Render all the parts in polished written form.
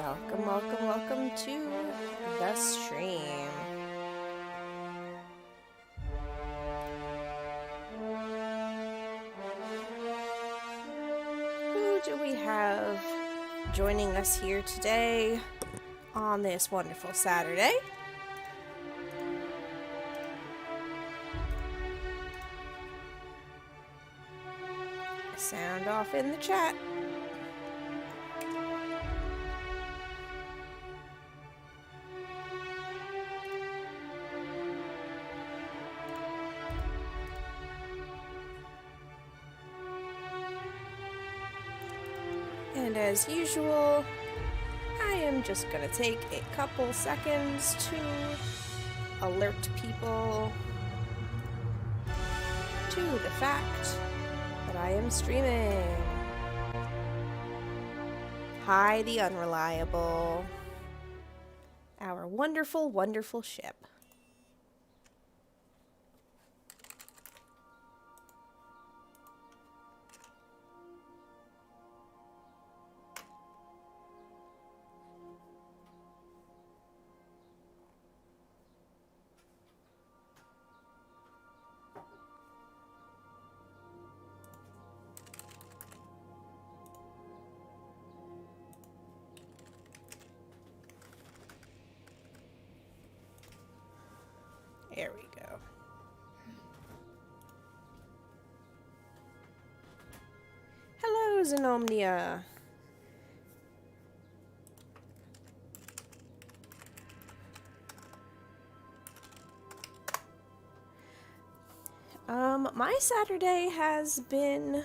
Welcome, welcome, welcome to the stream. Who do we have joining us here today on this wonderful Saturday? Sound off in the chat. And as usual, I am just going to take a couple seconds to alert people to the fact that I am streaming. Hi, the Unreliable. Our wonderful, wonderful ship. There we go. Hello, Xenomnia. My Saturday has been,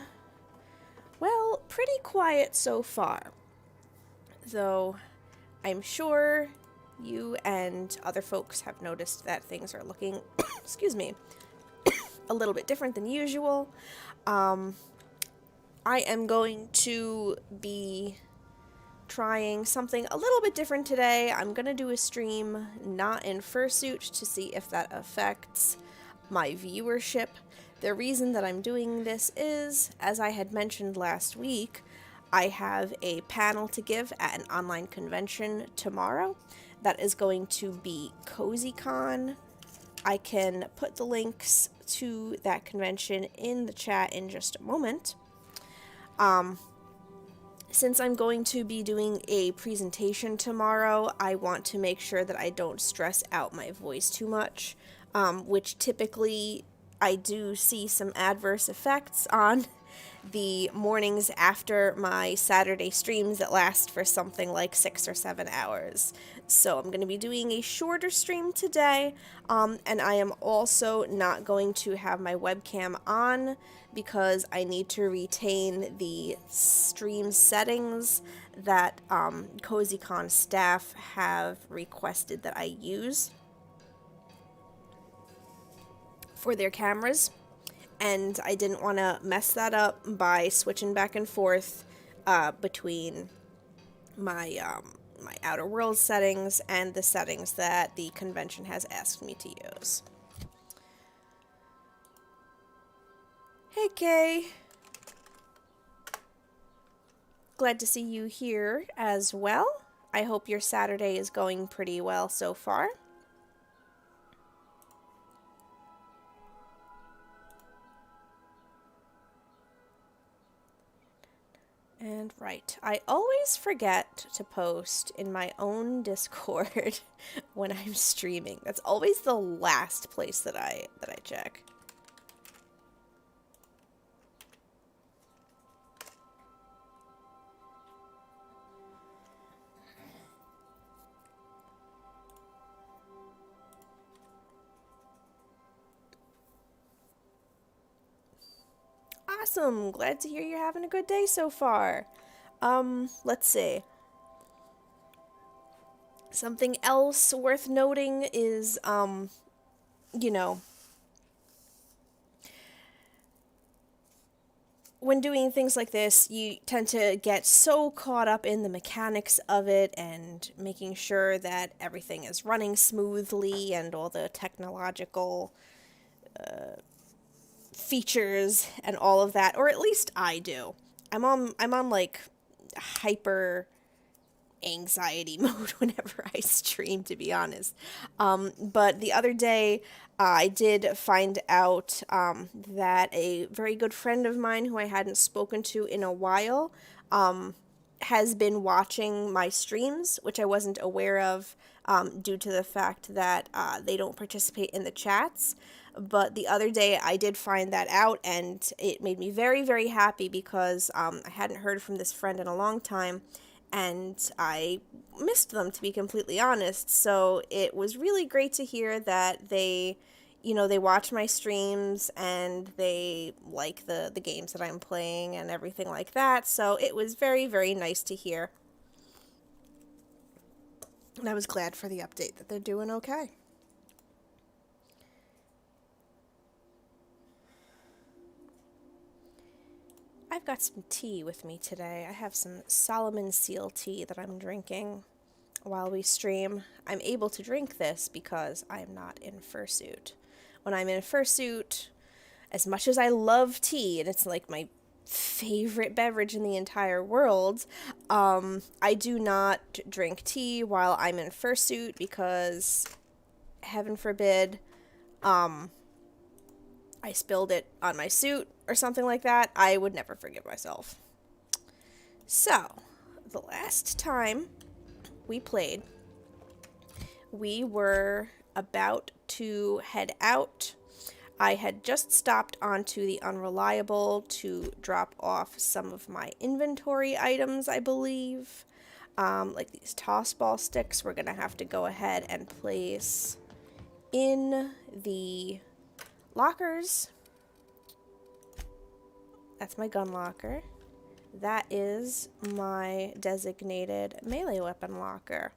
well, pretty quiet so far. Though I'm sure you and other folks have noticed that things are looking, excuse me, a little bit different than usual. I am going to be trying something a little bit different today. I'm going to do a stream not in Fursuit to see if that affects my viewership. The reason that I'm doing this is, as I had mentioned last week, I have a panel to give at an online convention tomorrow that is going to be CozyCon. I can put the links to that convention in the chat in just a moment. Since I'm going to be doing a presentation tomorrow, I want to make sure that I don't stress out my voice too much, which typically I do see some adverse effects on the mornings after my Saturday streams that last for something like 6 or 7 hours. So I'm going to be doing a shorter stream today, and I am also not going to have my webcam on because I need to retain the stream settings that CozyCon staff have requested that I use for their cameras. And I didn't want to mess that up by switching back and forth between my my Outer Worlds settings and the settings that the convention has asked me to use. Hey, Kay. Glad to see you here as well. I hope your Saturday is going pretty well so far. And right, I always forget to post in my own Discord when I'm streaming. That's always the last place that I check. Awesome. Glad to hear you're having a good day so far. Let's see. Something else worth noting is, you know, when doing things like this, you tend to get so caught up in the mechanics of it and making sure that everything is running smoothly and all the technological features and all of that, or at least I do. I'm on like hyper anxiety mode whenever I stream, to be honest. But the other day, I did find out that a very good friend of mine who I hadn't spoken to in a while has been watching my streams, which I wasn't aware of due to the fact that they don't participate in the chats. But the other day I did find that out, and it made me very, very happy because I hadn't heard from this friend in a long time, and I missed them, to be completely honest. So it was really great to hear that they watch my streams and they like the games that I'm playing and everything like that. So it was very, very nice to hear. And I was glad for the update that they're doing okay. I've got some tea with me today. I have some Solomon Seal tea that I'm drinking while we stream. I'm able to drink this because I'm not in Fursuit. When I'm in Fursuit, as much as I love tea, and it's like my favorite beverage in the entire world, I do not drink tea while I'm in Fursuit because, heaven forbid, I spilled it on my suit or something like that, I would never forgive myself. So, the last time we played, we were about to head out. I had just stopped onto the Unreliable to drop off some of my inventory items, I believe. Like these toss ball sticks, we're going to have to go ahead and place in the lockers. That's my gun locker. That is my designated melee weapon locker.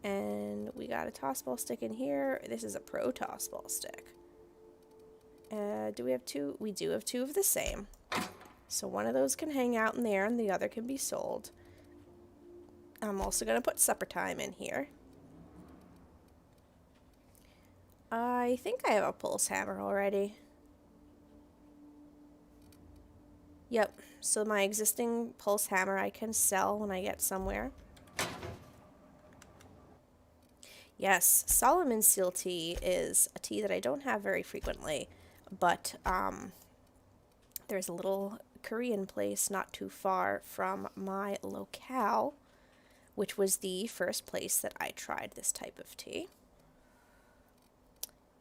And we got a toss ball stick in here. This is a pro toss ball stick. Do we have two? We do have two of the same. So one of those can hang out in there and the other can be sold. I'm also going to put supper time in here. I think I have a pulse hammer already. Yep, so my existing pulse hammer I can sell when I get somewhere. Yes, Solomon Seal tea is a tea that I don't have very frequently, but there's a little Korean place not too far from my locale, which was the first place that I tried this type of tea.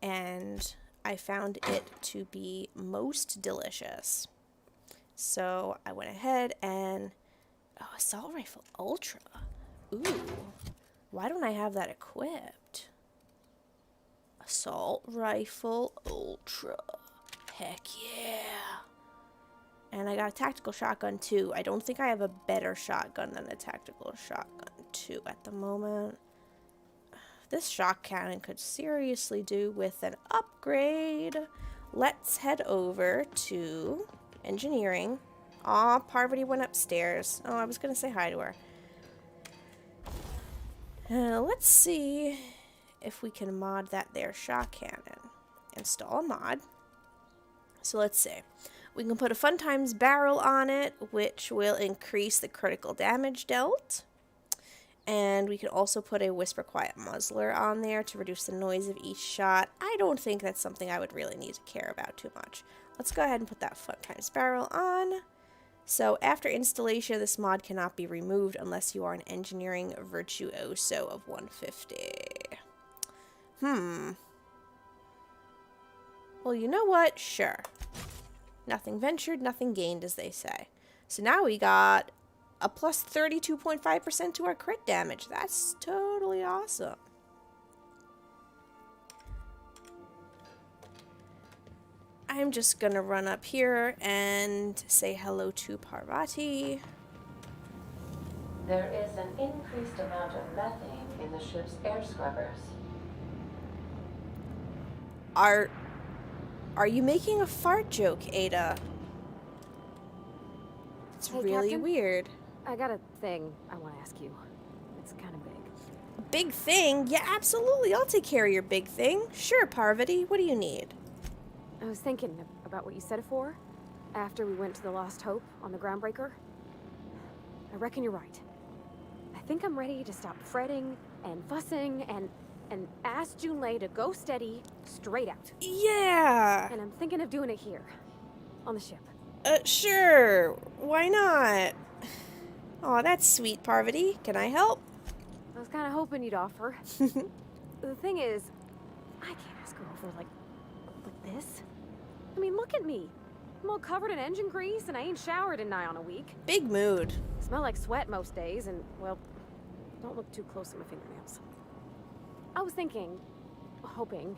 And I found it to be most delicious. So I went ahead and, Assault Rifle Ultra. Ooh, why don't I have that equipped? Assault Rifle Ultra. Heck yeah. And I got a tactical shotgun too. I don't think I have a better shotgun than the tactical shotgun 2 at the moment. This shock cannon could seriously do with an upgrade. Let's head over to engineering. Aw, Parvati went upstairs. Oh, I was going to say hi to her. Let's see if we can mod that there shock cannon. Install a mod. So let's see. We can put a Fun Times barrel on it, which will increase the critical damage dealt. And we can also put a Whisper Quiet muzzler on there to reduce the noise of each shot. I don't think that's something I would really need to care about too much. Let's go ahead and put that Fun Times barrel on. So after installation, this mod cannot be removed unless you are an engineering virtuoso of 150. Well, you know what? Sure. Nothing ventured, nothing gained, as they say. So now we got a plus 32.5% to our crit damage. That's totally awesome. I'm just gonna run up here and say hello to Parvati. There is an increased amount of methane in the ship's air scrubbers. Are you making a fart joke, Ada? It's Hey, really Captain? weird. I got a thing I want to ask you. It's kind of big. A big thing? Yeah, absolutely. I'll take care of your big thing. Sure, Parvati. What do you need? I was thinking about what you said before, after we went to the Lost Hope on the Groundbreaker. I reckon you're right. I think I'm ready to stop fretting and fussing and ask Junlei to go steady, straight out. Yeah. And I'm thinking of doing it here, on the ship. Sure. Why not? Oh, that's sweet, Parvati. Can I help? I was kind of hoping you'd offer. The thing is, I can't ask her over like this. I mean, look at me. I'm all covered in engine grease and I ain't showered in nigh on a week. Big mood. Smell like sweat most days and, well, don't look too close at my fingernails. I was hoping,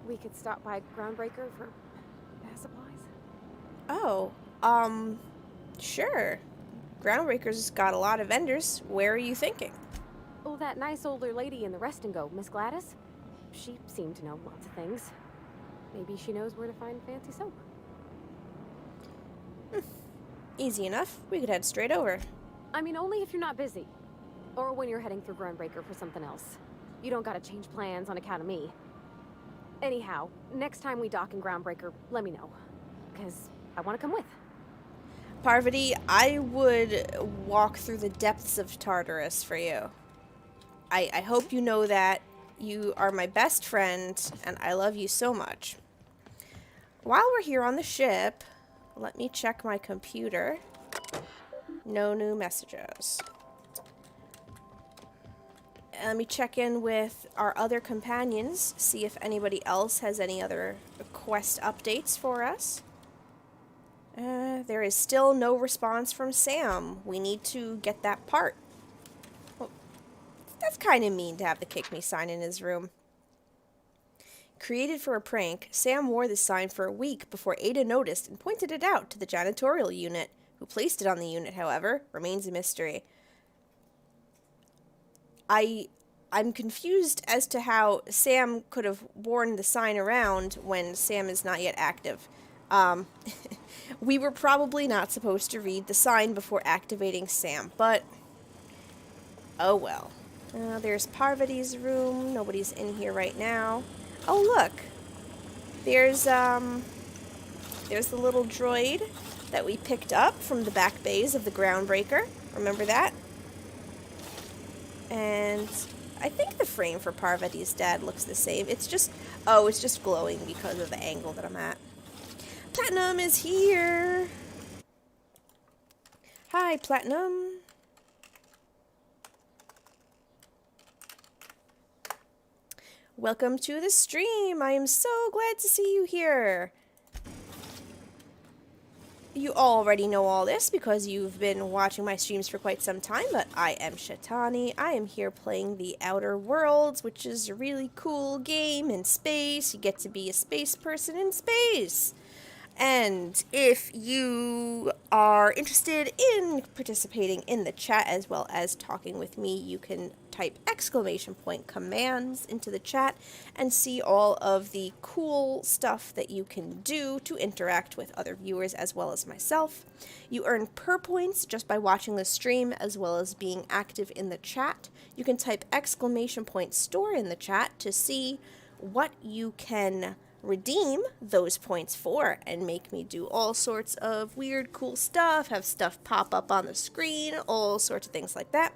we could stop by Groundbreaker for bath supplies. Oh, sure. Groundbreaker's got a lot of vendors. Where are you thinking? Oh, that nice older lady in the rest and go, Miss Gladys. She seemed to know lots of things. Maybe she knows where to find fancy soap. Easy enough. We could head straight over. I mean, only if you're not busy. Or when you're heading through Groundbreaker for something else. You don't gotta change plans on account of me. Anyhow, next time we dock in Groundbreaker, let me know. Because I want to come with. Parvati, I would walk through the depths of Tartarus for you. I hope you know that. You are my best friend, and I love you so much. While we're here on the ship, let me check my computer. No new messages. Let me check in with our other companions, see if anybody else has any other quest updates for us. There is still no response from Sam. We need to get that part. Well, that's kind of mean to have the kick me sign in his room. Created for a prank, Sam wore this sign for a week before Ada noticed and pointed it out to the janitorial unit. Who placed it on the unit, however, remains a mystery. I'm confused as to how Sam could have worn the sign around when Sam is not yet active. We were probably not supposed to read the sign before activating Sam, but oh well. There's Parvati's room. Nobody's in here right now. Oh look, there's the little droid that we picked up from the back bays of the Groundbreaker. Remember that? And I think the frame for Parvati's dad looks the same. It's just glowing because of the angle that I'm at. Platinum is here. Hi, Platinum. Welcome to the stream. I am so glad to see you here. You already know all this because you've been watching my streams for quite some time, but I am Shetani. I am here playing The Outer Worlds, which is a really cool game in space. You get to be a space person in space. And if you are interested in participating in the chat as well as talking with me, you can type ! commands into the chat and see all of the cool stuff that you can do to interact with other viewers as well as myself. You earn points just by watching the stream as well as being active in the chat. You can type ! store in the chat to see what you can redeem those points for and make me do all sorts of weird, cool stuff, have stuff pop up on the screen, all sorts of things like that.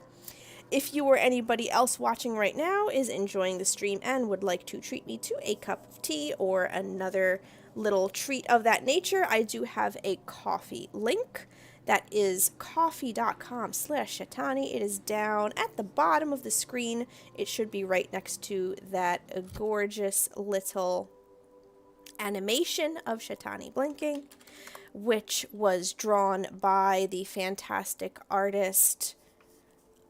If you or anybody else watching right now is enjoying the stream and would like to treat me to a cup of tea or another little treat of that nature, I do have a coffee link. That is coffee.com/Shetani. It is down at the bottom of the screen. It should be right next to that gorgeous little animation of Shetani blinking, which was drawn by the fantastic artist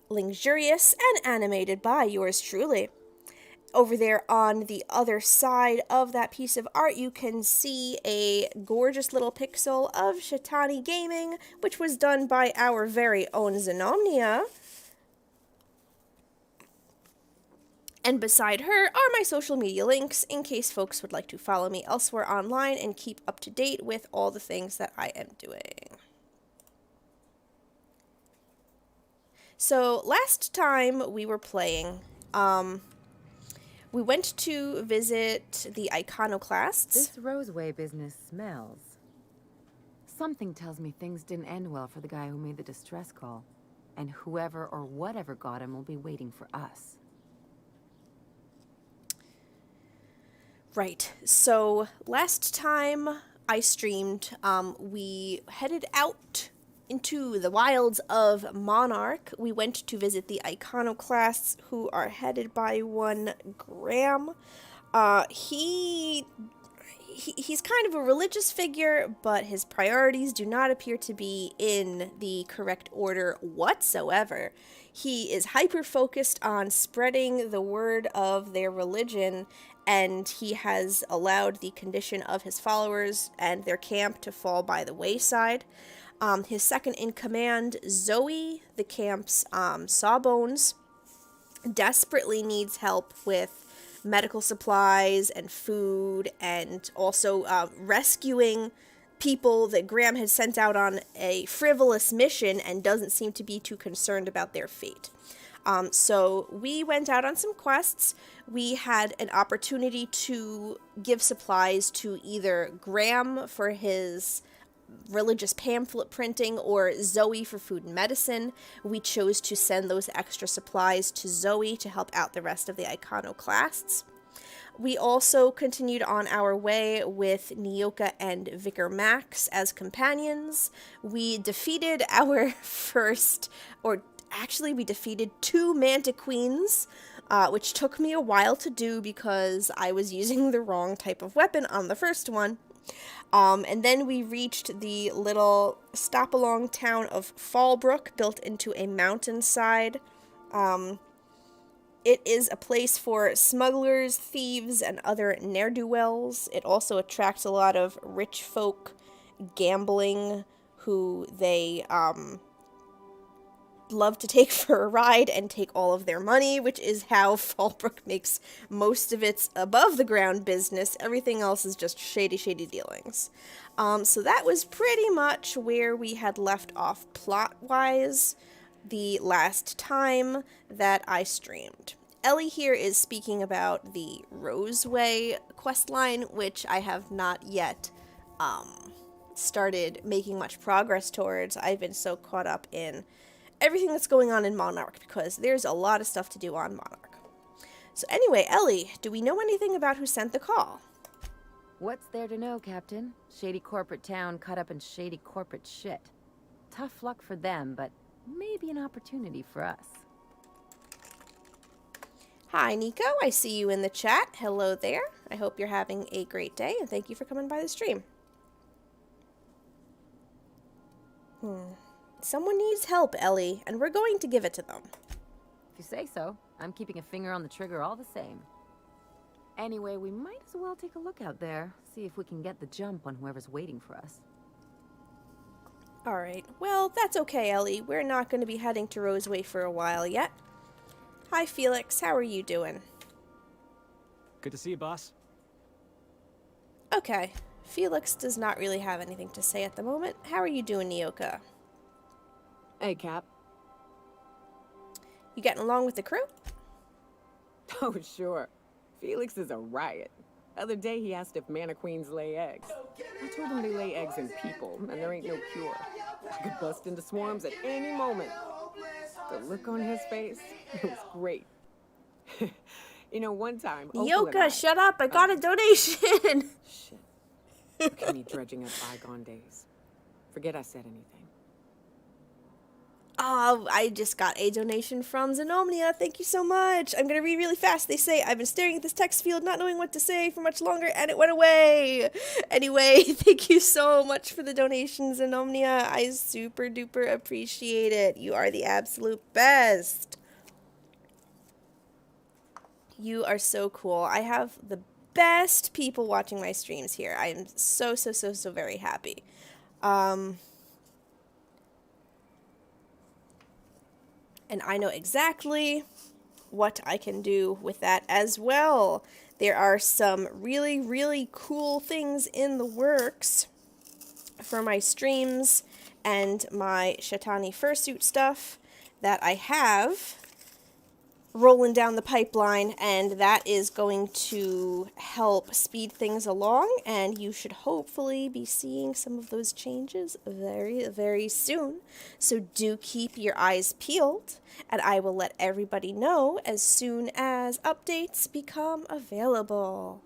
Luxurious and animated by yours truly. Over there on the other side of that piece of art, you can see a gorgeous little pixel of Shetani Gaming, which was done by our very own Xenomnia. And beside her are my social media links in case folks would like to follow me elsewhere online and keep up to date with all the things that I am doing. So last time we were playing, we went to visit the Iconoclasts. This Roseway business smells. Something tells me things didn't end well for the guy who made the distress call. and whoever or whatever got him will be waiting for us. Right. So last time I streamed, we headed out into the wilds of Monarch. We went to visit the iconoclasts, who are headed by one Graham. He's kind of a religious figure, but his priorities do not appear to be in the correct order whatsoever. He is hyper-focused on spreading the word of their religion, and he has allowed the condition of his followers and their camp to fall by the wayside. His second in command, Zoe, the camp's sawbones, desperately needs help with medical supplies and food, and also rescuing people that Graham had sent out on a frivolous mission and doesn't seem to be too concerned about their fate. So we went out on some quests. We had an opportunity to give supplies to either Graham for his religious pamphlet printing or Zoe for food and medicine. We chose to send those extra supplies to Zoe to help out the rest of the iconoclasts. We also continued on our way with Nyoka and Vicar Max as companions. We defeated our first, or actually we defeated 2 Mantiqueens, which took me a while to do because I was using the wrong type of weapon on the first one. And then we reached the little stop-along town of Fallbrook, built into a mountainside. It is a place for smugglers, thieves, and other ne'er-do-wells. It also attracts a lot of rich folk gambling who they love to take for a ride and take all of their money, which is how Fallbrook makes most of its above-the-ground business. Everything else is just shady dealings. So that was pretty much where we had left off plot-wise the last time that I streamed. Ellie here is speaking about the Roseway questline, which I have not yet started making much progress towards. I've been so caught up in everything that's going on in Monarch, because there's a lot of stuff to do on Monarch. So anyway, Ellie, do we know anything about who sent the call? What's there to know, Captain? Shady corporate town caught up in shady corporate shit. Tough luck for them, but maybe an opportunity for us. Hi, Nico. I see you in the chat. Hello there. I hope you're having a great day, and thank you for coming by the stream. Someone needs help, Ellie, and we're going to give it to them. If you say so. I'm keeping a finger on the trigger all the same. Anyway, we might as well take a look out there, see if we can get the jump on whoever's waiting for us. Alright, well, that's okay, Ellie. We're not going to be heading to Roseway for a while yet. Hi, Felix. How are you doing? Good to see you, boss. Okay. Felix does not really have anything to say at the moment. How are you doing, Nyoka? Hey, Cap. You getting along with the crew? Oh, sure. Felix is a riot. Other day he asked if Mantiqueens lay eggs. I told him they lay eggs in people, and there ain't no cure. I could bust into swarms at any moment. The look on his face, it was great. You know, one time... Nyoka, shut up! I got a donation! Shit. Look at me dredging up bygone days. Forget I said anything. Oh, I just got a donation from Xenomnia. Thank you so much. I'm going to read really fast. They say, I've been staring at this text field, not knowing what to say for much longer, and it went away. Anyway, thank you so much for the donation, Xenomnia. I super duper appreciate it. You are the absolute best. You are so cool. I have the best people watching my streams here. I am so very happy. And I know exactly what I can do with that as well. There are some really cool things in the works for my streams and my Shetani Fursuit stuff that I have rolling down the pipeline, and that is going to help speed things along, and you should hopefully be seeing some of those changes very, very soon. So do keep your eyes peeled, and I will let everybody know as soon as updates become available.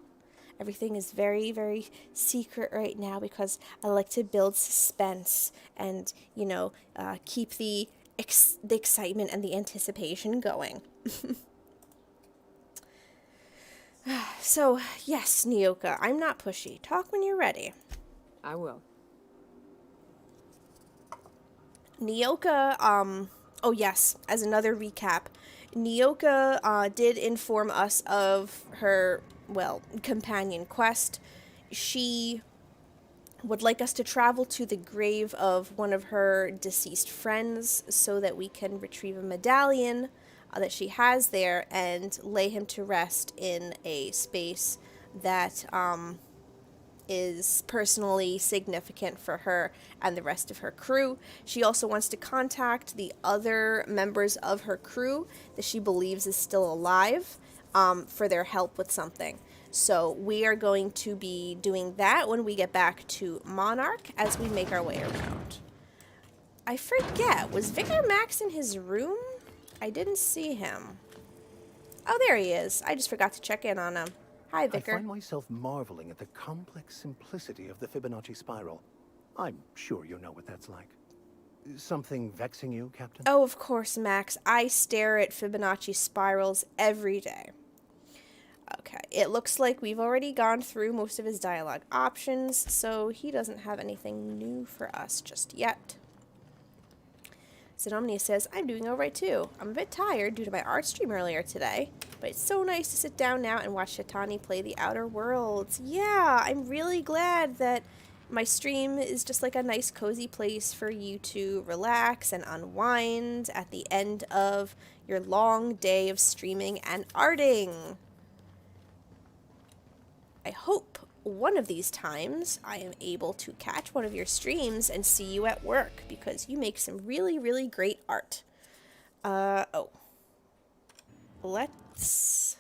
Everything is very, very secret right now because I like to build suspense and, you know, keep the excitement and the anticipation going. So, yes, Nyoka, I'm not pushy. Talk when you're ready. I will. Nyoka, oh yes, as another recap, Nyoka did inform us of her, well, companion quest. She would like us to travel to the grave of one of her deceased friends so that we can retrieve a medallion that she has there and lay him to rest in a space that is personally significant for her and the rest of her crew. She also wants to contact the other members of her crew that she believes is still alive for their help with something. So we are going to be doing that when we get back to Monarch as we make our way around. I forget, was Vicar Max in his room? I didn't see him. Oh, there he is. I just forgot to check in on him. Hi, Vicar. I find myself marveling at the complex simplicity of the Fibonacci spiral. I'm sure you know what that's like. Something vexing you, Captain? Oh, of course, Max. I stare at Fibonacci spirals every day. Okay, it looks like we've already gone through most of his dialogue options, so he doesn't have anything new for us just yet. Zenomnia says, I'm doing alright too. I'm a bit tired due to my art stream earlier today, but it's so nice to sit down now and watch Shetani play the Outer Worlds. Yeah, I'm really glad that my stream is just like a nice cozy place for you to relax and unwind at the end of your long day of streaming and arting. I hope one of these times I am able to catch one of your streams and see you at work because you make some really, really great art. Let's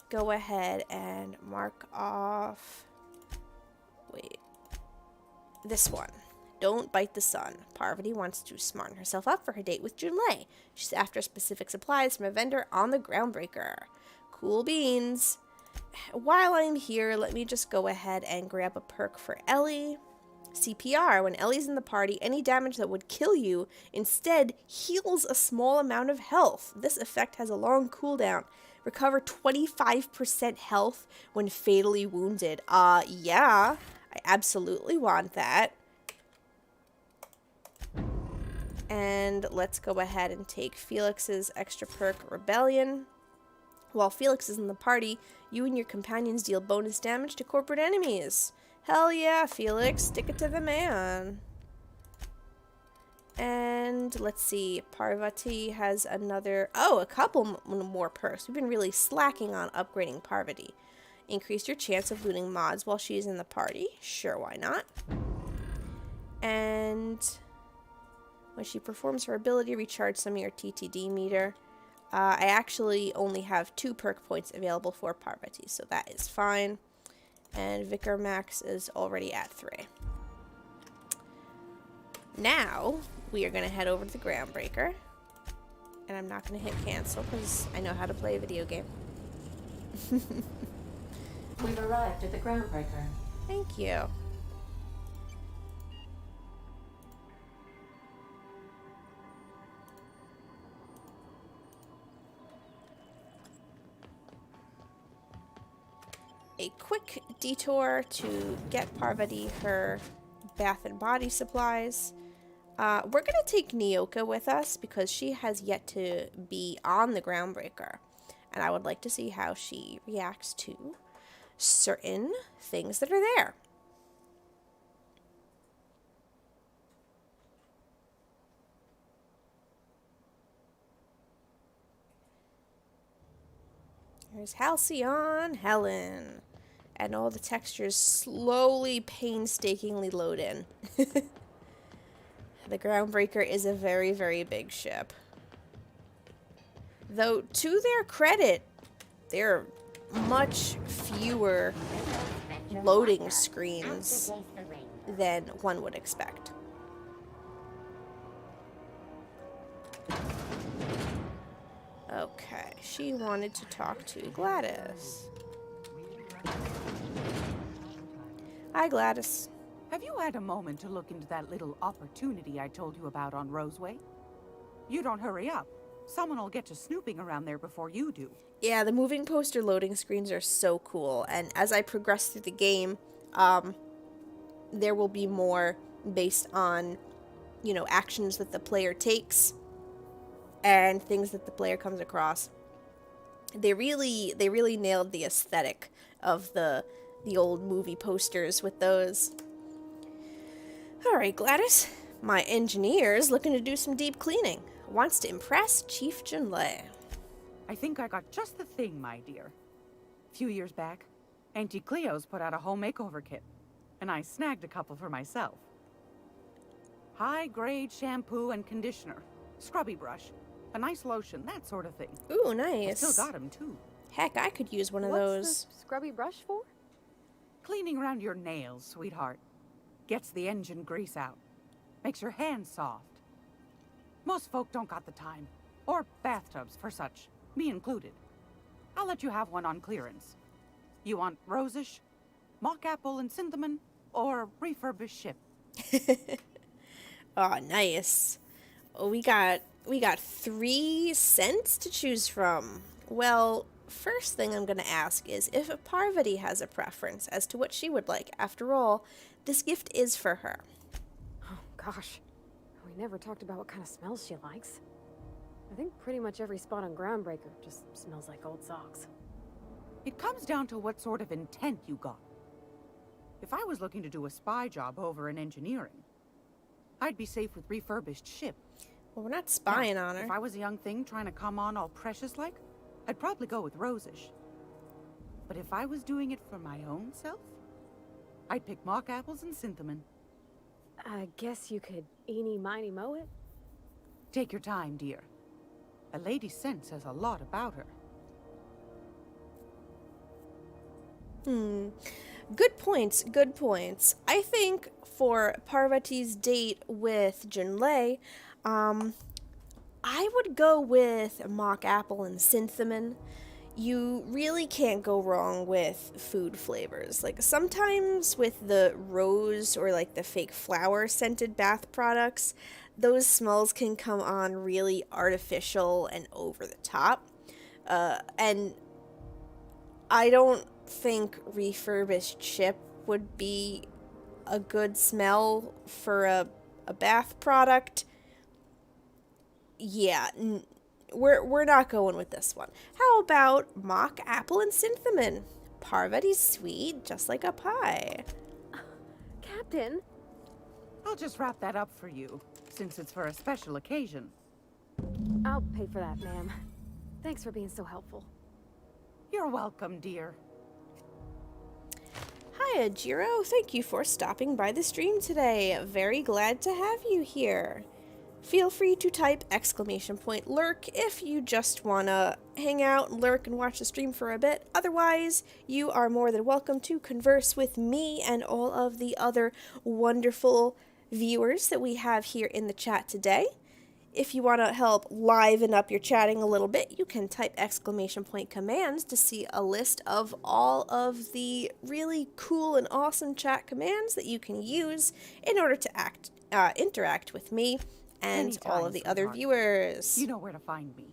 go ahead and mark off, this one. Don't bite the sun. Parvati wants to smarten herself up for her date with Junlei. She's after specific supplies from a vendor on the Groundbreaker. Cool beans. While I'm here, let me just go ahead and grab a perk for Ellie. CPR. When Ellie's in the party, any damage that would kill you instead heals a small amount of health. This effect has a long cooldown. Recover 25% health when fatally wounded. Yeah, I absolutely want that. And let's go ahead and take Felix's extra perk, Rebellion. While Felix is in the party, you and your companions deal bonus damage to corporate enemies. Hell yeah, Felix. Stick it to the man. And let's see. Parvati has another... Oh, a couple more perks. We've been really slacking on upgrading Parvati. Increase your chance of looting mods while she's in the party. Sure, why not? And when she performs her ability, recharge some of your TTD meter. I actually only have 2 perk points available for Parvati, so that is fine. And Vicar Max is already at 3. Now, we are going to head over to the Groundbreaker. And I'm not going to hit cancel because I know how to play a video game. We've arrived at the Groundbreaker. Thank you. A quick detour to get Parvati her bath and body supplies. We're going to take Nyoka with us because she has yet to be on the Groundbreaker. And I would like to see how she reacts to certain things that are there. There's Halcyon Helen. And all the textures slowly, painstakingly load in. The Groundbreaker is a very, very big ship. Though, to their credit, there are much fewer loading screens than one would expect. Okay, she wanted to talk to Gladys. Hi, Gladys. Have you had a moment to look into that little opportunity I told you about on Roseway? You don't hurry up. Someone will get to snooping around there before you do. Yeah, the moving poster loading screens are so cool, and as I progress through the game, there will be more based on, you know, actions that the player takes and things that the player comes across. They really nailed the aesthetic of the old movie posters with those. All right, Gladys. My engineer's looking to do some deep cleaning. Wants to impress Chief Junlei. I think I got just the thing, my dear. A few years back, Auntie Cleo's put out a home makeover kit, and I snagged a couple for myself. High-grade shampoo and conditioner, scrubby brush, a nice lotion, that sort of thing. Ooh, nice. I still got them, too. Heck, I could use one of What's those. the scrubby brush for? Cleaning around your nails, sweetheart. Gets the engine grease out. Makes your hands soft. Most folk don't got the time. Or bathtubs for such. Me included. I'll let you have one on clearance. You want rosish, mock apple and cinnamon, or refurbished ship? Oh, nice. Oh, we got 3 scents to choose from. Well, first thing I'm going to ask is if Parvati has a preference as to what she would like. After all, this gift is for her. Oh, gosh. We never talked about what kind of smells she likes. I think pretty much every spot on Groundbreaker just smells like old socks. It comes down to what sort of intent you got. If I was looking to do a spy job over in engineering, I'd be safe with refurbished ship. Well, we're not spying on her. If I was a young thing trying to come on all precious-like, I'd probably go with rosish. But if I was doing it for my own self, I'd pick mock apples and cinnamon. I guess you could eeny, miny, moe it? Take your time, dear. A lady's scent says a lot about her. Good points, good points. I think for Parvati's date with Junlei, I would go with mock apple and cinnamon. You really can't go wrong with food flavors. Like, sometimes with the rose or like the fake flower scented bath products, those smells can come on really artificial and over the top. And I don't think refurbished ship would be a good smell for a bath product. Yeah, we're not going with this one. How about mock apple and cinnamon? Parvati's sweet, just like a pie. Captain? I'll just wrap that up for you, since it's for a special occasion. I'll pay for that, ma'am. Thanks for being so helpful. You're welcome, dear. Hiya, Jiro. Thank you for stopping by the stream today. Very glad to have you here. Feel free to type !lurk if you just wanna hang out, lurk, and watch the stream for a bit. Otherwise, you are more than welcome to converse with me and all of the other wonderful viewers that we have here in the chat today. If you want to help liven up your chatting a little bit, you can type !commands to see a list of all of the really cool and awesome chat commands that you can use in order to interact with me and Anytime, all of the other sweetheart. viewers. You know where to find me.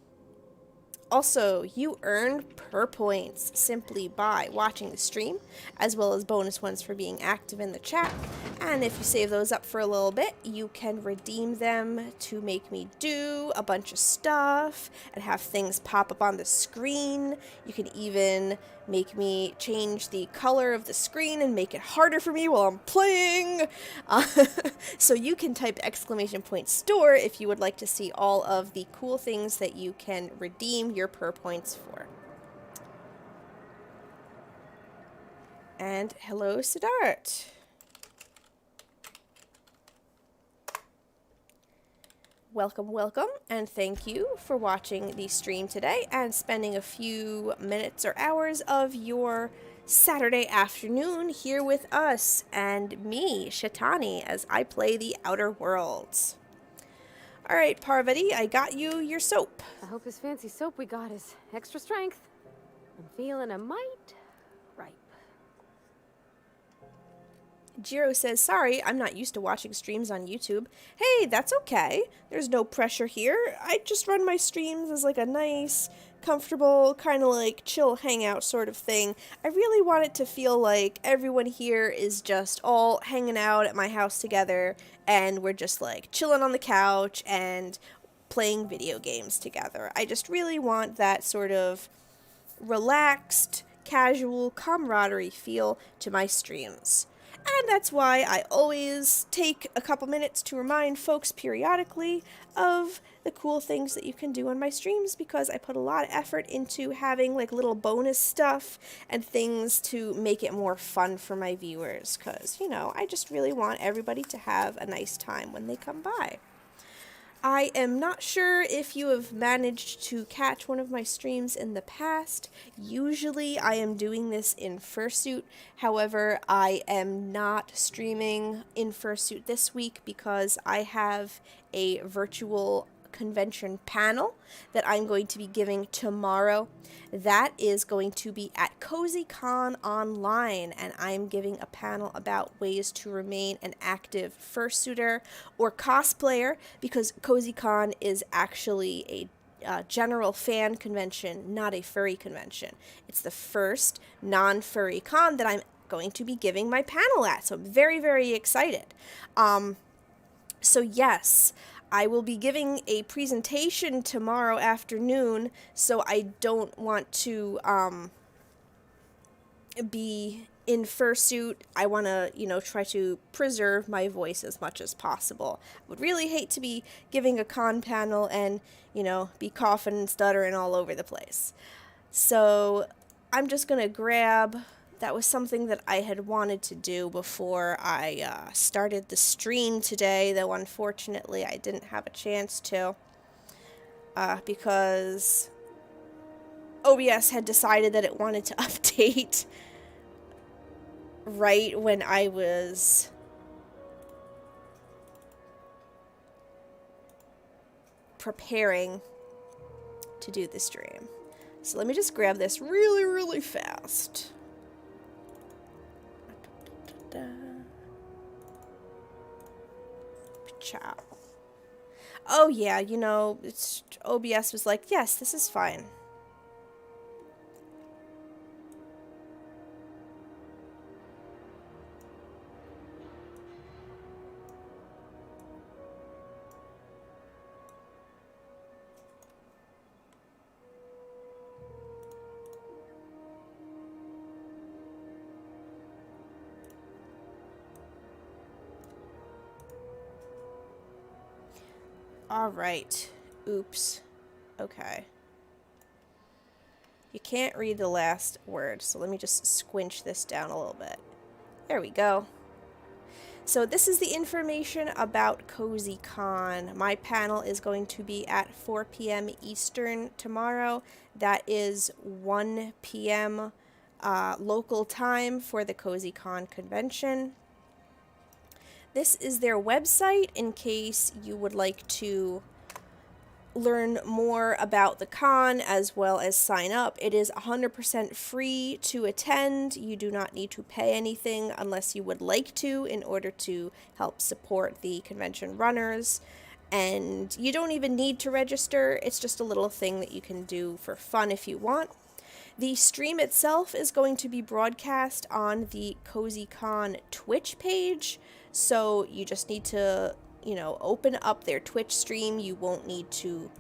Also, you earn per points simply by watching the stream, as well as bonus ones for being active in the chat. And if you save those up for a little bit, you can redeem them to make me do a bunch of stuff and have things pop up on the screen. You can even make me change the color of the screen and make it harder for me while I'm playing. So you can type !store if you would like to see all of the cool things that you can redeem your per points for. And hello, Siddharth. welcome, welcome, and thank you for watching the stream today and spending a few minutes or hours of your Saturday afternoon here with us and me, Shetani, as I play the Outer Worlds. Alright, Parvati, I got you your soap. I hope this fancy soap we got is extra strength. I'm feeling a mite ripe. Jiro says, sorry, I'm not used to watching streams on YouTube. Hey, that's okay. There's no pressure here. I just run my streams as like a nice, comfortable, kind of like chill hangout sort of thing. I really want it to feel like everyone here is just all hanging out at my house together and we're just like chilling on the couch and playing video games together. I just really want that sort of relaxed, casual camaraderie feel to my streams. And that's why I always take a couple minutes to remind folks periodically of the cool things that you can do on my streams, because I put a lot of effort into having like little bonus stuff and things to make it more fun for my viewers, because, you know, I just really want everybody to have a nice time when they come by. I am not sure if you have managed to catch one of my streams in the past. Usually I am doing this in Fursuit. However, I am not streaming in Fursuit this week because I have a virtual convention panel that I'm going to be giving tomorrow. That is going to be at CozyCon Online, and I'm giving a panel about ways to remain an active fursuiter or cosplayer, because CozyCon is actually a general fan convention, not a furry convention. It's the first non-furry con that I'm going to be giving my panel at, so I'm very, very excited. So yes, I will be giving a presentation tomorrow afternoon, so I don't want to be in fursuit. I want to, you know, try to preserve my voice as much as possible. I would really hate to be giving a con panel and, you know, be coughing and stuttering all over the place. So I'm just going to grab... That was something that I had wanted to do before I started the stream today, though unfortunately I didn't have a chance to, because OBS had decided that it wanted to update right when I was preparing to do the stream. So let me just grab this really, really fast. Ciao. Oh yeah, you know, OBS was like, yes, this is fine. Alright. Oops. Okay. You can't read the last word, so let me just squinch this down a little bit. There we go. So this is the information about CozyCon. My panel is going to be at 4 p.m. Eastern tomorrow. That is 1 p.m. Local time for the CozyCon convention. This is their website in case you would like to learn more about the con as well as sign up. It is 100% free to attend. You do not need to pay anything unless you would like to in order to help support the convention runners. And you don't even need to register. It's just a little thing that you can do for fun if you want. The stream itself is going to be broadcast on the CozyCon Twitch page. So you just need to, you know, open up their Twitch stream. You won't need to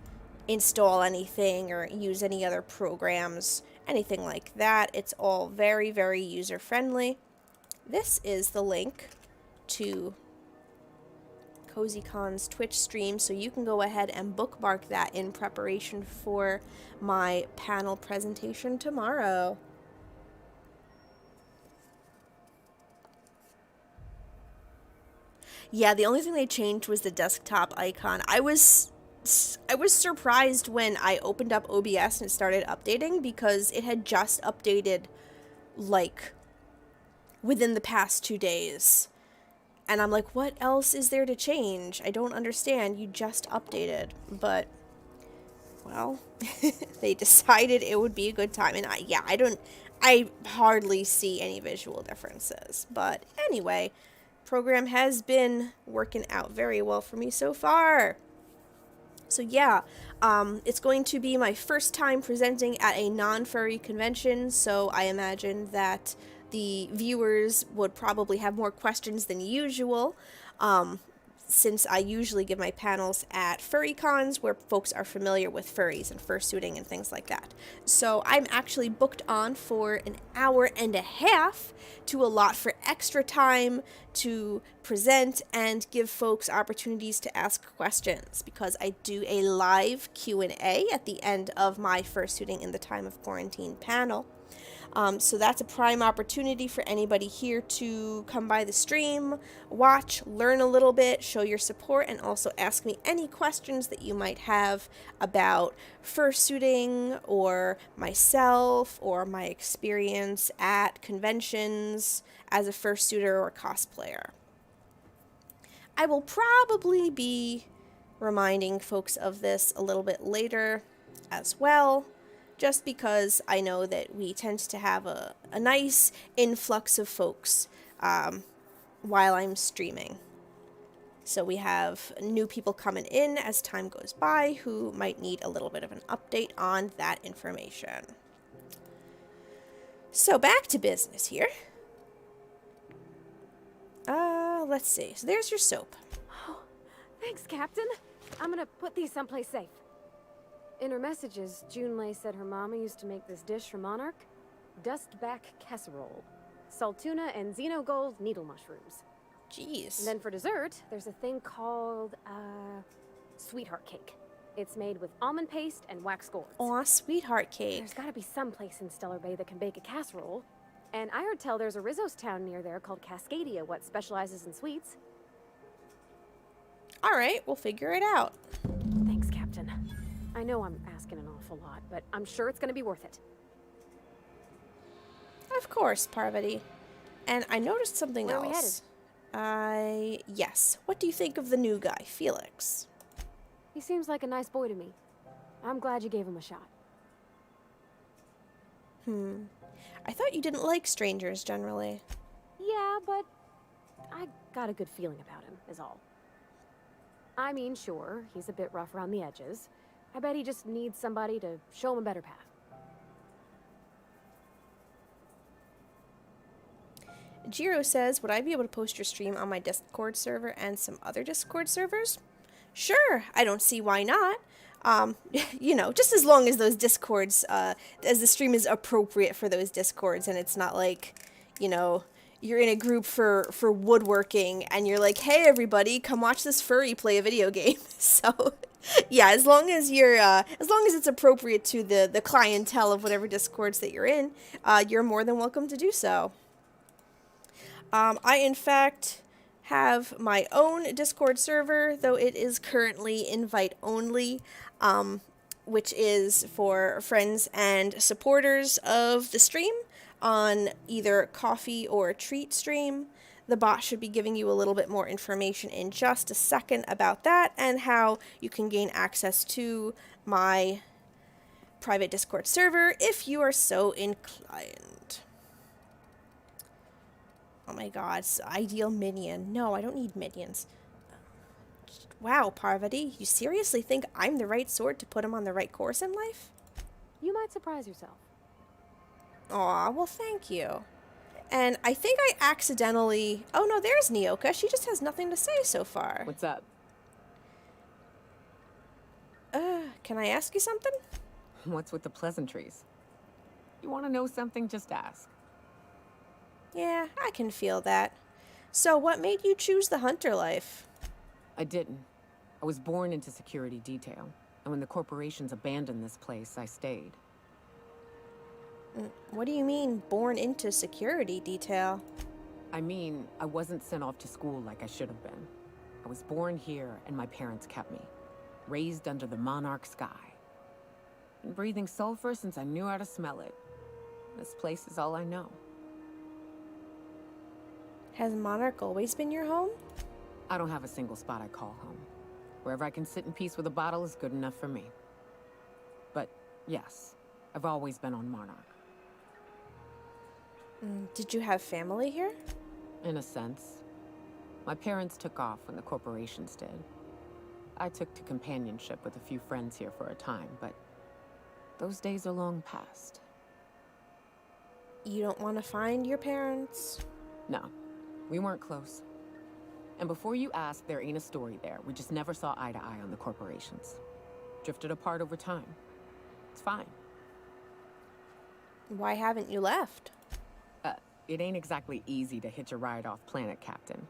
install anything or use any other programs, anything like that. It's all very, very user-friendly. This is the link to CozyCon's Twitch stream, so you can go ahead and bookmark that in preparation for my panel presentation tomorrow. Yeah, the only thing they changed was the desktop icon. I was I was surprised when I opened up OBS and it started updating because it had just updated, like, within the past 2 days. And I'm like, what else is there to change? I don't understand. You just updated. But, well, they decided it would be a good time. And I hardly see any visual differences. But anyway, program has been working out very well for me so far. So yeah, it's going to be my first time presenting at a non-furry convention, so I imagine that the viewers would probably have more questions than usual, since I usually give my panels at furry cons where folks are familiar with furries and fursuiting and things like that. So I'm actually booked on for an hour and a half to allot for extra time to present and give folks opportunities to ask questions, because I do a live Q&A at the end of my Fursuiting in the Time of Quarantine panel. So that's a prime opportunity for anybody here to come by the stream, watch, learn a little bit, show your support, and also ask me any questions that you might have about fursuiting or myself or my experience at conventions as a fursuiter or cosplayer. I will probably be reminding folks of this a little bit later as well, just because I know that we tend to have a nice influx of folks while I'm streaming. So we have new people coming in as time goes by who might need a little bit of an update on that information. So back to business here. Let's see. So there's your soap. Oh, thanks, Captain. I'm gonna put these someplace safe. In her messages, Junlei said her mama used to make this dish for Monarch. Dustback casserole. Salt tuna and xenogold needle mushrooms. Jeez. And then for dessert, there's a thing called, sweetheart cake. It's made with almond paste and wax gourds. Aw, sweetheart cake. There's gotta be some place in Stellar Bay that can bake a casserole. And I heard tell there's a Rizzo's town near there called Cascadia, what specializes in sweets. Alright, we'll figure it out. Thanks, Captain. I know I'm asking an awful lot, but I'm sure it's gonna be worth it. Of course, Parvati. And I noticed something Where are we else. Yes. What do you think of the new guy, Felix? He seems like a nice boy to me. I'm glad you gave him a shot. I thought you didn't like strangers generally. Yeah, but I got a good feeling about him, is all. I mean, sure, he's a bit rough around the edges. I bet he just needs somebody to show him a better path. Jiro says, would I be able to post your stream on my Discord server and some other Discord servers? Sure, I don't see why not. You know, just as long as those Discords, as the stream is appropriate for those Discords, and it's not like, you know, you're in a group for woodworking, and you're like, hey everybody, come watch this furry play a video game. So, yeah, as long as you're, as long as it's appropriate to the clientele of whatever Discords that you're in, you're more than welcome to do so. I, in fact, have my own Discord server, though it is currently invite only, which is for friends and supporters of the stream on either Coffee or Treat stream. The bot should be giving you a little bit more information in just a second about that and how you can gain access to my private Discord server if you are so inclined. Oh my god, ideal minion. No, I don't need minions. Wow, Parvati, you seriously think I'm the right sort to put him on the right course in life? You might surprise yourself. Aw, well thank you. And I think I accidentally... Oh no, there's Nyoka. She just has nothing to say so far. What's up? Can I ask you something? What's with the pleasantries? You want to know something? Just ask. Yeah, I can feel that. So what made you choose the hunter life? I didn't. I was born into security detail, and when the corporations abandoned this place, I stayed. What do you mean, born into security detail? I mean, I wasn't sent off to school like I should have been. I was born here, and my parents kept me. raised under the Monarch sky. Been breathing sulfur since I knew how to smell it. This place is all I know. Has Monarch always been your home? I don't have a single spot I call home. Wherever I can sit in peace with a bottle is good enough for me. But yes, I've always been on Monarch. Did you have family here? In a sense. My parents took off when the corporations did. I took to companionship with a few friends here for a time, but those days are long past. You don't want to find your parents? No, we weren't close. And before you ask, there ain't a story there. We just never saw eye to eye on the corporations. Drifted apart over time. It's fine. Why haven't you left? It ain't exactly easy to hitch a ride off planet, Captain.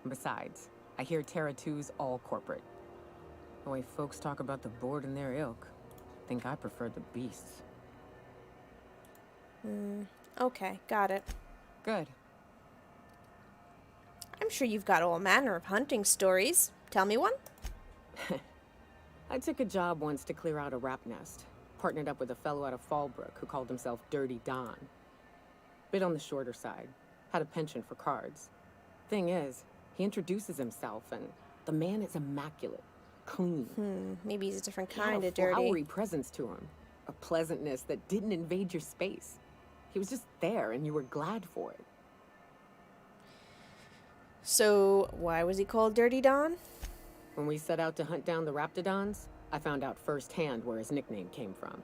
And besides, I hear Terra 2's all corporate. The way folks talk about the board and their ilk, I think I prefer the beasts. Okay, got it. Good. I'm sure you've got all manner of hunting stories. Tell me one. I took a job once to clear out a rat nest. Partnered up with a fellow out of Fallbrook who called himself Dirty Don. Bit on the shorter side. Had a penchant for cards. Thing is, he introduces himself and the man is immaculate. Clean. Maybe he's a different He had kind a of dirty. flowery presence to him. A pleasantness that didn't invade your space. He was just there and you were glad for it. So, why was he called Dirty Don? When we set out to hunt down the Raptidons, I found out firsthand where his nickname came from.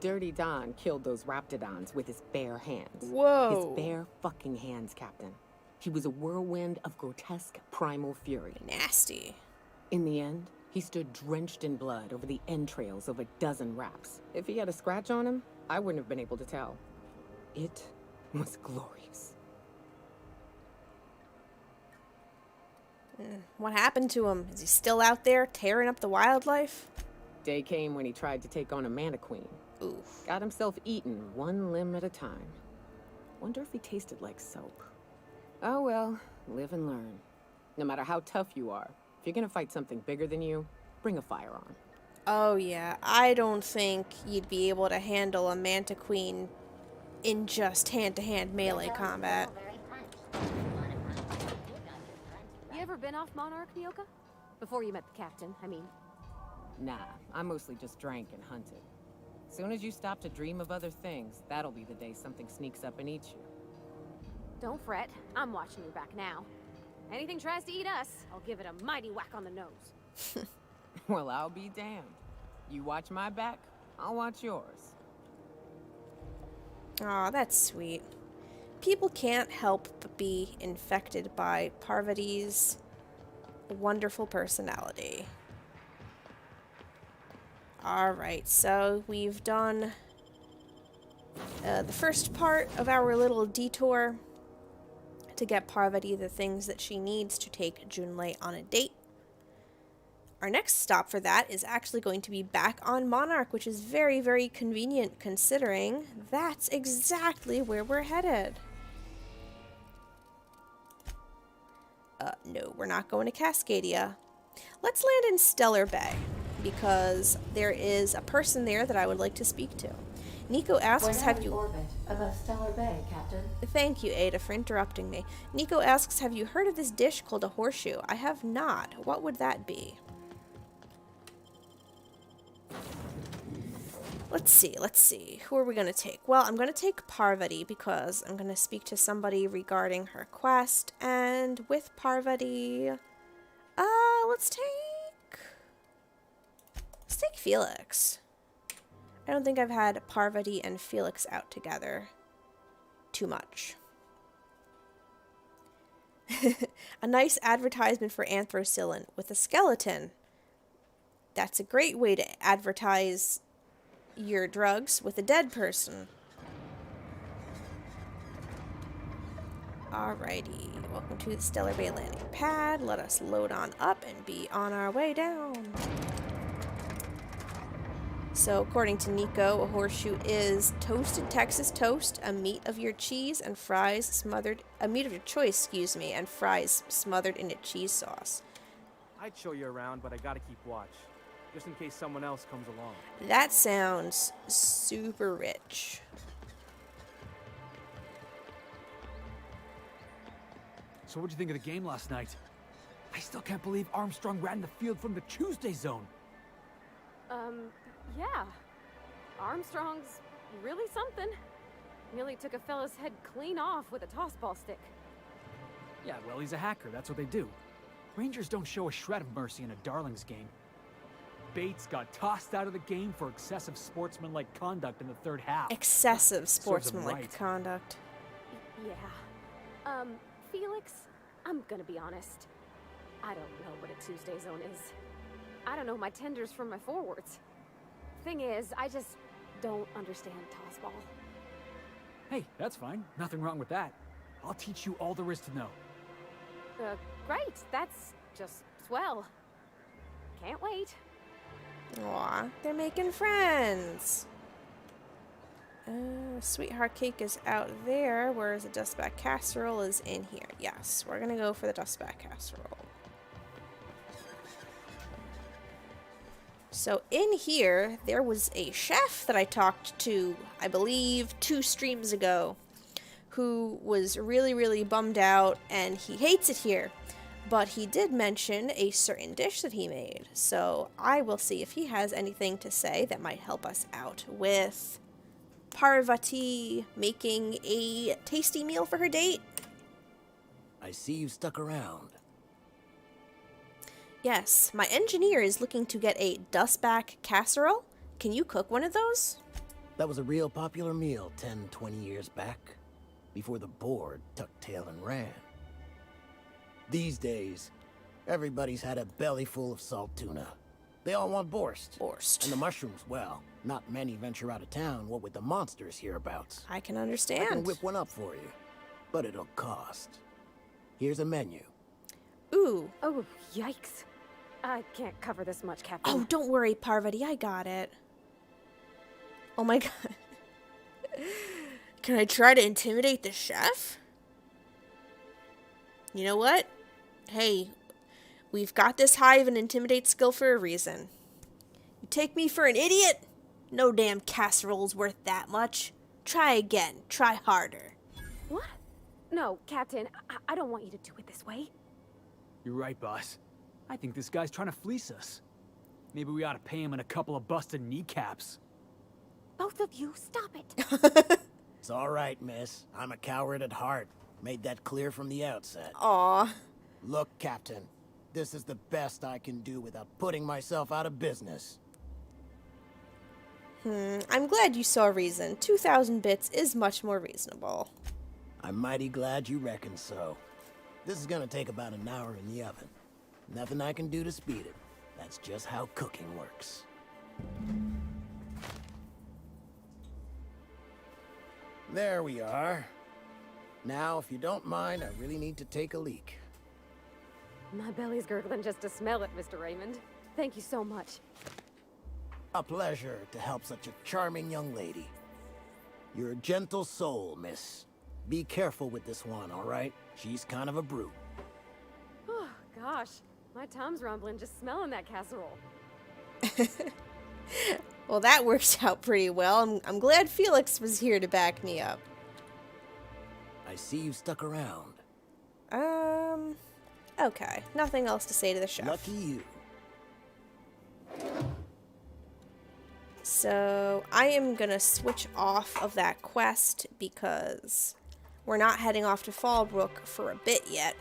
Dirty Don killed those Raptidons with his bare hands. Whoa. His bare fucking hands, Captain. He was a whirlwind of grotesque primal fury. Nasty. In the end, he stood drenched in blood over the entrails of a dozen raps. If he had a scratch on him, I wouldn't have been able to tell. It was glorious. What happened to him? Is he still out there tearing up the wildlife? Day came when he tried to take on a mannequin. Oof. Got himself eaten one limb at a time. Wonder if he tasted like soap. Oh well, live and learn. No matter how tough you are, if you're gonna fight something bigger than you, bring a firearm. Oh yeah, I don't think you'd be able to handle a mantiqueen in just hand-to-hand melee combat. You ever been off Monarch, Nyoka? Before you met the captain, I mean. Nah, I mostly just drank and hunted. Soon as you stop to dream of other things, that'll be the day something sneaks up and eats you. Don't fret, I'm watching your back now. Anything tries to eat us, I'll give it a mighty whack on the nose. Well, I'll be damned. You watch my back, I'll watch yours. Aw, that's sweet. People can't help but be infected by Parvati's wonderful personality. Alright, so we've done the first part of our little detour to get Parvati the things that she needs to take Junlei on a date. Our next stop for that is actually going to be back on Monarch, which is very, very convenient considering that's exactly where we're headed. No, we're not going to Cascadia. Let's land in Stellar Bay, because there is a person there that I would like to speak to. Nico asks, We're now in orbit above Stellar Bay, Captain. Thank you, Ada, for interrupting me. Nico asks, have you heard of this dish called a horseshoe? I have not. What would that be? Let's see. Who are we going to take? Well, I'm going to take Parvati because I'm going to speak to somebody regarding her quest. And with Parvati, let's take Felix. I don't think I've had Parvati and Felix out together too much. A nice advertisement for anthracillin with a skeleton. That's a great way to advertise your drugs with a dead person. Alrighty, welcome to the Stellar Bay landing pad. Let us load on up and be on our way down. So, according to Nico, a horseshoe is toasted Texas toast, a meat of your choice, and fries smothered in a cheese sauce. I'd show you around, but I gotta keep watch. just in case someone else comes along. That sounds super rich. So what'd you think of the game last night? I still can't believe Armstrong ran the field from the Tuesday zone. Yeah. Armstrong's really something. Nearly took a fella's head clean off with a tossball stick. Yeah, well, he's a hacker. That's what they do. Rangers don't show a shred of mercy in a Darlings game. Bates got tossed out of the game for excessive sportsmanlike conduct in the third half. Excessive Serves him sportsmanlike right. conduct. Yeah. Felix, I'm gonna be honest. I don't know what a Tuesday zone is. I don't know my tenders from my forwards. Thing is, I just don't understand tossball. Hey, that's fine. Nothing wrong with that. I'll teach you all there is to know. Great. That's just swell. Can't wait. Aw, they're making friends. Sweetheart cake is out there, whereas the dustback casserole is in here. Yes, we're gonna go for the dustback casserole. So in here, there was a chef that I talked to, I believe, 2 streams ago, who was really, really bummed out, and he hates it here. But he did mention a certain dish that he made, so I will see if he has anything to say that might help us out with Parvati making a tasty meal for her date. I see you stuck around. Yes, my engineer is looking to get a dustback casserole. Can you cook one of those? That was a real popular meal 10, 20 years back, before the board tucked tail and ran. These days, everybody's had a belly full of salt tuna. They all want borscht. Borscht. And the mushrooms, well, not many venture out of town, what with the monsters hereabouts. I can understand. I can whip one up for you, but it'll cost. Here's a menu. Ooh. Oh, yikes. I can't cover this much, Captain. Oh, don't worry, Parvati, I got it. Oh my god. Can I try to intimidate the chef? You know what? Hey, we've got this high of an intimidate skill for a reason. You take me for an idiot? No damn casserole's worth that much. Try again. Try harder. What? No, Captain, I don't want you to do it this way. You're right, boss. I think this guy's trying to fleece us. Maybe we ought to pay him in a couple of busted kneecaps. Both of you, stop it. It's all right, miss. I'm a coward at heart. Made that clear from the outset. Aw. Look, Captain, this is the best I can do without putting myself out of business. I'm glad you saw reason. 2,000 bits is much more reasonable. I'm mighty glad you reckon so. This is gonna take about an hour in the oven. Nothing I can do to speed it. That's just how cooking works. There we are. Now, if you don't mind, I really need to take a leak. My belly's gurgling just to smell it, Mr. Raymond. Thank you so much. A pleasure to help such a charming young lady. You're a gentle soul, miss. Be careful with this one, all right? She's kind of a brute. Oh, gosh. My tum's rumbling just smelling that casserole. Well, that worked out pretty well. I'm glad Felix was here to back me up. I see you stuck around. Okay. Nothing else to say to the chef. Lucky you. So, I am gonna switch off of that quest because we're not heading off to Fallbrook for a bit yet.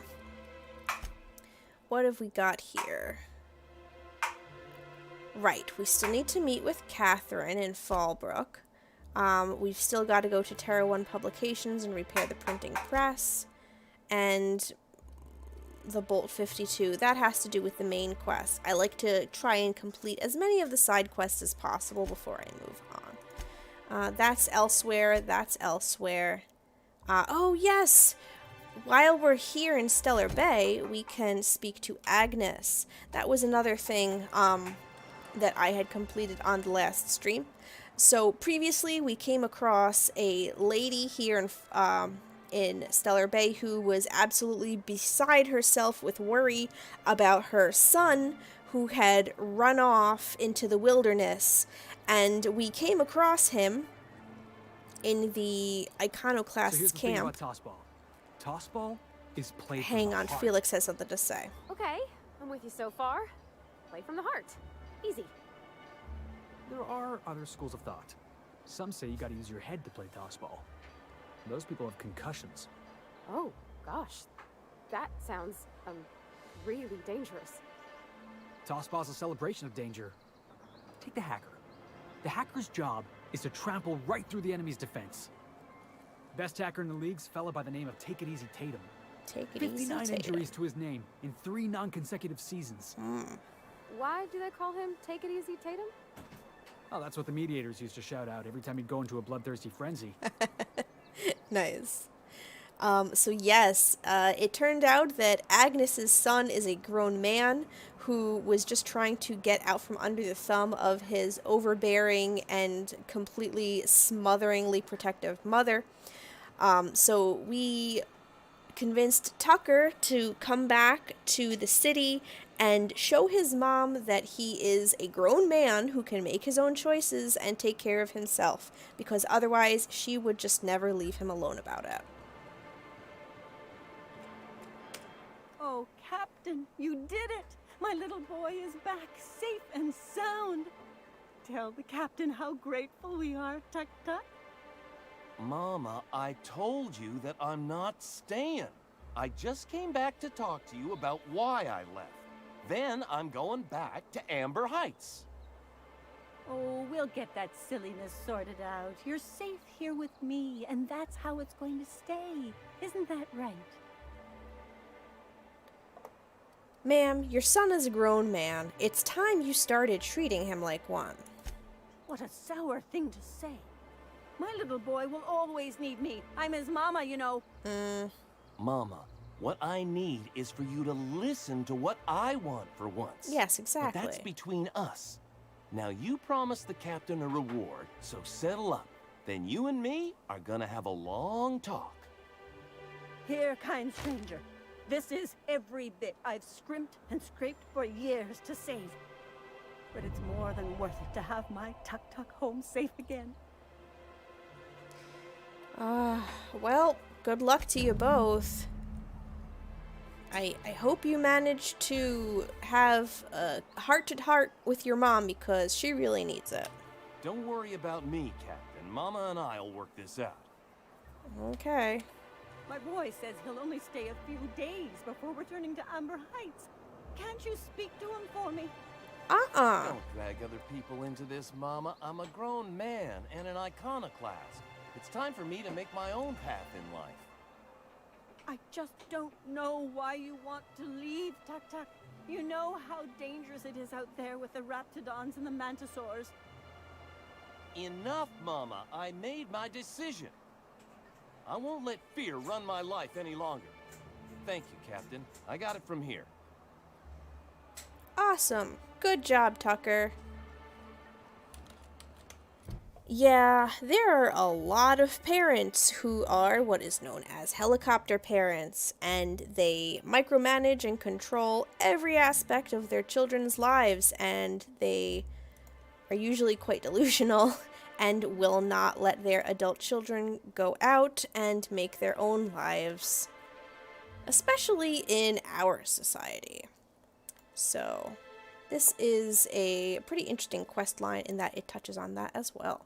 What have we got here? Right, we still need to meet with Catherine in Fallbrook. We've still got to go to Terra 1 Publications and repair the printing press. And the Bolt 52. That has to do with the main quest. I like to try and complete as many of the side quests as possible before I move on. That's elsewhere. That's elsewhere. Oh, yes! While we're here in Stellar Bay, we can speak to Agnes. That was another thing that I had completed on the last stream. So previously, we came across a lady here in Stellar Bay who was absolutely beside herself with worry about her son, who had run off into the wilderness, and we came across him in the Iconoclast's So here's the thing camp. about tossball. Tossball is played Hang from the on, heart. Felix has something to say. Okay, I'm with you so far. Play from the heart. Easy. There are other schools of thought. Some say you gotta use your head to play tossball. Those people have concussions. Oh, gosh. That sounds, really dangerous. Tossball's a celebration of danger. Take the hacker. The hacker's job is to trample right through the enemy's defense. Best hacker in the league's a fella by the name of Take It Easy Tatum. Take it easy, 59 Tatum. injuries to his name in 3 non-consecutive seasons. Why do they call him Take It Easy Tatum? Oh, that's what the mediators used to shout out every time he'd go into a bloodthirsty frenzy. Nice. So yes, it turned out that Agnes's son is a grown man who was just trying to get out from under the thumb of his overbearing and completely smotheringly protective mother. So we convinced Tucker to come back to the city and show his mom that he is a grown man who can make his own choices and take care of himself, because otherwise she would just never leave him alone about it. Oh, Captain, you did it! My little boy is back, safe and sound. Tell the captain how grateful we are, Tuck Tuck. Mama, I told you that I'm not staying. I just came back to talk to you about why I left. Then I'm going back to Amber Heights. Oh, we'll get that silliness sorted out. You're safe here with me, and that's how it's going to stay. Isn't that right? Ma'am, your son is a grown man. It's time you started treating him like one. What a sour thing to say. My little boy will always need me. I'm his mama, you know. Mama, what I need is for you to listen to what I want for once. Yes, exactly. But that's between us. Now you promised the captain a reward, so settle up. Then you and me are gonna have a long talk. Here, kind stranger. This is every bit I've scrimped and scraped for years to save. But it's more than worth it to have my Tuck Tuck home safe again. Well, good luck to you both. I hope you manage to have a heart-to-heart with your mom, because she really needs it. Don't worry about me, Captain. Mama and I'll work this out. Okay. My boy says he'll only stay a few days before returning to Amber Heights. Can't you speak to him for me? Don't drag other people into this, Mama. I'm a grown man and an iconoclast. It's time for me to make my own path in life. I just don't know why you want to leave, Tuck Tuck. You know how dangerous it is out there with the raptidons and the mantisaurs. Enough, Mama. I made my decision. I won't let fear run my life any longer. Thank you, Captain. I got it from here. Awesome. Good job, Tucker. Yeah, there are a lot of parents who are what is known as helicopter parents, and they micromanage and control every aspect of their children's lives, and they are usually quite delusional and will not let their adult children go out and make their own lives, especially in our society. So, this is a pretty interesting quest line in that it touches on that as well.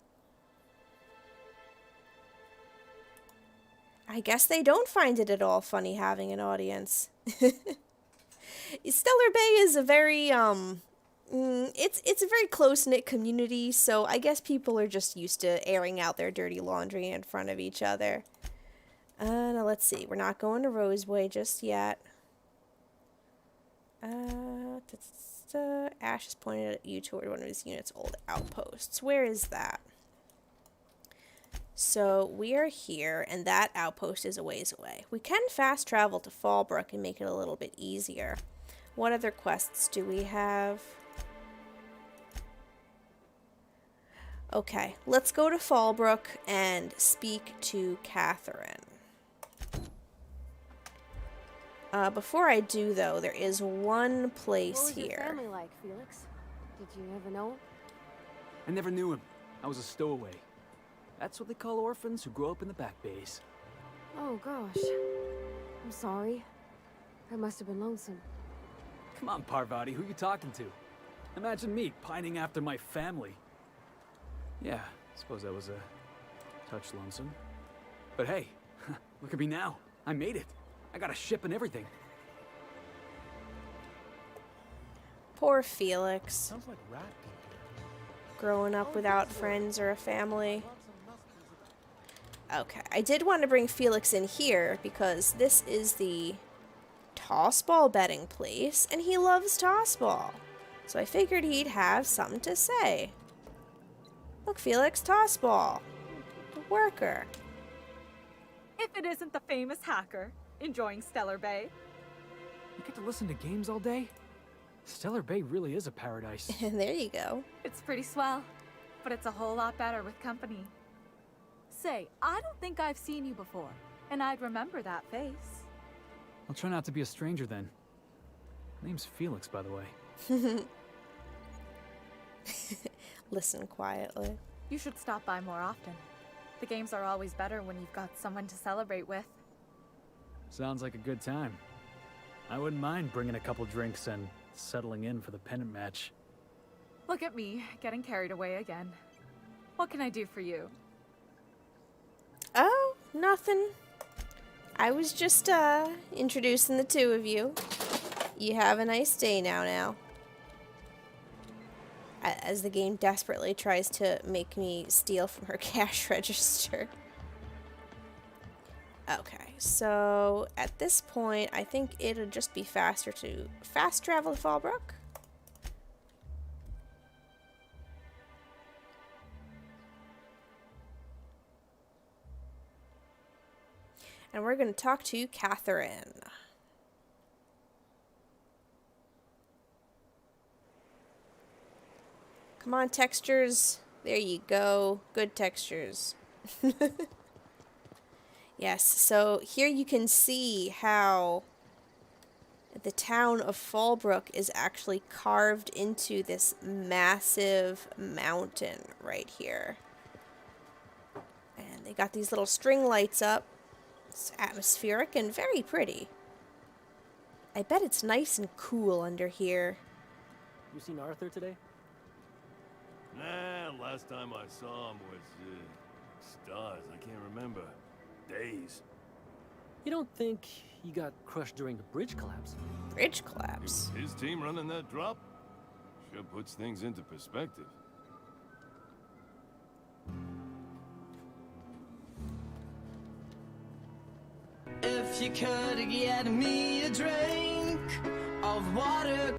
I guess they don't find it at all funny having an audience. Stellar Bay is a very, it's a very close-knit community, so I guess people are just used to airing out their dirty laundry in front of each other. Now let's see, we're not going to Roseway just yet. Ash is pointed at you toward one of his unit's old outposts. Where is that? So we are here, and that outpost is a ways away. We can fast travel to Fallbrook and make it a little bit easier. What other quests do we have? Okay, let's go to Fallbrook and speak to Catherine. Before I do, though, there is one place What was your here. family like, Felix? Did you ever know him? I never knew him. I was a stowaway. That's what they call orphans who grow up in the back bays. Oh, gosh. I'm sorry. I must have been lonesome. Come on, Parvati, who you talking to? Imagine me pining after my family. Yeah, I suppose I was a touch lonesome. But hey, look at me now. I made it. I got a ship and everything. Poor Felix. Sounds like rat deep Growing up without friends or a family. Okay, I did want to bring Felix in here because this is the tossball betting place, and he loves tossball. So I figured he'd have something to say. Look, Felix, tossball. The worker. If it isn't the famous hacker, enjoying Stellar Bay. You get to listen to games all day? Stellar Bay really is a paradise. There you go. It's pretty swell, but it's a whole lot better with company. Say, I don't think I've seen you before, and I'd remember that face. I'll try not to be a stranger then. Name's Felix, by the way. Listen quietly. You should stop by more often. The games are always better when you've got someone to celebrate with. Sounds like a good time. I wouldn't mind bringing a couple drinks and settling in for the pennant match. Look at me, getting carried away again. What can I do for you? Oh, nothing. I was just, introducing the two of you. You have a nice day now. As the game desperately tries to make me steal from her cash register. Okay, so at this point, I think it'll just be faster to fast travel to Fallbrook. And we're going to talk to Catherine. Come on, textures. There you go. Good textures. Yes, so here you can see how the town of Fallbrook is actually carved into this massive mountain right here. And they got these little string lights up. It's atmospheric and very pretty. I bet it's nice and cool under here. You seen Arthur today? Nah, last time I saw him was, stars. I can't remember. Days. You don't think he got crushed during the bridge collapse? Bridge collapse? His team running that drop? Sure puts things into perspective. If you could get me a drink of water.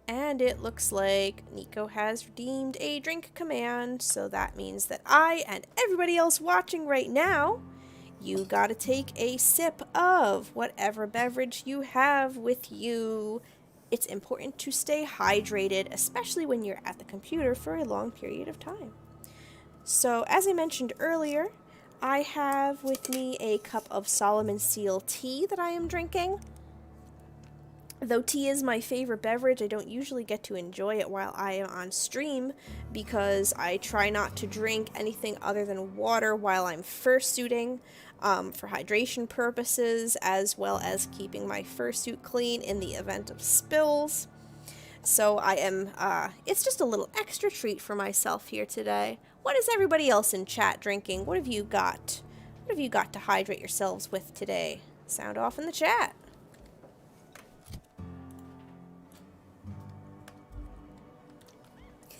And it looks like Nico has redeemed a drink command, so that means that I and everybody else watching right now, you gotta take a sip of whatever beverage you have with you. It's important to stay hydrated, especially when you're at the computer for a long period of time. So, as I mentioned earlier, I have with me a cup of Solomon Seal tea that I am drinking. Though tea is my favorite beverage, I don't usually get to enjoy it while I am on stream because I try not to drink anything other than water while I'm fursuiting for hydration purposes, as well as keeping my fursuit clean in the event of spills. So I am, it's just a little extra treat for myself here today. What is everybody else in chat drinking? What have you got? What have you got to hydrate yourselves with today? Sound off in the chat.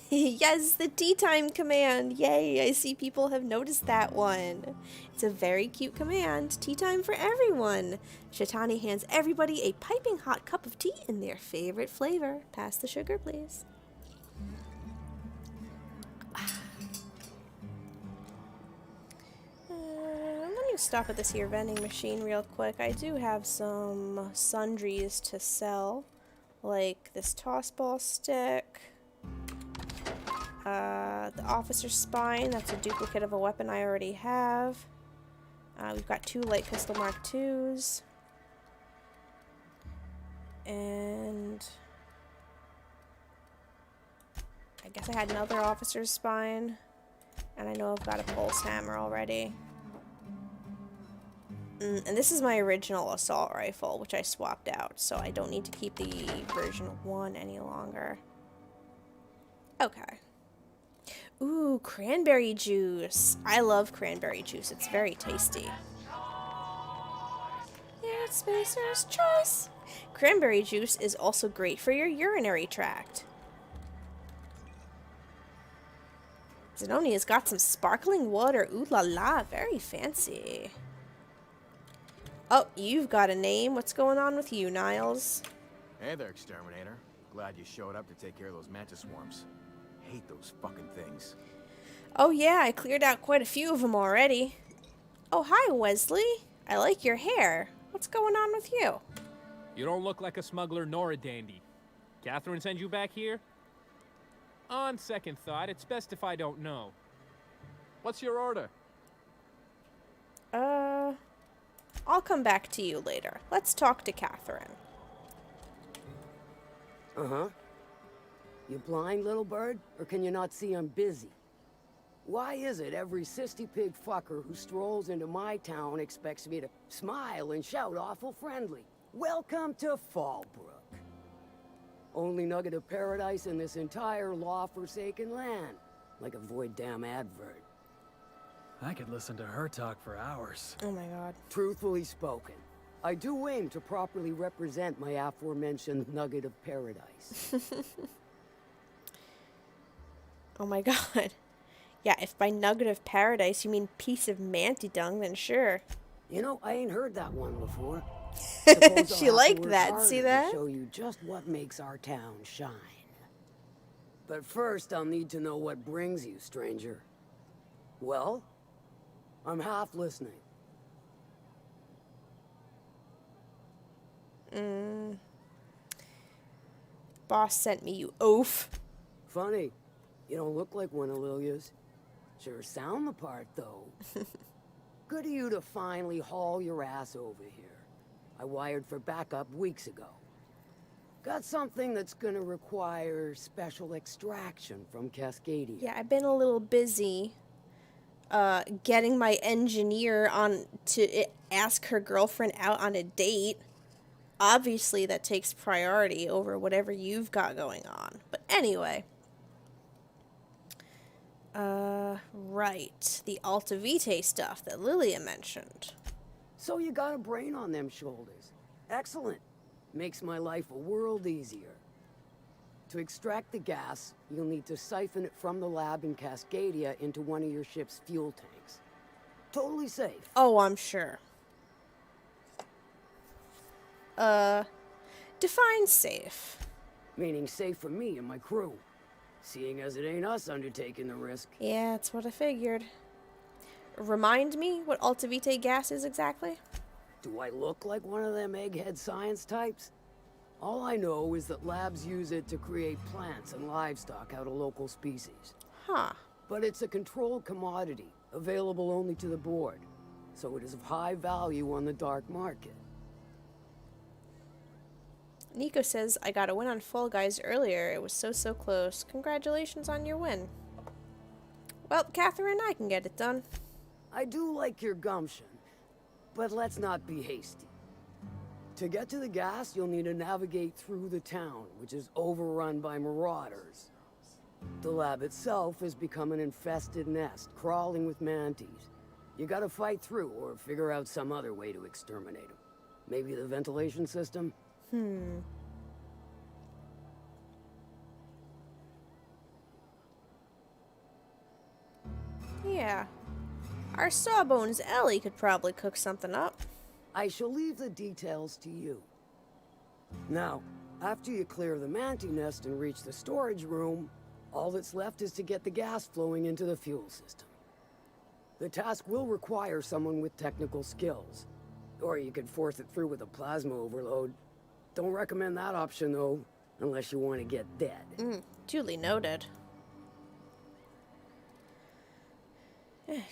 Yes, the tea time command. Yay, I see people have noticed that one. It's a very cute command. Tea time for everyone. Shetani hands everybody a piping hot cup of tea in their favorite flavor. Pass the sugar, please. I'm gonna stop at this here vending machine real quick. I do have some sundries to sell, like this tossball stick. The officer's spine, that's a duplicate of a weapon I already have. We've got 2 light pistol Mark IIs. And I guess I had another officer's spine. And I know I've got a pulse hammer already. And this is my original assault rifle, which I swapped out, so I don't need to keep the version 1 any longer. Okay. Ooh, cranberry juice. I love cranberry juice. It's very tasty. It's Spacer's choice. Cranberry juice is also great for your urinary tract. Zenonia's got some sparkling water. Ooh la la, very fancy. Oh, you've got a name. What's going on with you, Niles? Hey there, Exterminator. Glad you showed up to take care of those mantis swarms. Hate those fucking things. Oh yeah, I cleared out quite a few of them already. Oh, hi, Wesley. I like your hair. What's going on with you? You don't look like a smuggler nor a dandy. Catherine sent you back here? On second thought, it's best if I don't know. What's your order? I'll come back to you later. Let's talk to Catherine. Uh-huh. You blind, little bird? Or can you not see I'm busy? Why is it every sissy pig fucker who strolls into my town expects me to smile and shout awful friendly? Welcome to Fallbrook. Only nugget of paradise in this entire law-forsaken land. Like a void damn advert. I could listen to her talk for hours. Oh my god. Truthfully spoken, I do aim to properly represent my aforementioned nugget of paradise. Oh my god. Yeah, if by nugget of paradise you mean piece of manty dung, then sure. You know, I ain't heard that one before. She liked that, see that? To show you just what makes our town shine. But first, I'll need to know what brings you, stranger. Well, I'm half listening. Boss sent me, you oaf. Funny. You don't look like one of Lilia's. Sure sound the part, though. Good of you to finally haul your ass over here. I wired for backup weeks ago. Got something that's gonna require special extraction from Cascadia. Yeah, I've been a little busy getting my engineer on to ask her girlfriend out on a date. Obviously, that takes priority over whatever you've got going on. But anyway. Right. The Alta Vitae stuff that Lilia mentioned. So you got a brain on them shoulders. Excellent. Makes my life a world easier. To extract the gas, you'll need to siphon it from the lab in Cascadia into one of your ship's fuel tanks. Totally safe. Oh, I'm sure. Define safe. Meaning safe for me and my crew. Seeing as it ain't us undertaking the risk. Yeah, that's what I figured. Remind me what Alta Vitae gas is exactly? Do I look like one of them egghead science types? All I know is that labs use it to create plants and livestock out of local species. Huh. But it's a controlled commodity, available only to the board. So it is of high value on the dark market. Nico says, I got a win on Fall Guys earlier. It was so close. Congratulations on your win. Well, Catherine, I can get it done. I do like your gumption, but let's not be hasty. To get to the gas, you'll need to navigate through the town, which is overrun by marauders. The lab itself has become an infested nest, crawling with mantis. You gotta fight through, or figure out some other way to exterminate them. Maybe the ventilation system? Yeah. Our Sawbones Ellie could probably cook something up. I shall leave the details to you. Now, after you clear the mantis nest and reach the storage room, all that's left is to get the gas flowing into the fuel system. The task will require someone with technical skills. Or you could force it through with a plasma overload. Don't recommend that option, though, unless you want to get dead. Duly noted.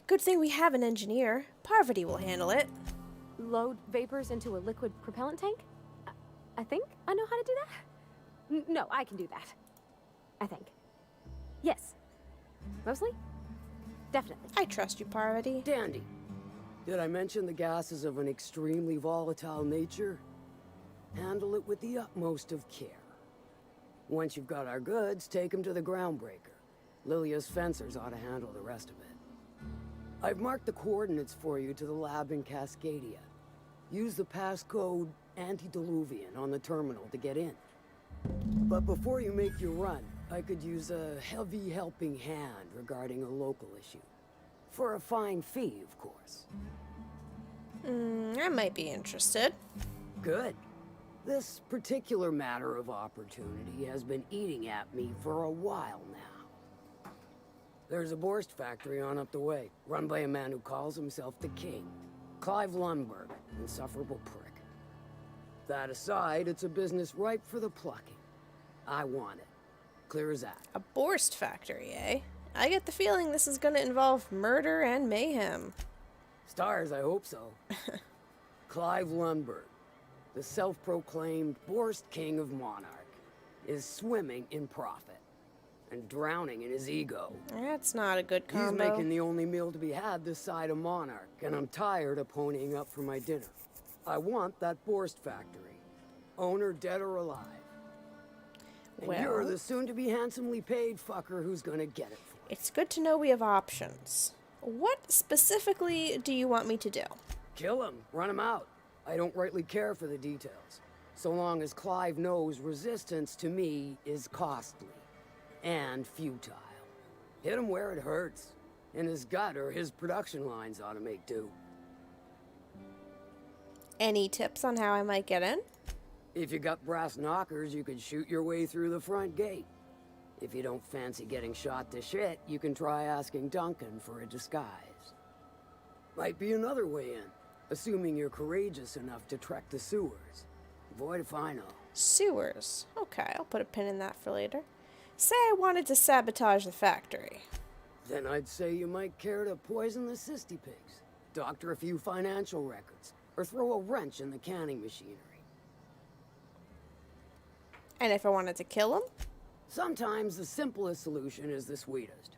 Good thing we have an engineer. Parvati will handle it. Load vapors into a liquid propellant tank? I think I know how to do that. No, I can do that. I think. Yes. Mostly? Definitely. I trust you, Parvati. Dandy. Did I mention the gas is of an extremely volatile nature? Handle it with the utmost of care. Once you've got our goods, take them to the groundbreaker. Lilia's fencers ought to handle the rest of it. I've marked the coordinates for you to the lab in Cascadia. Use the passcode Antediluvian on the terminal to get in. But before you make your run, I could use a heavy helping hand regarding a local issue. For a fine fee, of course. I might be interested. Good. This particular matter of opportunity has been eating at me for a while now. There's a Borst factory on up the way, run by a man who calls himself the King. Clive Lundberg, insufferable prick. That aside, it's a business ripe for the plucking. I want it. Clear as that. A Borst factory, eh? I get the feeling this is gonna involve murder and mayhem. Stars, I hope so. Clive Lundberg, the self-proclaimed Borst King of Monarch, is swimming in profit and drowning in his ego. That's not a good combo. He's making the only meal to be had this side of Monarch, and I'm tired of ponying up for my dinner. I want that Borst factory, owner dead or alive. And Well, you're the soon-to-be handsomely paid fucker who's gonna get it for me. It's good to know we have options. What specifically do you want me to do? Kill him, run him out. I don't rightly care for the details, so long as Clive knows resistance to me is costly and futile. Hit him where it hurts. In his gut, or his production lines ought to make do. Any tips on how I might get in? If you got brass knockers, you could shoot your way through the front gate. If you don't fancy getting shot to shit, you can try asking Duncan for a disguise. Might be another way in, assuming you're courageous enough to trek the sewers. Void if I know. Sewers. Okay, I'll put a pin in that for later. Say I wanted to sabotage the factory. Then I'd say you might care to poison the cysty pigs, doctor a few financial records, or throw a wrench in the canning machinery. And if I wanted to kill him? Sometimes the simplest solution is the sweetest.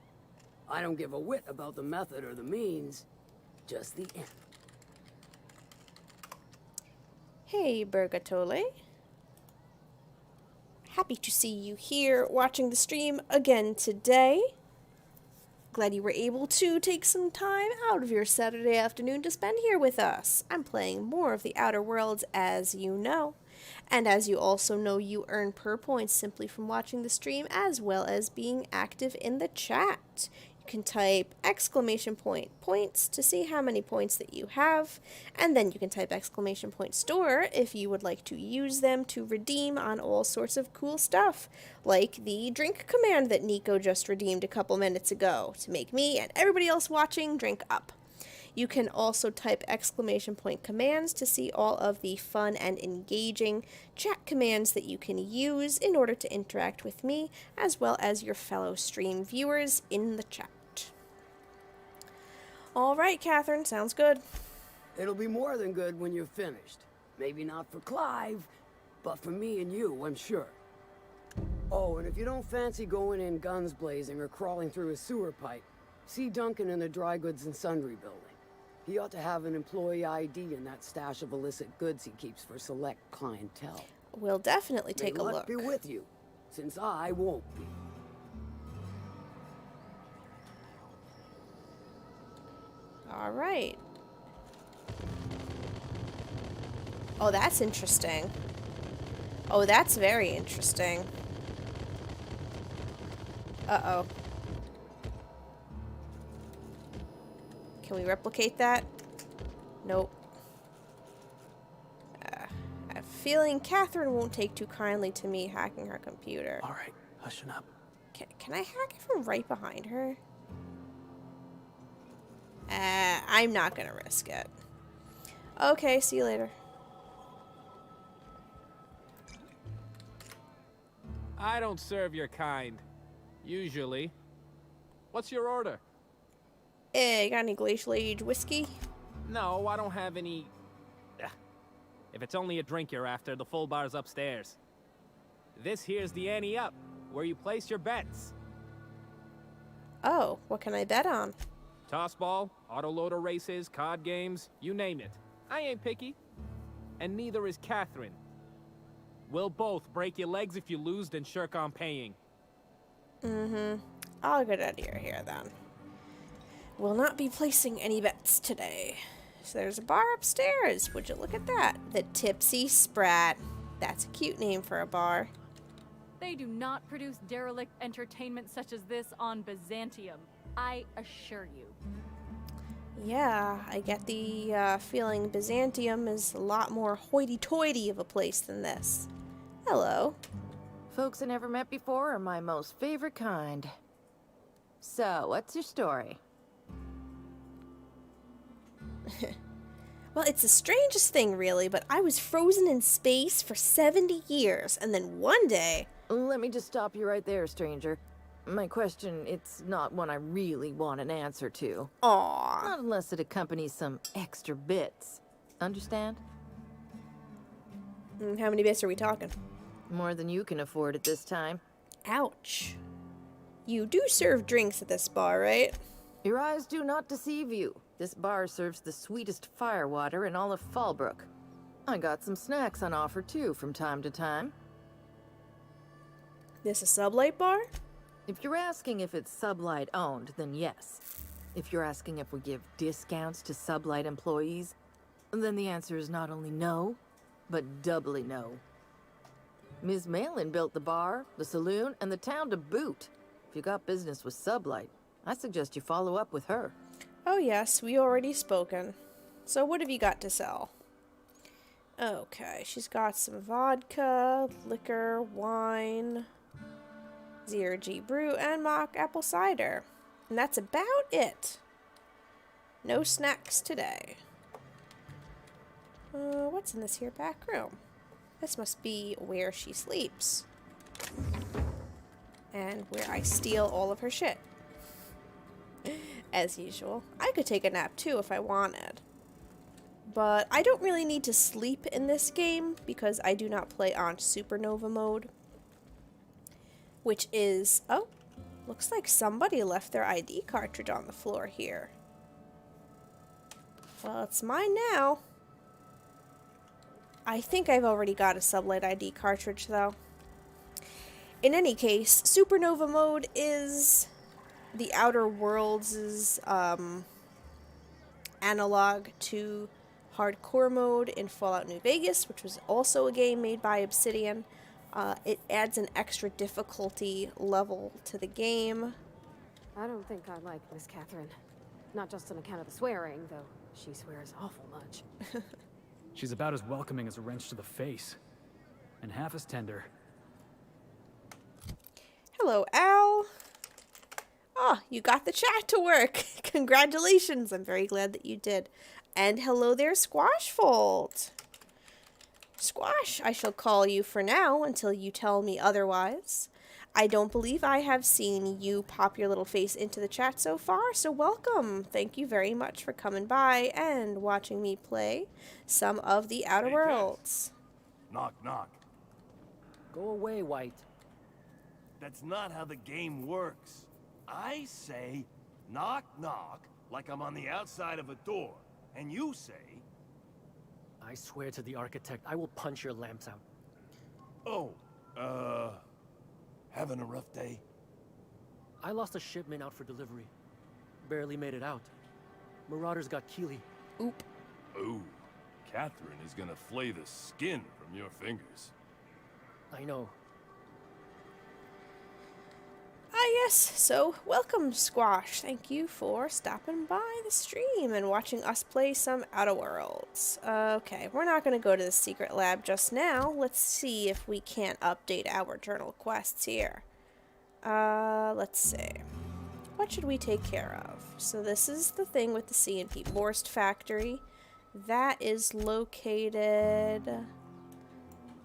I don't give a whit about the method or the means, just the end. Hey, Bergatole. Happy to see you here watching the stream again today. Glad you were able to take some time out of your Saturday afternoon to spend here with us. I'm playing more of the Outer Worlds, as you know. And as you also know, you earn per points simply from watching the stream, as well as being active in the chat. You can type !points to see how many points that you have, and then you can type !store if you would like to use them to redeem on all sorts of cool stuff, like the drink command that Nico just redeemed a couple minutes ago to make me and everybody else watching drink up. You can also type !commands to see all of the fun and engaging chat commands that you can use in order to interact with me, as well as your fellow stream viewers in the chat. Alright, Catherine, sounds good. It'll be more than good when you're finished. Maybe not for Clive, but for me and you, I'm sure. Oh, and if you don't fancy going in guns blazing or crawling through a sewer pipe, see Duncan in the dry goods and sundry building. He ought to have an employee ID in that stash of illicit goods he keeps for select clientele. We'll definitely take a look. May luck be with you, since I won't be. All right. Oh, that's interesting. Oh, that's very interesting. Uh-oh. Can we replicate that? Nope. I have a feeling Catherine won't take too kindly to me hacking her computer. All right, hushing up. Can I hack it from right behind her? I'm not gonna risk it. Okay, see you later. I don't serve your kind. Usually. What's your order? Hey, got any glacial age whiskey? No, I don't have any... If it's only a drink you're after, the full bar's upstairs. This here's the ante up, where you place your bets. Oh, what can I bet on? Tossball, autoloader races, card games, you name it. I ain't picky. And neither is Catherine. We'll both break your legs if you lose, then shirk on paying. I'll get out of your hair then. Will not be placing any bets today. So there's a bar upstairs. Would you look at that? The Tipsy Sprat. That's a cute name for a bar. They do not produce derelict entertainment such as this on Byzantium. I assure you. Yeah, I get the feeling Byzantium is a lot more hoity-toity of a place than this. Hello. Folks I never met before are my most favorite kind. So, what's your story? Well, it's the strangest thing, really, but I was frozen in space for 70 years, and then one day... Let me just stop you right there, stranger. My question, it's not one I really want an answer to. Aww. Not unless it accompanies some extra bits. Understand? How many bits are we talking? More than you can afford at this time. Ouch. You do serve drinks at this bar, right? Your eyes do not deceive you. This bar serves the sweetest firewater in all of Fallbrook. I got some snacks on offer too from time to time. This a sublight bar? If you're asking if it's Sublight owned, then yes. If you're asking if we give discounts to Sublight employees, then the answer is not only no, but doubly no. Ms. Malin built the bar, the saloon, and the town to boot. If you got business with Sublight, I suggest you follow up with her. Oh yes, we already spoken. So what have you got to sell? Okay, she's got some vodka, liquor, wine, ZRG brew, and mock apple cider. And that's about it. No snacks today. What's in this here back room? This must be where she sleeps. And where I steal all of her shit. As usual. I could take a nap too if I wanted. But I don't really need to sleep in this game because I do not play on Supernova mode. Which is... oh, looks like somebody left their ID cartridge on the floor here. Well, it's mine now. I think I've already got a Sublight ID cartridge though. In any case, Supernova mode is the Outer Worlds' analog to Hardcore mode in Fallout New Vegas, which was also a game made by Obsidian. It adds an extra difficulty level to the game. I don't think I like Miss Catherine. Not just on account of the swearing, though she swears awful much. She's about as welcoming as a wrench to the face. And half as tender. Hello, Al. Oh, you got the chat to work. Congratulations. I'm very glad that you did. And hello there, Squashfold. Squash, I shall call you for now until you tell me otherwise. I don't believe I have seen you pop your little face into the chat so far, so welcome. Thank you very much for coming by and watching me play some of the Outer Worlds. Knock, knock. Go away, White. That's not how the game works. I say, knock, knock, like I'm on the outside of a door. And you say... I swear to the architect, I will punch your lamps out. Oh, having a rough day? I lost a shipment out for delivery. Barely made it out. Marauders got Keeley. Oop. Ooh, Catherine is gonna flay the skin from your fingers. I know. Ah yes, so welcome Squash. Thank you for stopping by the stream and watching us play some Outer Worlds. Okay, we're not going to go to the secret lab just now. Let's see if we can't update our journal quests here. Let's see. What should we take care of? So this is the thing with the C&P Borst factory. That is located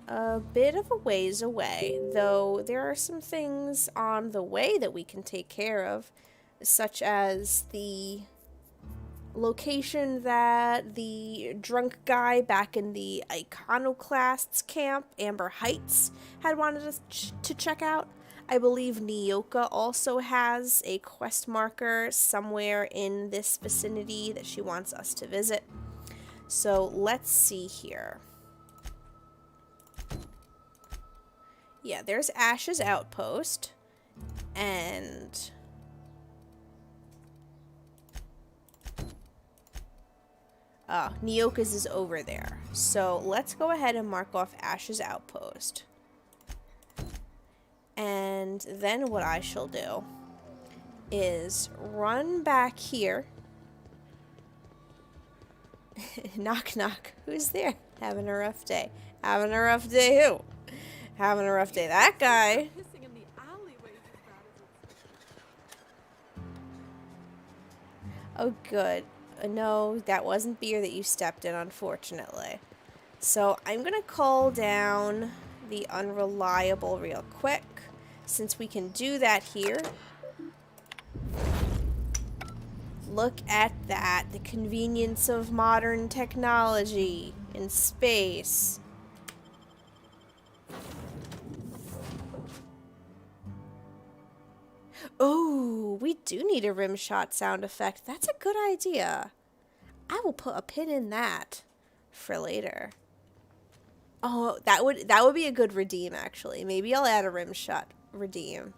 a bit of a ways away, though there are some things on the way that we can take care of, such as the location that the drunk guy back in the Iconoclasts camp, Amber Heights, had wanted us to check out. I believe Nyoka also has a quest marker somewhere in this vicinity that she wants us to visit. So let's see here. Yeah, there's Ash's outpost. And Nyoka's is over there. So let's go ahead and mark off Ash's outpost. And then what I shall do is run back here. Knock, knock. Who's there? Having a rough day. Having a rough day who? Having a rough day. That guy. Oh, good. No, that wasn't beer that you stepped in, unfortunately. So I'm going to call down the unreliable real quick, since we can do that here. Look at that. The convenience of modern technology in space. Oh, we do need a rim shot sound effect. That's a good idea. I will put a pin in that for later. Oh, that would be a good redeem, actually. Maybe I'll add a rim shot redeem.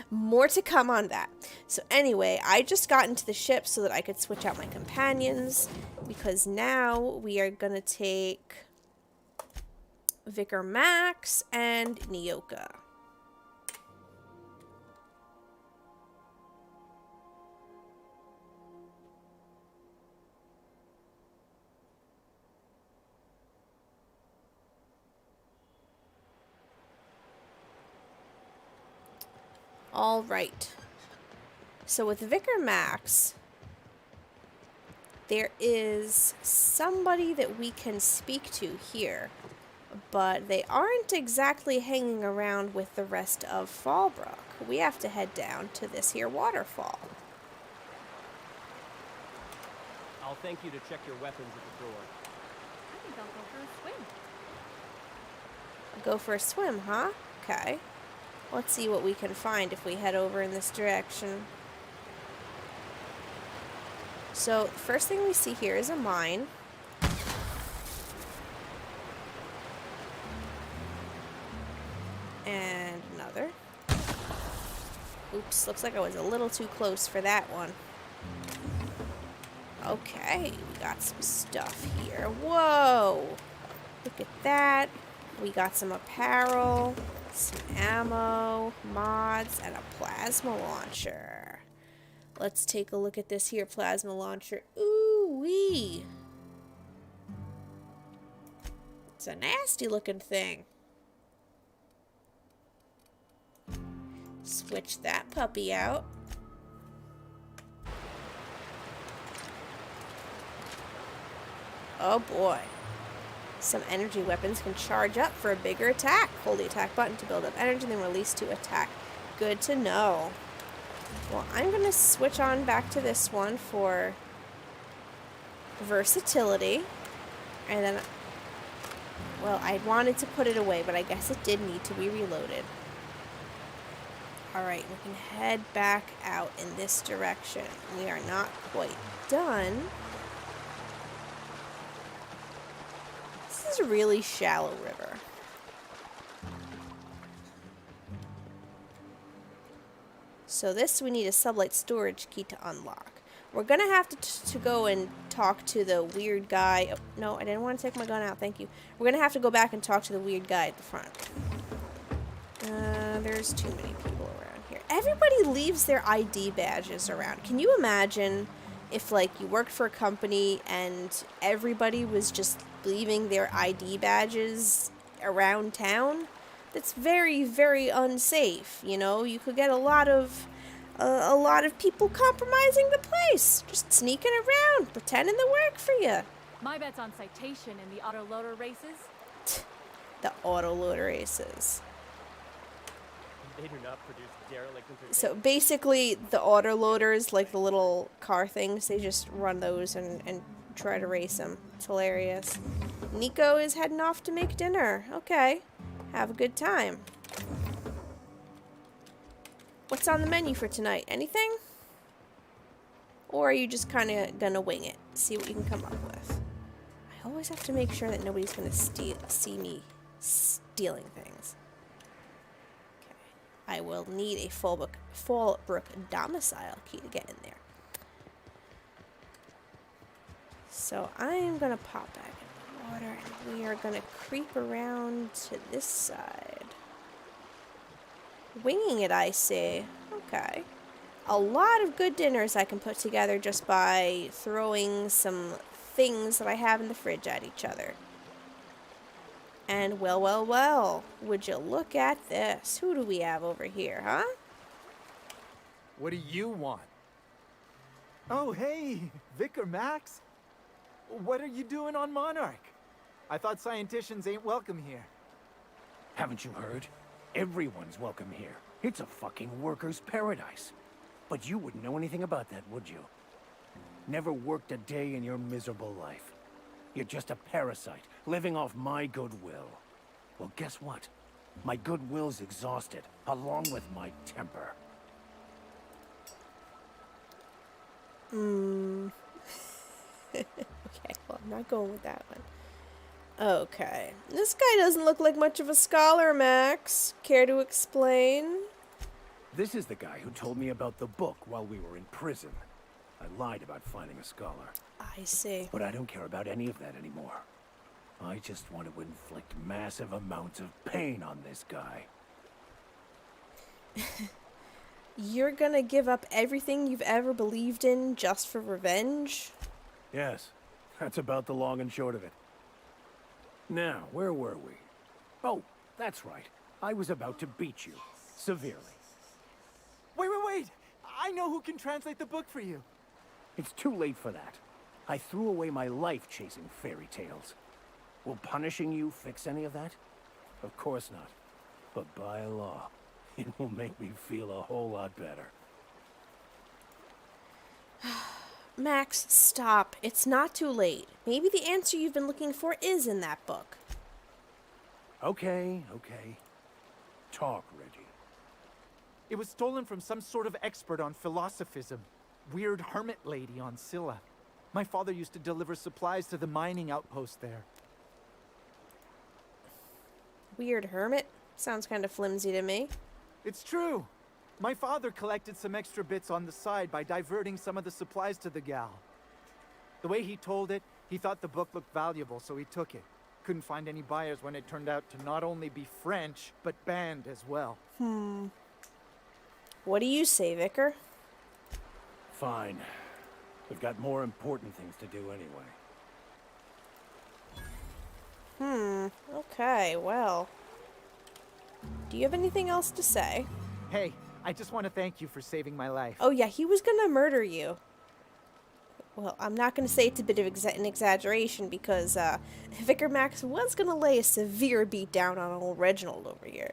More to come on that. So anyway, I just got into the ship so that I could switch out my companions, because now we are gonna take Vicar Max and Nyoka. All right. So with Vicar Max, there is somebody that we can speak to here, but they aren't exactly hanging around with the rest of Fallbrook. We have to head down to this here waterfall. I'll thank you to check your weapons at the door. I think I'll go for a swim. Go for a swim, huh? Okay. Let's see what we can find if we head over in this direction. So, the first thing we see here is a mine. And another. Oops, looks like I was a little too close for that one. Okay, we got some stuff here. Whoa! Look at that. We got some apparel, some ammo, mods, and a plasma launcher. Let's take a look at this here plasma launcher. Ooh-wee! It's a nasty looking thing. Switch that puppy out. Oh boy. Some energy weapons can charge up for a bigger attack. Hold the attack button to build up energy, then release to attack. Good to know. Well, I'm going to switch on back to this one for versatility. And then, well, I wanted to put it away, but I guess it did need to be reloaded. Alright, we can head back out in this direction. We are not quite done. This is a really shallow river. So this, we need a sublight storage key to unlock. We're gonna have to go and talk to the weird guy. Oh, no, I didn't want to take my gun out, thank you. We're gonna have to go back and talk to the weird guy at the front. There's too many people around here. Everybody leaves their ID badges around. Can you imagine if, like, you worked for a company and everybody was just leaving their ID badges around town? That's very, very unsafe, you know? You could get a lot of people compromising the place, just sneaking around, pretending to work for you. My bet's on citation in the autoloader races. The autoloader races. They do not produce derelict entertainment. So basically, the autoloaders, like the little car things, they just run those and try to race them. It's hilarious. Nico is heading off to make dinner. Okay. Have a good time. What's on the menu for tonight? Anything? Or are you just kind of gonna wing it? See what you can come up with. I always have to make sure that nobody's gonna see me stealing things. Okay. I will need a Fallbrook domicile key to get in there. So I'm gonna pop back in the water and we are gonna creep around to this side. Winging it, I see. Okay. A lot of good dinners I can put together just by throwing some things that I have in the fridge at each other. And well, well, well, would you look at this? Who do we have over here, huh? What do you want? Oh, hey, Vicar Max. What are you doing on Monarch? I thought scienticians ain't welcome here. Haven't you heard? Everyone's welcome here. It's a fucking worker's paradise. But you wouldn't know anything about that, would you? Never worked a day in your miserable life. You're just a parasite, living off my goodwill. Well, guess what? My goodwill's exhausted, along with my temper. Okay, well, I'm not going with that one. Okay. This guy doesn't look like much of a scholar, Max. Care to explain? This is the guy who told me about the book while we were in prison. I lied about finding a scholar. I see. But I don't care about any of that anymore. I just want to inflict massive amounts of pain on this guy. You're gonna give up everything you've ever believed in just for revenge? Yes, that's about the long and short of it. Now, where were we? Oh, that's right. I was about to beat you. Severely. Wait! I know who can translate the book for you. It's too late for that. I threw away my life chasing fairy tales. Will punishing you fix any of that? Of course not. But by law, it will make me feel a whole lot better. Max, stop. It's not too late. Maybe the answer you've been looking for is in that book. Okay. Talk, Reggie. It was stolen from some sort of expert on philosophism. Weird hermit lady on Scylla. My father used to deliver supplies to the mining outpost there. Weird hermit? Sounds kind of flimsy to me. It's true. My father collected some extra bits on the side by diverting some of the supplies to the gal. The way he told it, he thought the book looked valuable, so he took it. Couldn't find any buyers when it turned out to not only be French, but banned as well. What do you say, Vicar? Fine. We've got more important things to do anyway. Okay, well. Do you have anything else to say? Hey, I just want to thank you for saving my life. Oh yeah, he was gonna murder you. Well, I'm not gonna say it's a bit of an exaggeration because Vicar Max was gonna lay a severe beat down on old Reginald over here.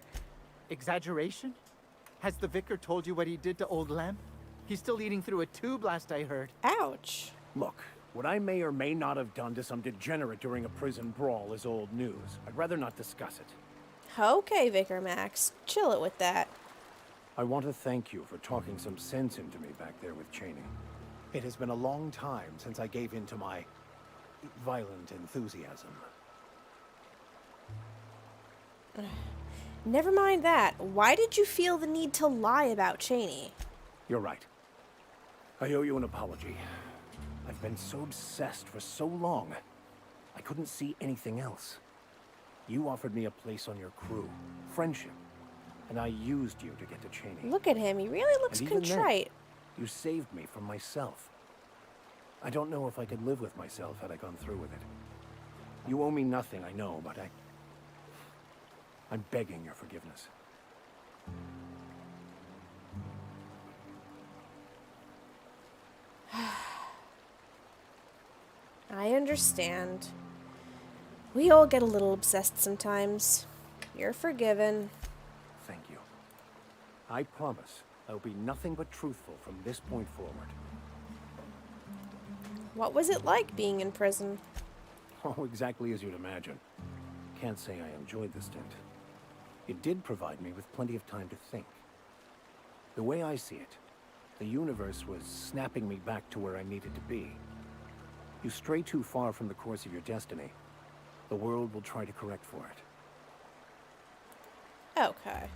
Exaggeration? Has the vicar told you what he did to old Lamp? He's still eating through a tube last I heard. Ouch. Look, what I may or may not have done to some degenerate during a prison brawl is old news. I'd rather not discuss it. Okay, Vicar Max. Chill it with that. I want to thank you for talking some sense into me back there with Cheney. It has been a long time since I gave in to my violent enthusiasm. Never mind that. Why did you feel the need to lie about Cheney? You're right. I owe you an apology. I've been so obsessed for so long, I couldn't see anything else. You offered me a place on your crew, friendship, and I used you to get to Cheney. Look at him. He really looks And even contrite. Then, you saved me from myself. I don't know if I could live with myself had I gone through with it. You owe me nothing, I know, but I'm begging your forgiveness. I understand. We all get a little obsessed sometimes. You're forgiven. Thank you. I promise I'll be nothing but truthful from this point forward. What was it like being in prison? Oh, exactly as you'd imagine. Can't say I enjoyed the stint. It did provide me with plenty of time to think. The way I see it, the universe was snapping me back to where I needed to be. You stray too far from the course of your destiny, the world will try to correct for it. Okay.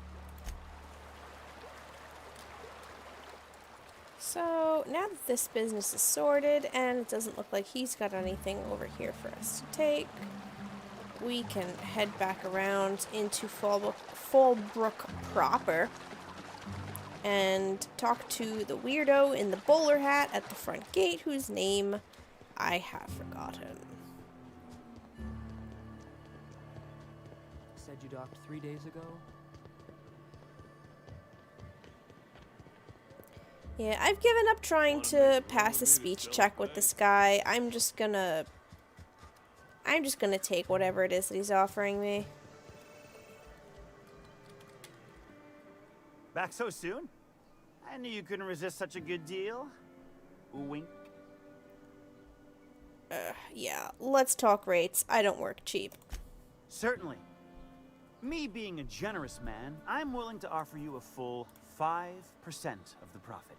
So, now that this business is sorted, and it doesn't look like he's got anything over here for us to take, we can head back around into Fallbrook proper and talk to the weirdo in the bowler hat at the front gate, whose name I have forgotten. Said you docked 3 days ago? Yeah, I've given up trying to pass a speech check with this guy. I'm just gonna take whatever it is that he's offering me. Back so soon? I knew you couldn't resist such a good deal. Wink. Yeah, let's talk rates. I don't work cheap. Certainly. Me being a generous man, I'm willing to offer you a full 5% of the profit.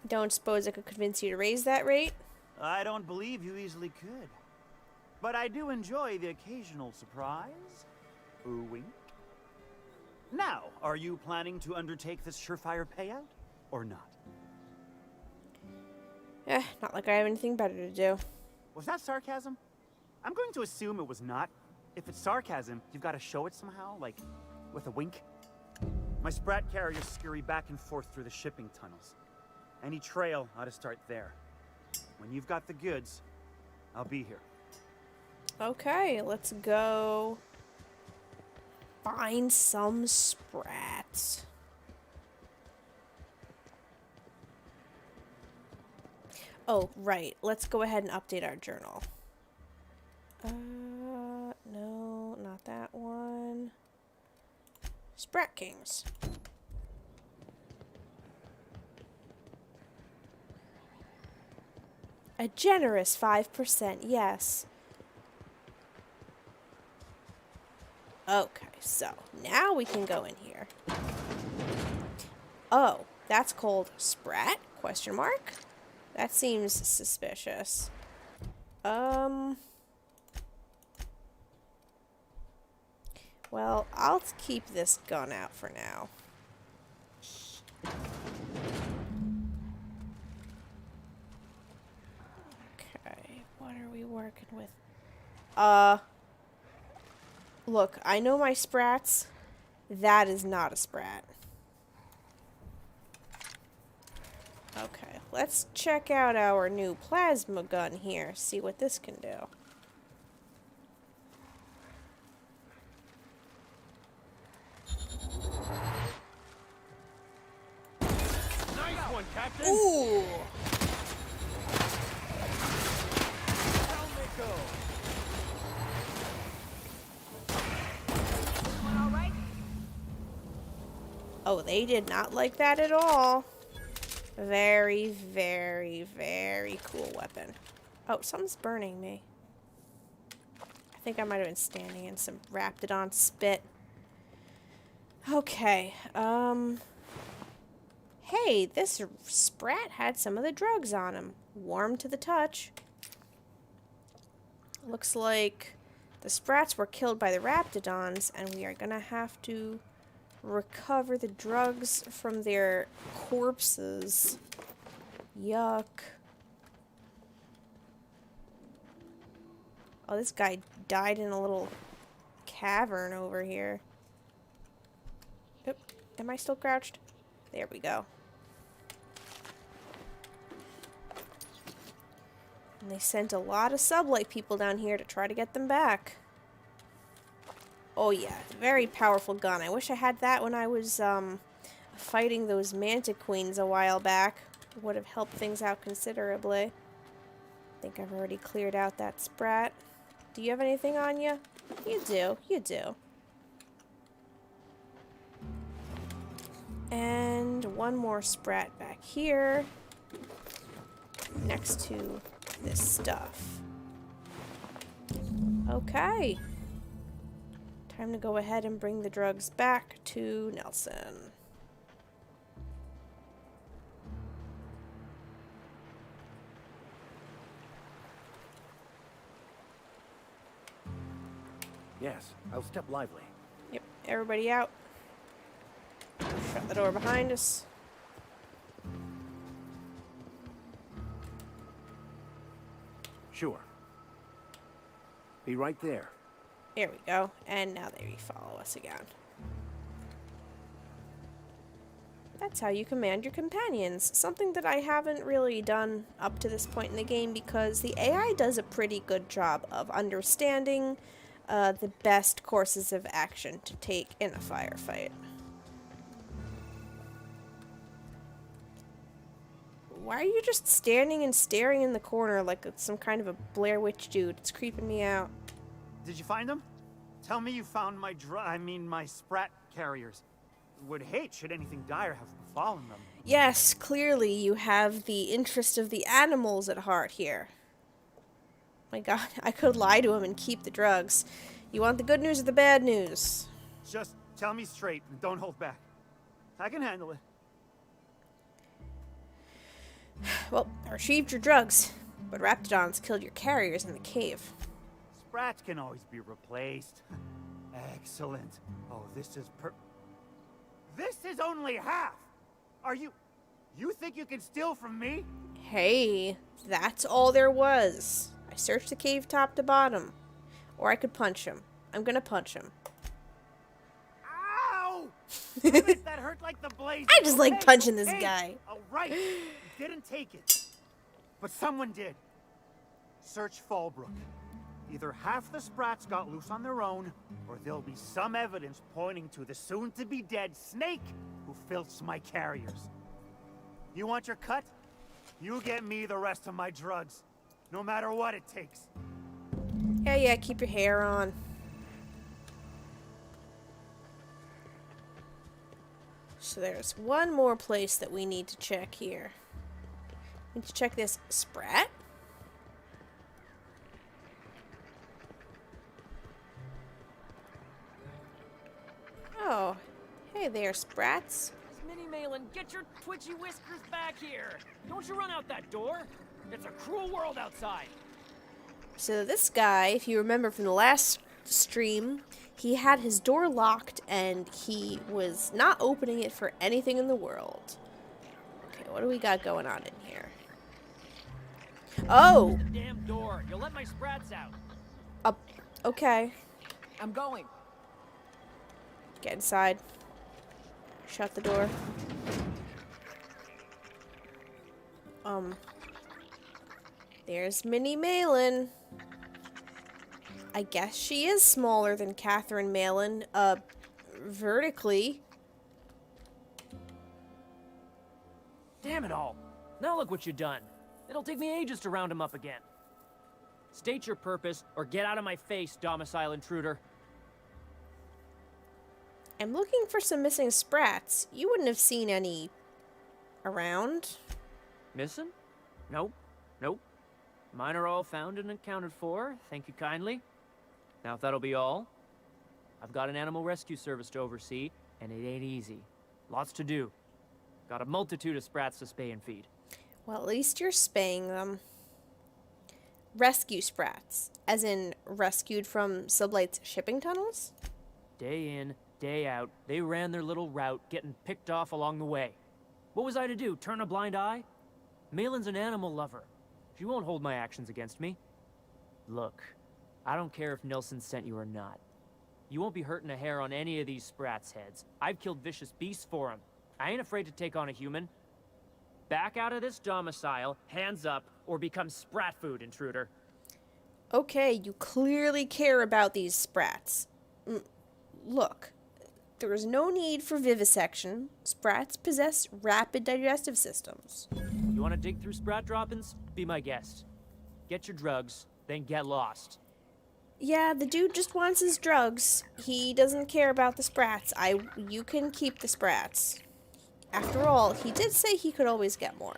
Don't suppose I could convince you to raise that rate? I don't believe you easily could. But I do enjoy the occasional surprise. Wink. Now, are you planning to undertake this surefire payout, or not? Not like I have anything better to do. Was that sarcasm? I'm going to assume it was not. If it's sarcasm, you've got to show it somehow, like with a wink. My sprat carriers scurry back and forth through the shipping tunnels. Any trail ought to start there. When you've got the goods, I'll be here. Okay, let's go find some sprats. Oh, right. Let's go ahead and update our journal. No, not that one. Sprat Kings. A generous 5%, yes. Okay, so now we can go in here. Oh, that's called Sprat? Question mark? That seems suspicious. Well, I'll keep this gun out for now. Okay, what are we working with? Look, I know my sprats. That is not a sprat. Okay, let's check out our new plasma gun here. See what this can do. Nice one, Captain! Ooh! Down they go! All right? Oh, they did not like that at all. Very, very, very cool weapon. Oh, something's burning me. I think I might have been standing in some Raptidon spit. Okay, hey, this sprat had some of the drugs on him. Warm to the touch. Looks like the sprats were killed by the Raptidons, and we are gonna have to recover the drugs from their corpses. Yuck. Oh, this guy died in a little cavern over here. Oop, am I still crouched? There we go. And they sent a lot of sublight people down here to try to get them back. Oh yeah, very powerful gun. I wish I had that when I was fighting those manta queens a while back. Would have helped things out considerably. I think I've already cleared out that sprat. Do you have anything on you? You do, you do. And one more sprat back here, next to this stuff. Okay. Time to go ahead and bring the drugs back to Nelson. Yes, I'll step lively. Yep, everybody out. Shut the door behind us. Sure. Be right there. There we go. And now they follow us again. That's how you command your companions. Something that I haven't really done up to this point in the game because the AI does a pretty good job of understanding the best courses of action to take in a firefight. Why are you just standing and staring in the corner like it's some kind of a Blair Witch dude? It's creeping me out. Did you find them? Tell me you found my my sprat carriers. Would hate should anything dire have befallen them. Yes, clearly you have the interest of the animals at heart here. My god, I could lie to him and keep the drugs. You want the good news or the bad news? Just tell me straight and don't hold back. I can handle it. Well, I retrieved your drugs, but Raptidons killed your carriers in the cave. Sprats can always be replaced. Excellent. Oh, this is only half! Are you think you can steal from me? Hey, that's all there was. I searched the cave top to bottom. Or I could punch him. I'm gonna punch him. Ow! Damn it, that hurt like the blaze. I just like punching this guy. All right, you didn't take it. But someone did. Search Fallbrook. Either half the sprats got loose on their own, or there'll be some evidence pointing to the soon-to-be-dead snake who filched my carriers. You want your cut? You get me the rest of my drugs, no matter what it takes. Yeah, keep your hair on. So there's one more place that we need to check here. We need to check this sprat. Oh, hey there, sprats. Minnie Malin, get your twitchy whiskers back here! Don't you run out that door! It's a cruel world outside! So this guy, if you remember from the last stream, he had his door locked and he was not opening it for anything in the world. Okay, what do we got going on in here? Oh! The damn door! You'll let my sprats out! Okay. I'm going. Get inside. Shut the door. There's Minnie Malin. I guess she is smaller than Catherine Malin, vertically. Damn it all! Now look what you've done. It'll take me ages to round him up again. State your purpose, or get out of my face, domicile intruder. I'm looking for some missing sprats. You wouldn't have seen any around. Missing? Nope. Nope. Mine are all found and accounted for. Thank you kindly. Now if that'll be all, I've got an animal rescue service to oversee, and it ain't easy. Lots to do. Got a multitude of sprats to spay and feed. Well, at least you're spaying them. Rescue sprats, as in rescued from Sublight's shipping tunnels? Day in, day out, they ran their little route, getting picked off along the way. What was I to do, turn a blind eye? Malin's an animal lover. She won't hold my actions against me. Look, I don't care if Nelson sent you or not. You won't be hurting a hair on any of these sprats' heads. I've killed vicious beasts for them. I ain't afraid to take on a human. Back out of this domicile, hands up, or become sprat food, intruder. Okay, you clearly care about these sprats. Look, there is no need for vivisection. Sprats possess rapid digestive systems. You want to dig through sprat droppings? Be my guest. Get your drugs, then get lost. Yeah, the dude just wants his drugs. He doesn't care about the sprats. You can keep the sprats. After all, he did say he could always get more.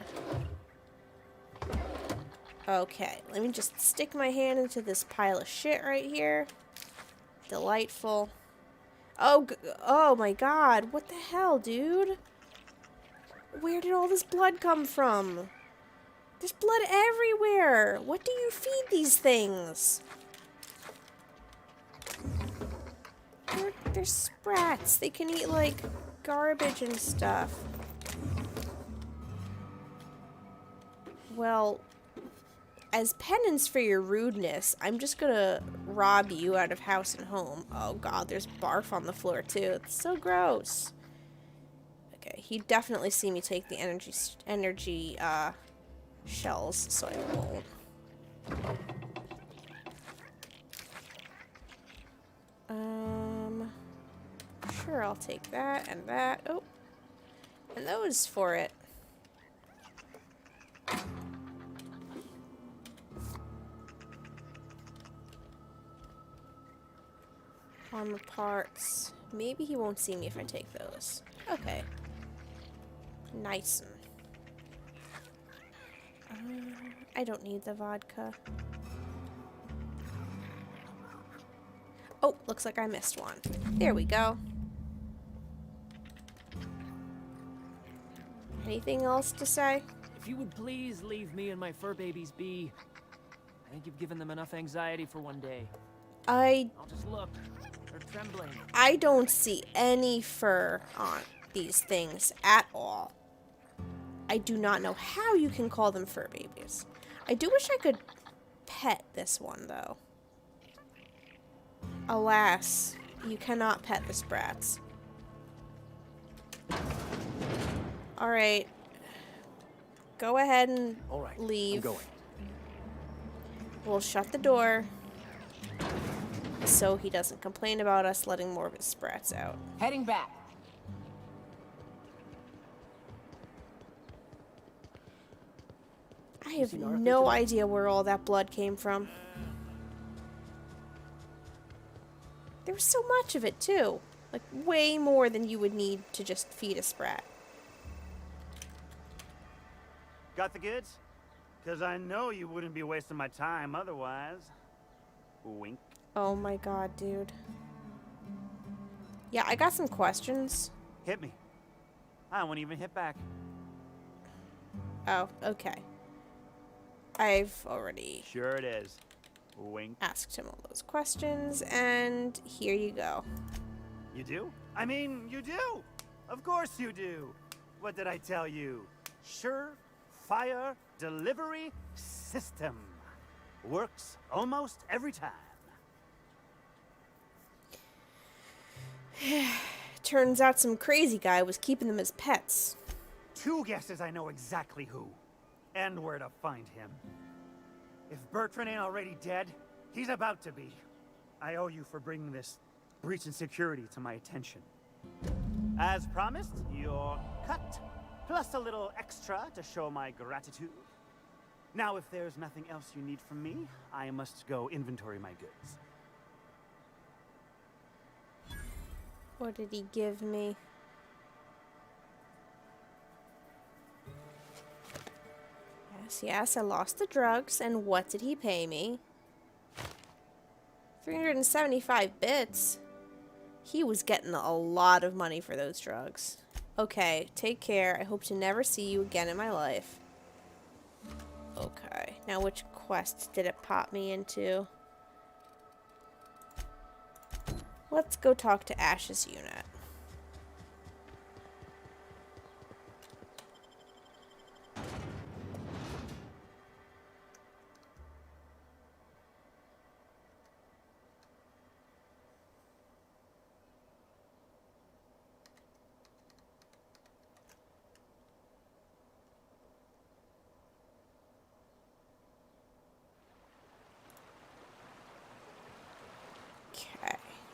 Okay, let me just stick my hand into this pile of shit right here. Delightful. Oh my god, what the hell, dude? Where did all this blood come from? There's blood everywhere. What do you feed these things? They're sprats. They can eat, like, garbage and stuff. Well, as penance for your rudeness, I'm just gonna rob you out of house and home. Oh god, there's barf on the floor too. It's so gross. Okay, he'd definitely see me take the energy shells, so I won't. Sure, I'll take that and that. Oh, and those for it. Armor parts. Maybe he won't see me if I take those. Okay. Nice. I don't need the vodka. Oh, looks like I missed one. There we go. Anything else to say? If you would please leave me and my fur babies be. I think you've given them enough anxiety for one day. I'll just look. They're trembling. I don't see any fur on these things at all. I do not know how you can call them fur babies. I do wish I could pet this one, though. Alas, you cannot pet the sprats. Alright. Go ahead and leave. I'm going. We'll shut the door so he doesn't complain about us letting more of his sprats out. Heading back. I have no idea where all that blood came from. There was so much of it, too. Like, way more than you would need to just feed a sprat. Got the goods? Because I know you wouldn't be wasting my time otherwise. Wink. Oh my god, dude. Yeah, I got some questions. Hit me. I won't even hit back. Oh, okay. I've already... Sure it is. Wink. Asked him all those questions, and here you go. You do? I mean, you do! Of course you do! What did I tell you? Sure-fire delivery system. Works almost every time. Turns out some crazy guy was keeping them as pets. 2 guesses I know exactly who. And where to find him. If Bertrand ain't already dead, he's about to be. I owe you for bringing this breach in security to my attention. As promised, your cut, plus a little extra to show my gratitude. Now, if there's nothing else you need from me, I must go inventory my goods. What did he give me? Yes, I lost the drugs, and what did he pay me? 375 bits? He was getting a lot of money for those drugs. Okay, take care. I hope to never see you again in my life. Okay, now which quest did it pop me into? Let's go talk to Ash's unit.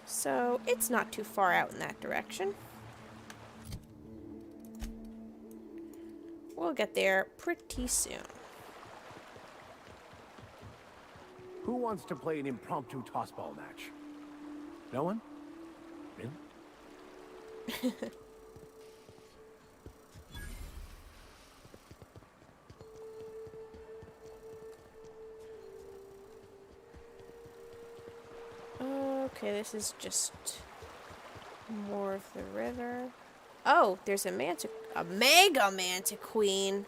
So, it's not too far out in that direction. We'll get there pretty soon. Who wants to play an impromptu tossball match? No one? Really? Okay, this is just more of the river. Oh, there's a mega manta queen.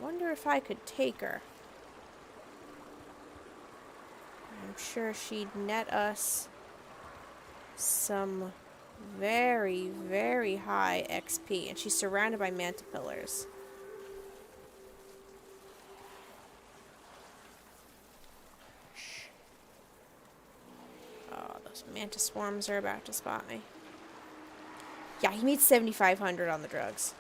Wonder if I could take her. I'm sure she'd net us some very, very high XP, and she's surrounded by manta pillars. Oh, those manta swarms are about to spot me. Yeah, he made 7,500 on the drugs.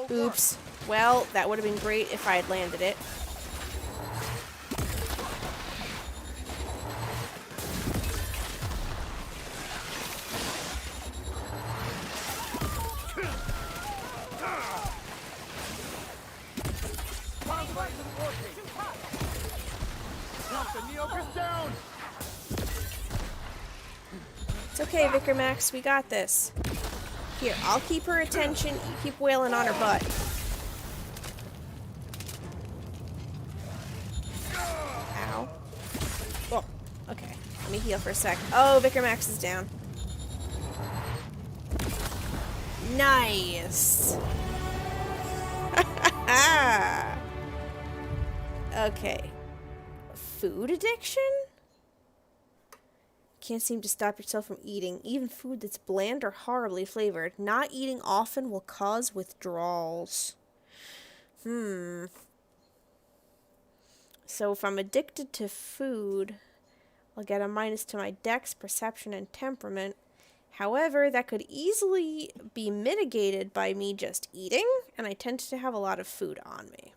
Oops. Well, that would have been great if I had landed it. It's okay, Vicar Max, we got this. Here, I'll keep her attention, you keep wailing on her butt. Ow. Oh, okay. Let me heal for a sec. Oh, Vicar Max is down. Nice! Okay. Food addiction? Can't seem to stop yourself from eating, even food that's bland or horribly flavored. Not eating often will cause withdrawals. So if I'm addicted to food, I'll get a minus to my dex, perception, and temperament. However, that could easily be mitigated by me just eating, and I tend to have a lot of food on me.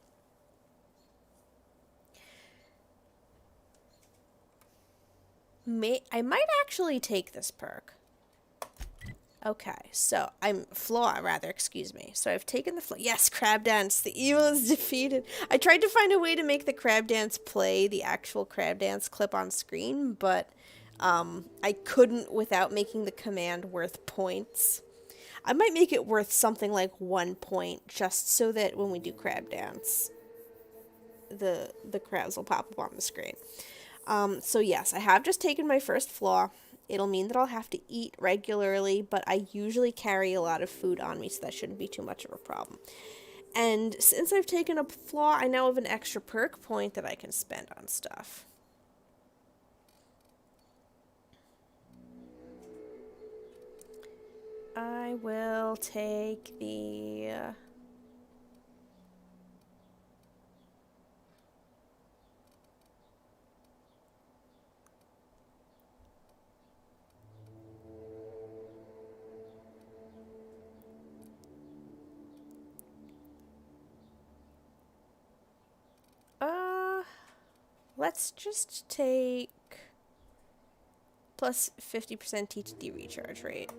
I might actually take this perk. Okay, so excuse me. So I've taken the yes, crab dance. The evil is defeated. I tried to find a way to make the crab dance play the actual crab dance clip on screen, but I couldn't without making the command worth points. I might make it worth something like 1 point, just so that when we do crab dance, the crabs will pop up on the screen. So yes, I have just taken my first flaw. It'll mean that I'll have to eat regularly, but I usually carry a lot of food on me, so that shouldn't be too much of a problem. And since I've taken a flaw, I now have an extra perk point that I can spend on stuff. I will take the... Let's just take plus 50% TTD recharge rate.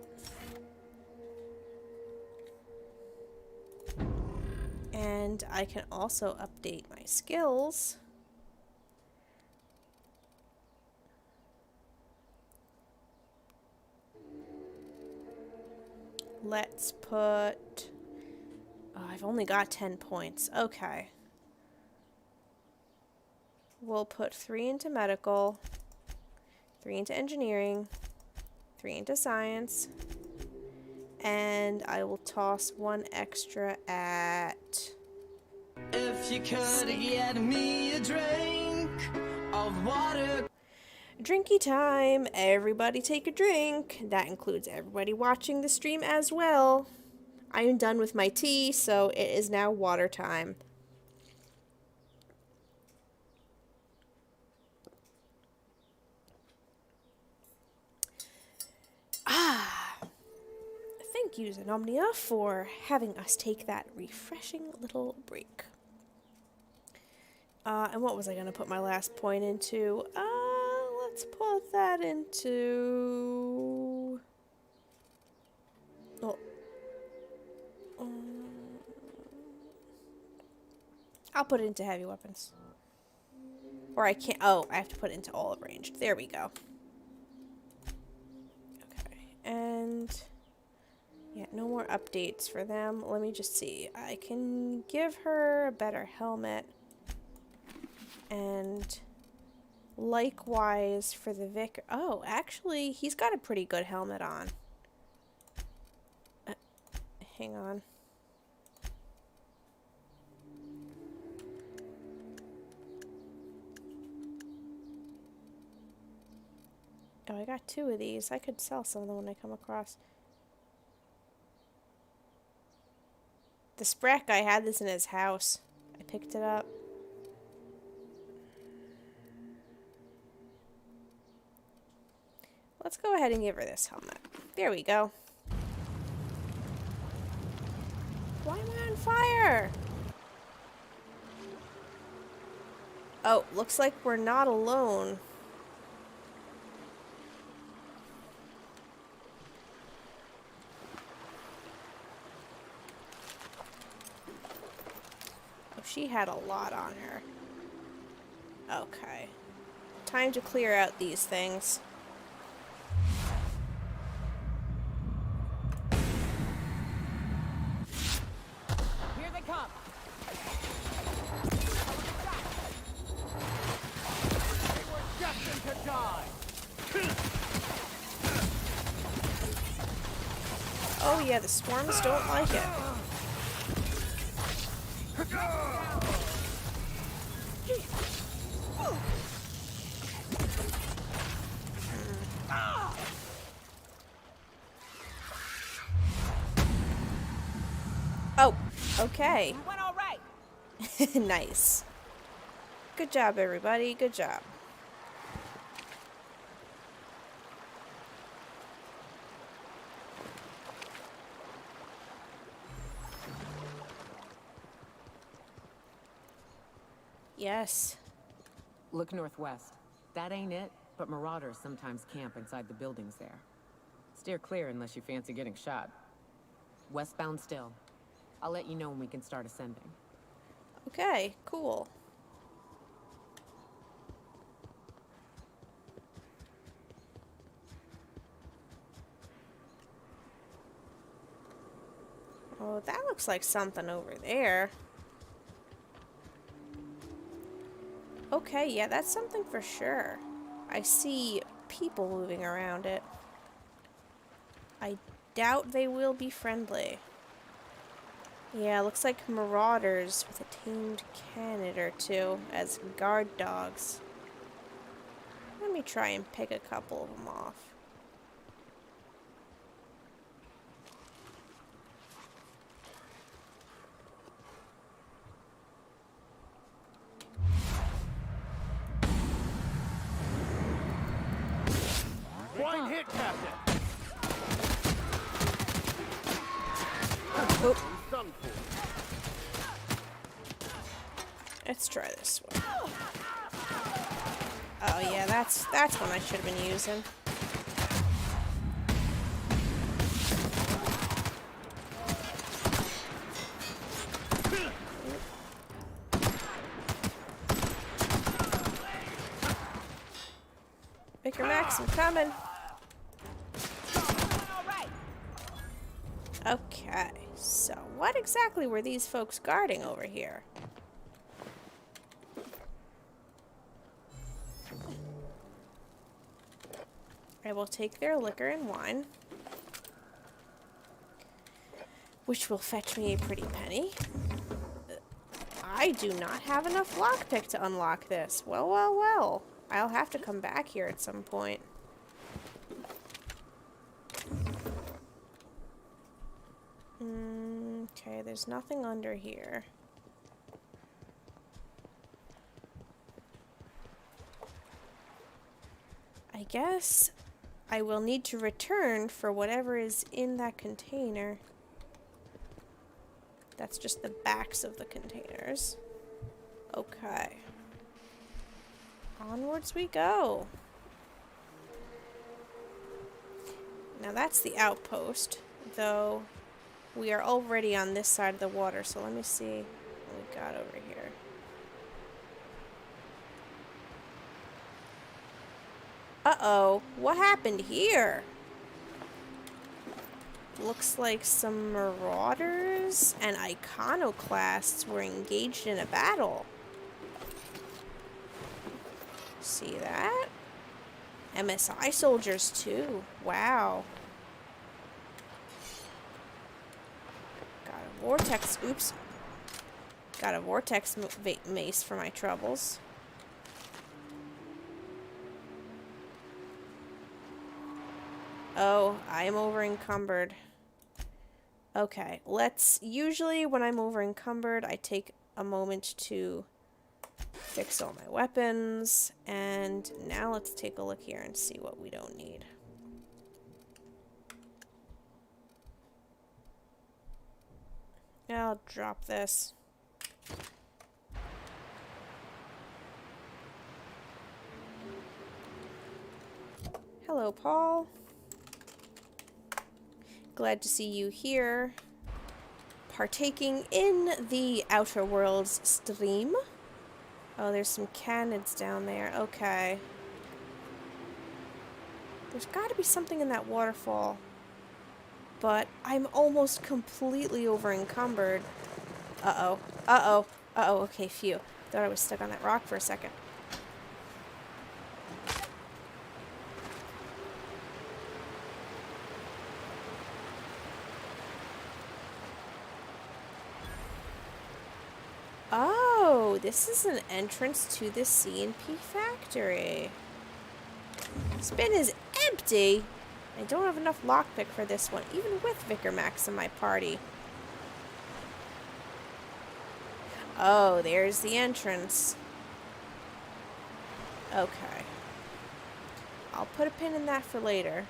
And I can also update my skills. Let's put... Oh, I've only got 10 points. Okay. We'll put 3 into medical, 3 into engineering, 3 into science, and I will toss 1 extra at... If you could get me a drink of water. Drinky time. Everybody take a drink. That includes everybody watching the stream as well. I am done with my tea, so it is now water time. Thank you, Zenomnia, for having us take that refreshing little break. And what was I going to put my last point into? Let's put that into... I'll put it into heavy weapons. Or I can't. Oh, I have to put it into all ranged. There we go. Okay. And yeah, no more updates for them. Let me just see. I can give her a better helmet. And likewise for the vicar. Oh, actually, he's got a pretty good helmet on. Hang on. Oh, I got 2 of these. I could sell some of them when I come across. The Sprat guy had this in his house. I picked it up. Let's go ahead and give her this helmet. There we go. Why am I on fire? Oh, looks like we're not alone. Oh, she had a lot on her. Okay. Time to clear out these things. Oh yeah, the swarms don't like it. Oh, okay. We went all right. Nice. Good job, everybody. Good job. Yes. Look northwest. That ain't it, but marauders sometimes camp inside the buildings there. Steer clear unless you fancy getting shot. Westbound still. I'll let you know when we can start ascending. Okay, cool. Oh, that looks like something over there. Okay, yeah, that's something for sure. I see people moving around it. I doubt they will be friendly. Yeah, looks like marauders with a tamed canid or 2 as guard dogs. Let me try and pick a couple of them off. Blind hit, Captain. Oh. Let's try this one. Oh yeah, that's one I should have been using. Vicar Max, I'm coming. Okay, so what exactly were these folks guarding over here? I will take their liquor and wine, which will fetch me a pretty penny. I do not have enough lockpick to unlock this. Well, well, well. I'll have to come back here at some point. Okay, there's nothing under here. I guess I will need to return for whatever is in that container. That's just the backs of the containers. Okay. Onwards we go. Now that's the outpost, though we are already on this side of the water, so let me see what we got over here. Uh-oh, what happened here? Looks like some marauders and iconoclasts were engaged in a battle. See that? MSI soldiers too. Wow. Got a vortex. Oops. Got a vortex mace for my troubles. Oh, I'm over encumbered. Okay, usually when I'm over encumbered, I take a moment to fix all my weapons, and now let's take a look here and see what we don't need. I'll drop this. Hello, Paul. Glad to see you here, partaking in the Outer Worlds stream. Oh, there's some cannons down there. Okay. There's got to be something in that waterfall. But I'm almost completely over encumbered. Uh-oh. Uh-oh. Uh-oh. Okay, phew. Thought I was stuck on that rock for a second. Oh, this is an entrance to the C&P factory. This bin is empty. I don't have enough lockpick for this one, even with Vicar Max in my party. Oh, there's the entrance. Okay. I'll put a pin in that for later.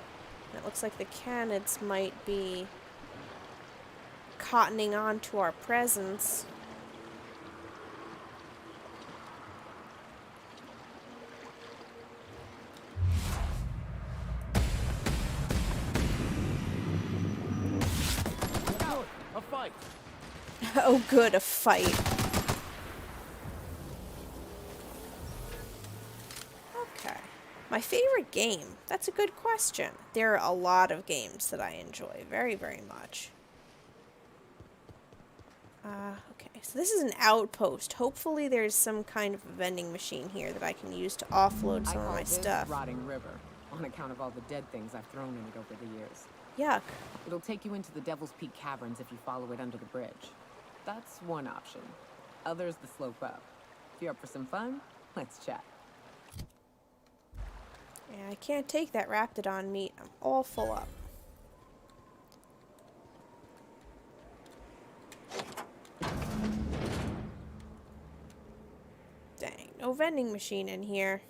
It looks like the canids might be cottoning on to our presence. Oh good, a fight. Okay. My favorite game? That's a good question. There are a lot of games that I enjoy very, very much. Okay, so this is an outpost. Hopefully there's some kind of vending machine here that I can use to offload some of my stuff. Rotting River, on account of all the dead things I've thrown in it over the years. Yuck. It'll take you into the Devil's Peak Caverns if you follow it under the bridge. That's one option. Other's the slope up. If you're up for some fun, let's chat. Yeah, I can't take that Raptidon meat. I'm all full up. Dang, no vending machine in here.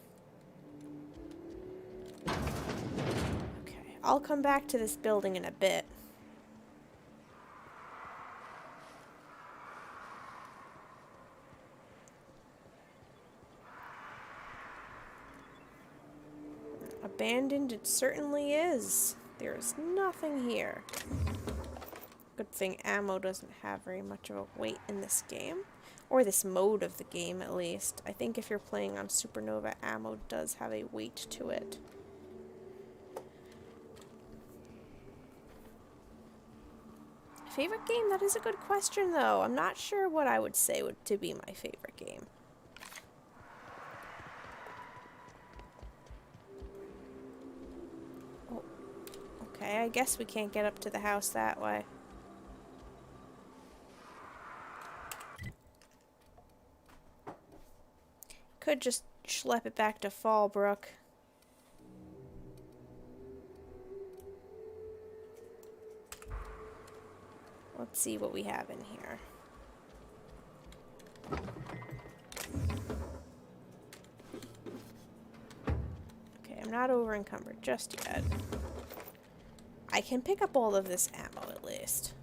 Okay, I'll come back to this building in a bit. Abandoned it certainly is. There is nothing here. Good thing ammo doesn't have very much of a weight in this game. Or this mode of the game, at least. I think if you're playing on Supernova, ammo does have a weight to it. Favorite game? That is a good question, though. I'm not sure what I would say to be my favorite game. Okay, I guess we can't get up to the house that way. Could just schlep it back to Fallbrook. Let's see what we have in here. Okay, I'm not over encumbered just yet. I can pick up all of this ammo at least.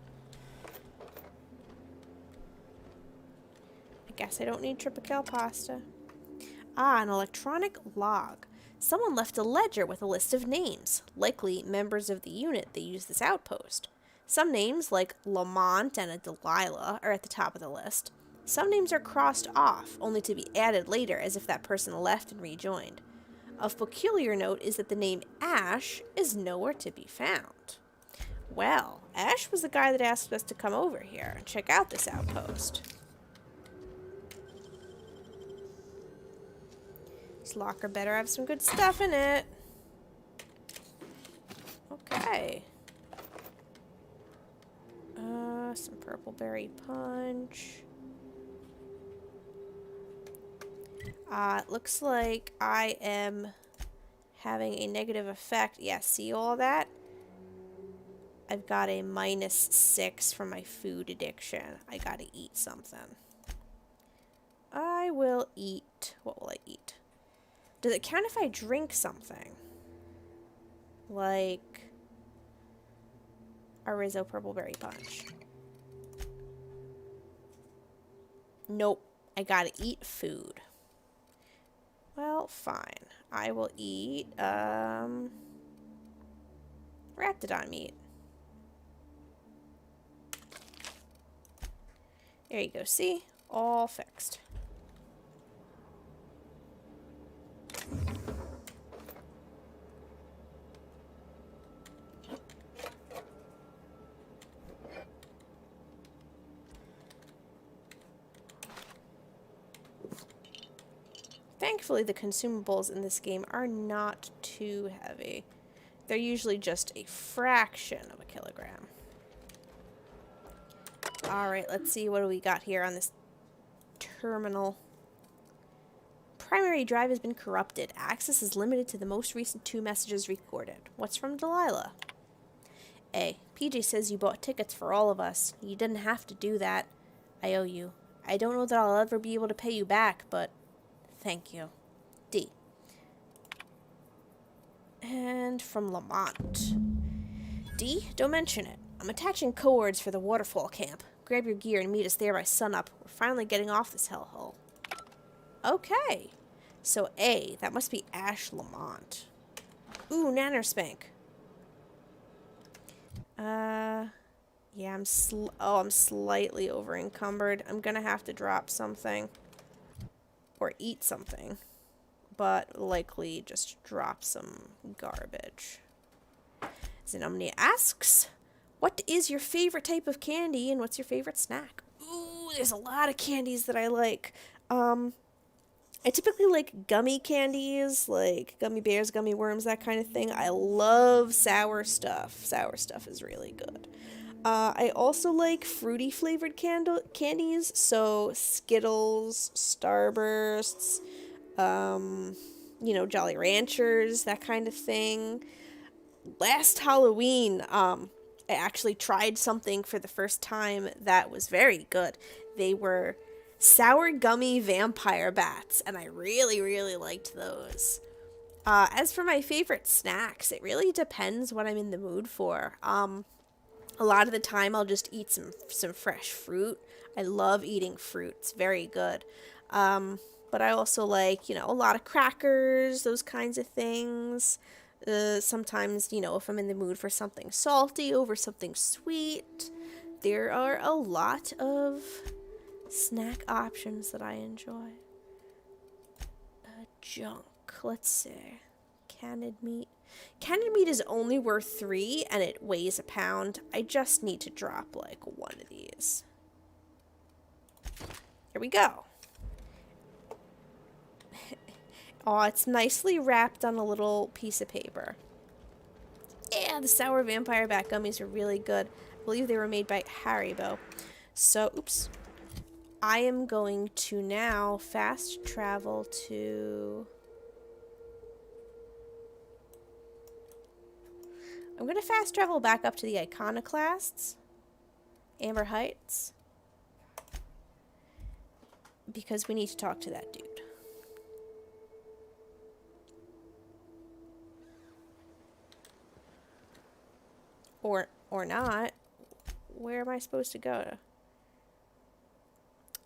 I guess I don't need Tripical pasta. Ah, an electronic log. Someone left a ledger with a list of names, likely members of the unit that use this outpost. Some names, like Lamont and a Delilah, are at the top of the list. Some names are crossed off, only to be added later as if that person left and rejoined. Of peculiar note is that the name Ash is nowhere to be found. Well, Ash was the guy that asked us to come over here and check out this outpost. This locker better have some good stuff in it. Okay. Some purple berry punch. It looks like I am having a negative effect. Yeah, see all that? I've got a -6 from my food addiction. I gotta eat something. I will eat. What will I eat? Does it count if I drink something? Like a Rizzo Purple Berry Punch. Nope. I gotta eat food. Well, fine. I will eat, Raptidon meat. There you go. See? All fixed. Thankfully, the consumables in this game are not too heavy. They're usually just a fraction of a kilogram. Alright, let's see what do we got here on this terminal. Primary drive has been corrupted. Access is limited to the most recent 2 messages recorded. What's from Delilah? A. PJ says you bought tickets for all of us. You didn't have to do that. I owe you. I don't know that I'll ever be able to pay you back, but thank you. D. And from Lamont. D. Don't mention it. I'm attaching coords for the waterfall camp. Grab your gear and meet us there by sunup. We're finally getting off this hellhole. Okay. So A. That must be Ash Lamont. Ooh, Nannerspank. Yeah, I'm slightly over encumbered. I'm gonna have to drop something. Or eat something. But likely just drop some garbage. Xenomnia asks, what is your favorite type of candy and what's your favorite snack? Ooh, there's a lot of candies that I like. I typically like gummy candies, like gummy bears, gummy worms, that kind of thing. I love sour stuff. Sour stuff is really good. I also like fruity flavored candies, so Skittles, Starbursts, you know, Jolly Ranchers, that kind of thing. Last Halloween, I actually tried something for the first time that was very good. They were sour gummy vampire bats, and I really, really liked those. As for my favorite snacks, it really depends what I'm in the mood for. A lot of the time, I'll just eat some fresh fruit. I love eating fruit. It's very good. But I also like, you know, a lot of crackers, those kinds of things. Sometimes, you know, if I'm in the mood for something salty over something sweet, there are a lot of snack options that I enjoy. Junk. Let's see. Canned meat. Canned meat is only worth 3 and it weighs a pound. I just need to drop like one of these. Here we go. Oh, it's nicely wrapped on a little piece of paper. Yeah, the sour vampire bat gummies are really good. I believe they were made by Haribo. So, oops. I am going to now fast travel to... I'm going to fast travel back up to the Iconoclasts, Amber Heights, because we need to talk to that dude. Or not. Where am I supposed to go to?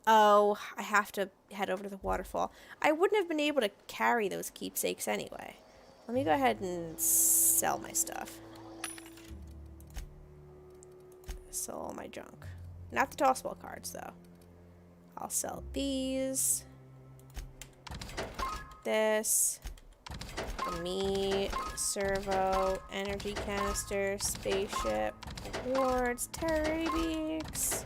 Oh, I have to head over to the waterfall. I wouldn't have been able to carry those keepsakes anyway. Let me go ahead and sell my stuff. Sell all my junk. Not the tossball cards, though. I'll sell these. This. Me, servo, energy canister, spaceship, awards, terror beaks.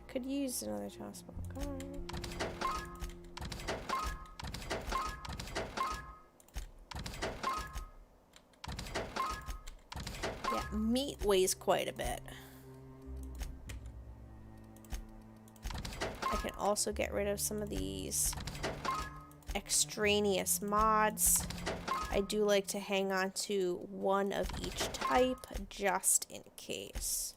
Could use another tossable card. Yeah, meat weighs quite a bit. I can also get rid of some of these extraneous mods. I do like to hang on to one of each type just in case.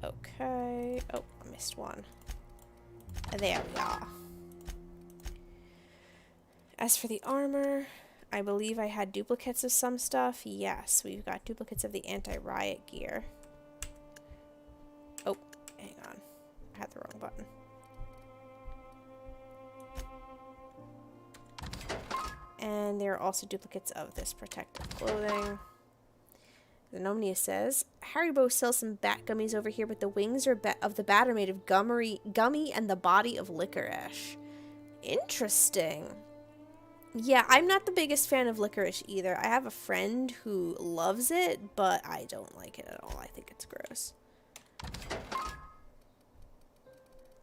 Okay. Oh, I missed one. There we are. As for the armor, I believe I had duplicates of some stuff. Yes, we've got duplicates of the anti-riot gear. Oh, hang on. I had the wrong button. And there are also duplicates of this protective clothing. The Nomnia says, Haribo sells some bat gummies over here, but the wings are of the bat are made of gummy and the body of licorice. Interesting. Yeah, I'm not the biggest fan of licorice either. I have a friend who loves it, but I don't like it at all. I think it's gross.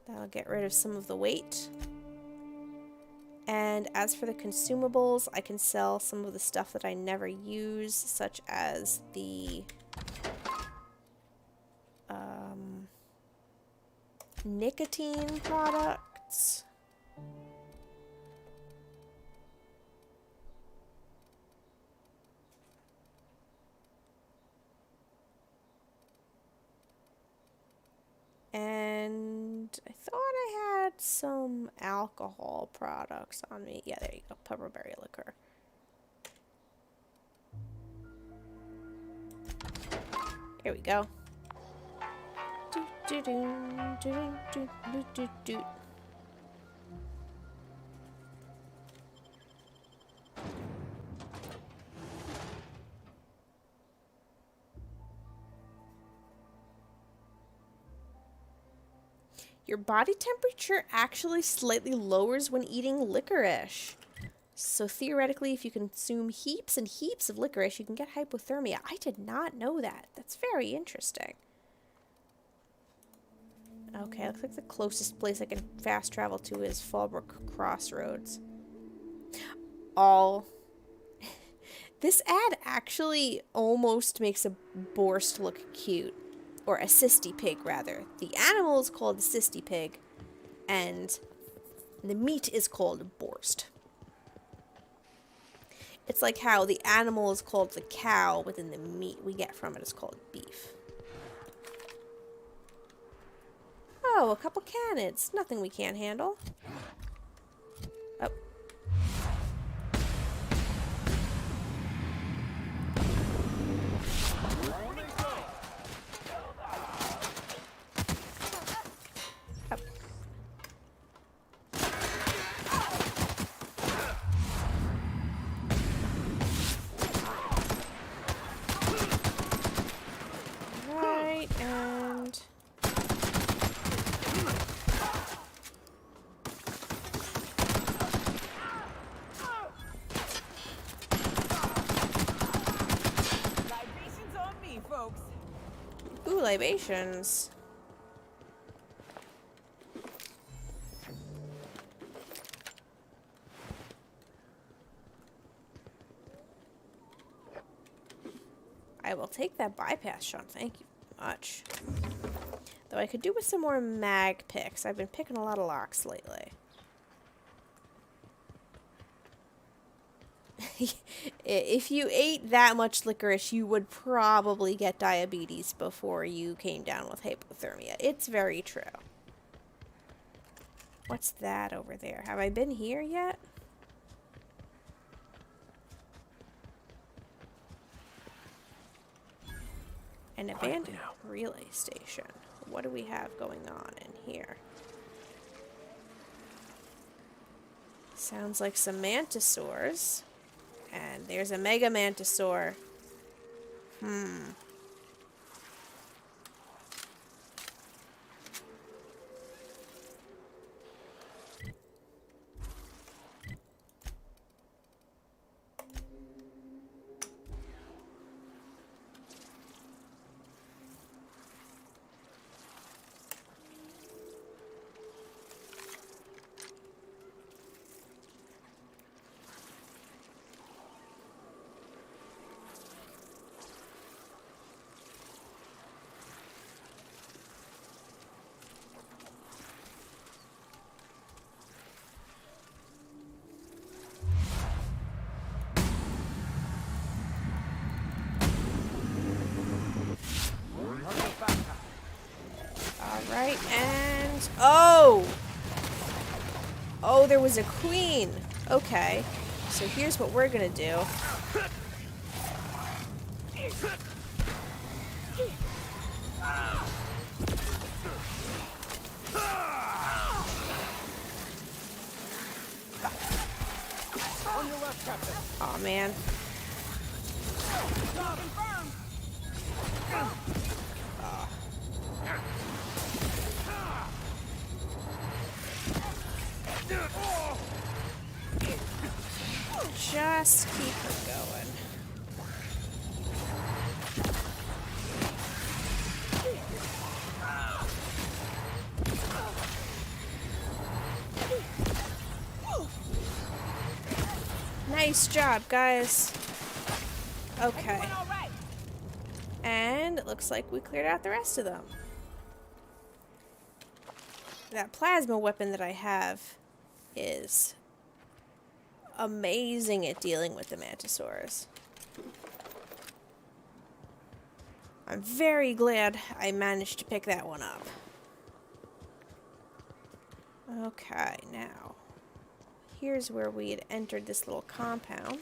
That'll get rid of some of the weight. And as for the consumables, I can sell some of the stuff that I never use, such as the nicotine products. And I thought I had some alcohol products on me. Yeah, there you go. Pepperberry liquor. Here we go. Do, do, do, do, do, do, do, do. Your body temperature actually slightly lowers when eating licorice. So theoretically, if you consume heaps and heaps of licorice, you can get hypothermia. I did not know that. That's very interesting. Okay, looks like the closest place I can fast travel to is Fallbrook Crossroads. This ad actually almost makes a Borst look cute. Or a cysty pig, rather. The animal is called the cysty pig, and the meat is called Borst. It's like how the animal is called the cow, but then the meat we get from it is called beef. Oh, a couple cannons. Nothing we can't handle. Oh. Ooh, libations. I will take that bypass, Sean. Thank you much. Though I could do with some more mag picks. I've been picking a lot of locks lately. If you ate that much licorice, you would probably get diabetes before you came down with hypothermia. It's very true. What's that over there? Have I been here yet? An abandoned relay station. What do we have going on in here? Sounds like some mantisaurs. And there's a mega mantisaur. Okay, and... Oh! Oh, there was a queen. Okay. So here's what we're gonna do. On your left, Captain. Aw, man. Just keep her going. Nice job, guys. Okay. And it looks like we cleared out the rest of them. That plasma weapon that I have is amazing at dealing with the mantisaurs. I'm very glad I managed to pick that one up. Okay, now here's where we had entered this little compound.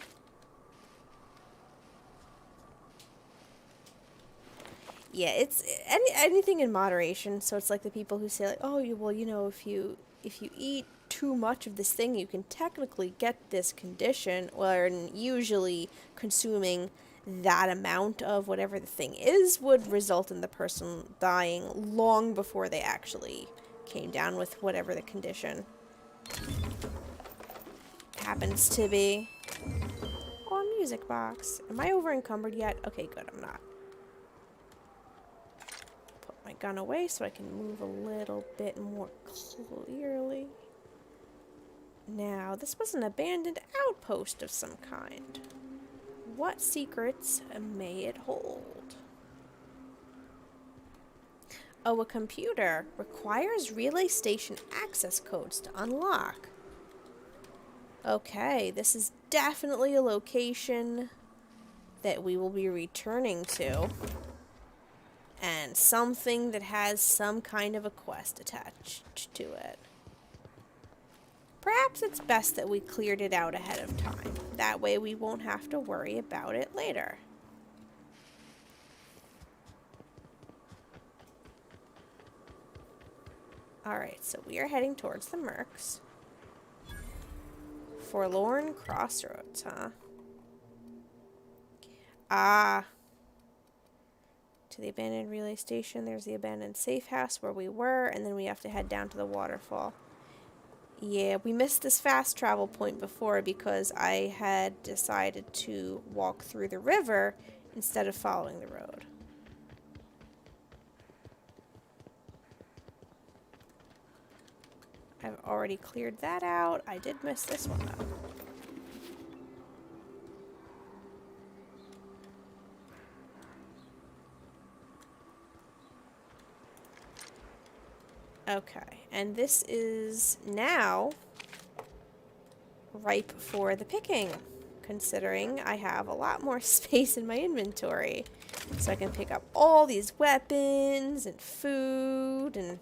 Yeah, it's anything in moderation. So it's like the people who say, like, oh, well, you know, if you eat too much of this thing, you can technically get this condition. Or usually consuming that amount of whatever the thing is would result in the person dying long before they actually came down with whatever the condition happens to be. Oh, music box. Am I over encumbered yet? Okay, good, I'm not. Put my gun away so I can move a little bit more clearly. Now, this was an abandoned outpost of some kind. What secrets may it hold? Oh, a computer requires relay station access codes to unlock. Okay, this is definitely a location that we will be returning to. And something that has some kind of a quest attached to it. Perhaps it's best that we cleared it out ahead of time. That way we won't have to worry about it later. Alright, so we are heading towards the Mercs. Forlorn Crossroads, huh? Ah. To the abandoned relay station, there's the abandoned safe house where we were, and then we have to head down to the waterfall. Yeah, we missed this fast travel point before because I had decided to walk through the river instead of following the road. I've already cleared that out. I did miss this one though. Okay, and this is now ripe for the picking, considering I have a lot more space in my inventory. So I can pick up all these weapons and food, and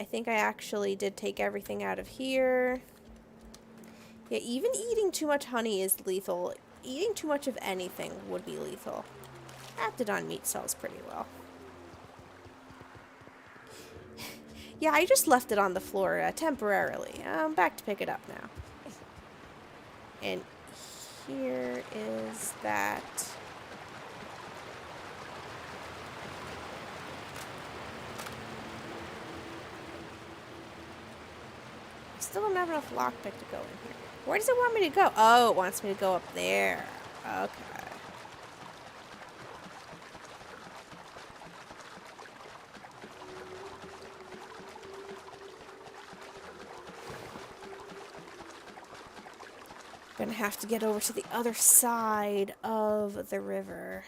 I think I actually did take everything out of here. Yeah, even eating too much honey is lethal. Eating too much of anything would be lethal. Aptidon meat sells pretty well. Yeah, I just left it on the floor temporarily. I'm back to pick it up now. And here is that. I still don't have enough lockpick to go in here. Where does it want me to go? Oh, it wants me to go up there. Okay. Gonna have to get over to the other side of the river.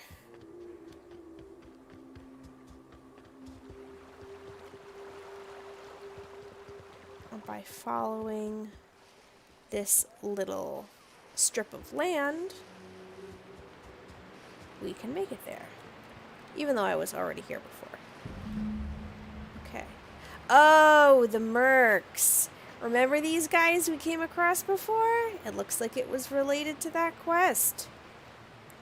And by following this little strip of land, we can make it there. Even though I was already here before. Okay. Oh, the mercs. Remember these guys we came across before? It looks like it was related to that quest.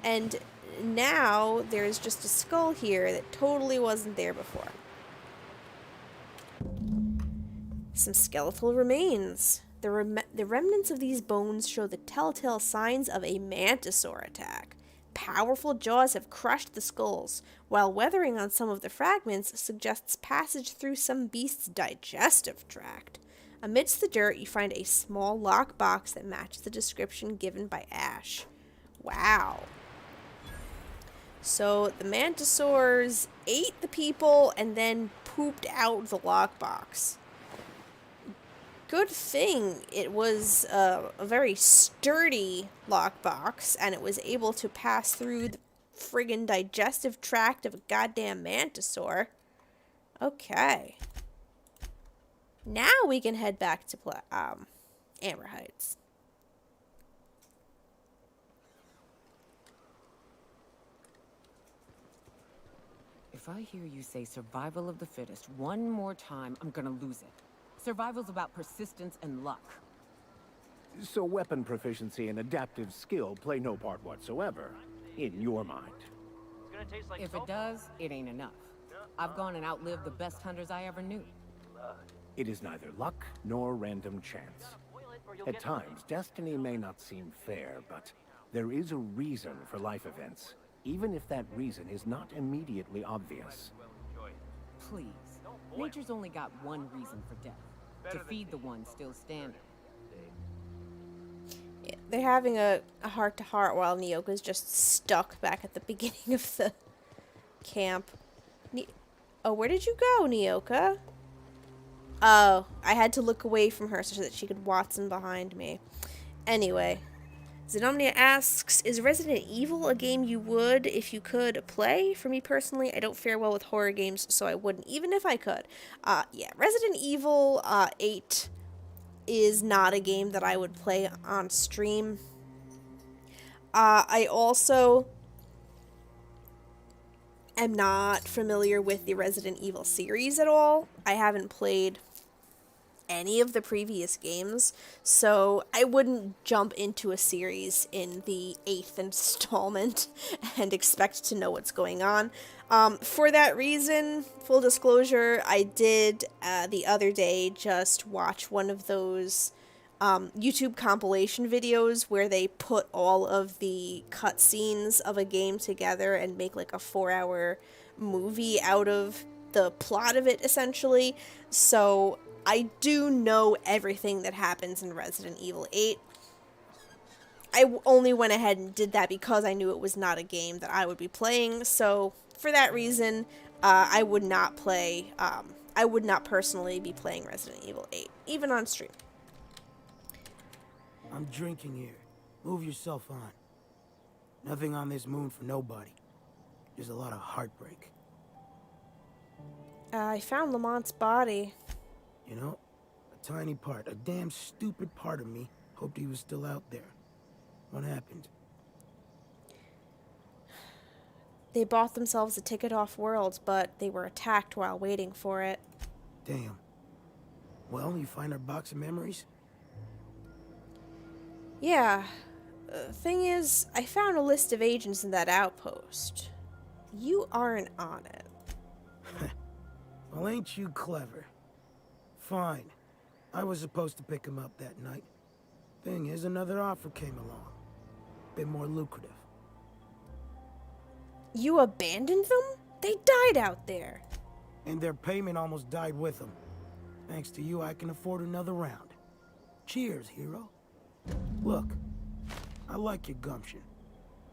And now there's just a skull here that totally wasn't there before. Some skeletal remains. The remnants of these bones show the telltale signs of a mantisaur attack. Powerful jaws have crushed the skulls, while weathering on some of the fragments suggests passage through some beast's digestive tract. Amidst the dirt, you find a small lockbox that matches the description given by Ash. Wow. So the mantisaurs ate the people and then pooped out the lockbox. Good thing it was a very sturdy lockbox, and it was able to pass through the friggin' digestive tract of a goddamn mantisaur. Okay. Now we can head back to Amber Heights. If I hear you say survival of the fittest one more time, I'm gonna lose it. Survival's about persistence and luck. So weapon proficiency and adaptive skill play no part whatsoever, in your mind. If it does, it ain't enough. I've gone and outlived the best hunters I ever knew. It is neither luck nor random chance. At times, destiny may not seem fair, but there is a reason for life events, even if that reason is not immediately obvious. Please. Nature's only got one reason for death. To feed the one still standing. Yeah, they're having a heart-to-heart while Nyoka's just stuck back at the beginning of the camp. Oh, where did you go, Nyoka? Oh, I had to look away from her so that she could Watson behind me. Anyway, Zenomnia asks, is Resident Evil a game you would, if you could, play? For me personally, I don't fare well with horror games, so I wouldn't, even if I could. Yeah, Resident Evil 8 is not a game that I would play on stream. I also am not familiar with the Resident Evil series at all. I haven't played any of the previous games, so I wouldn't jump into a series in the 8th installment and expect to know what's going on. For that reason, full disclosure, I did the other day just watch one of those YouTube compilation videos where they put all of the cutscenes of a game together and make like a 4-hour movie out of the plot of it, essentially. So I do know everything that happens in Resident Evil 8. I only went ahead and did that because I knew it was not a game that I would be playing, so for that reason, I would not play, I would not personally be playing Resident Evil 8, even on stream. I'm drinking here. Move yourself on. Nothing on this moon for nobody. There's a lot of heartbreak. I found Lamont's body. You know, a tiny part, a damn stupid part of me hoped he was still out there. What happened? They bought themselves a ticket off Worlds, but they were attacked while waiting for it. Damn. Well, you find our box of memories? Yeah. Thing is, I found a list of agents in that outpost. You aren't on it. Well, ain't you clever? Fine. I was supposed to pick him up that night. Thing is, another offer came along. Bit more lucrative. You abandoned them? They died out there. And their payment almost died with them. Thanks to you, I can afford another round. Cheers, hero. Look, I like your gumption.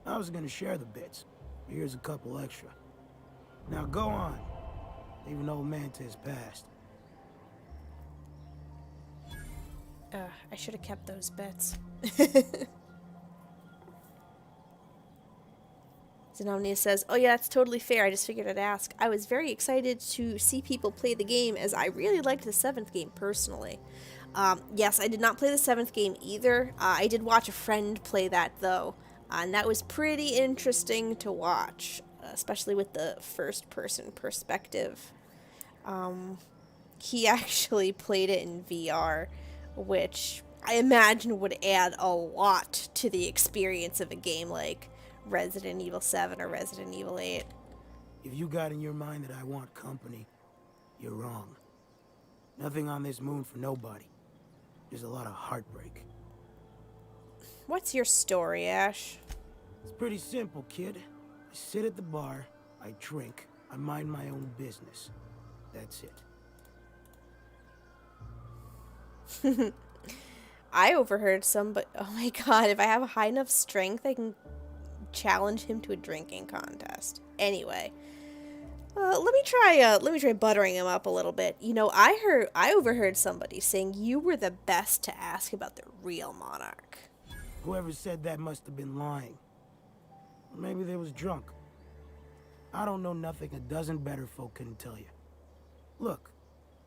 I was gonna share the bits. Here's a couple extra. Now go on. Even old Mantis passed. I should have kept those bits. Zenomnia says, oh yeah, that's totally fair. I just figured I'd ask. I was very excited to see people play the game as I really liked the 7th game personally. Yes, I did not play the 7th game either. I did watch a friend play that though, and that was pretty interesting to watch, especially with the first-person perspective. He actually played it in VR, which I imagine would add a lot to the experience of a game like Resident Evil 7 or Resident Evil 8. If you got in your mind that I want company, you're wrong. Nothing on this moon for nobody. There's a lot of heartbreak. What's your story, Ash? It's pretty simple, kid. I sit at the bar, I drink, I mind my own business. That's it. I overheard somebody. Oh my god, if I have a high enough strength, I can challenge him to a drinking contest. Anyway, let me try buttering him up a little bit. You know, I overheard somebody saying you were the best to ask about the real Monarch. Whoever said that must have been lying. Or maybe they was drunk. I don't know nothing a dozen better folk couldn't tell you. Look,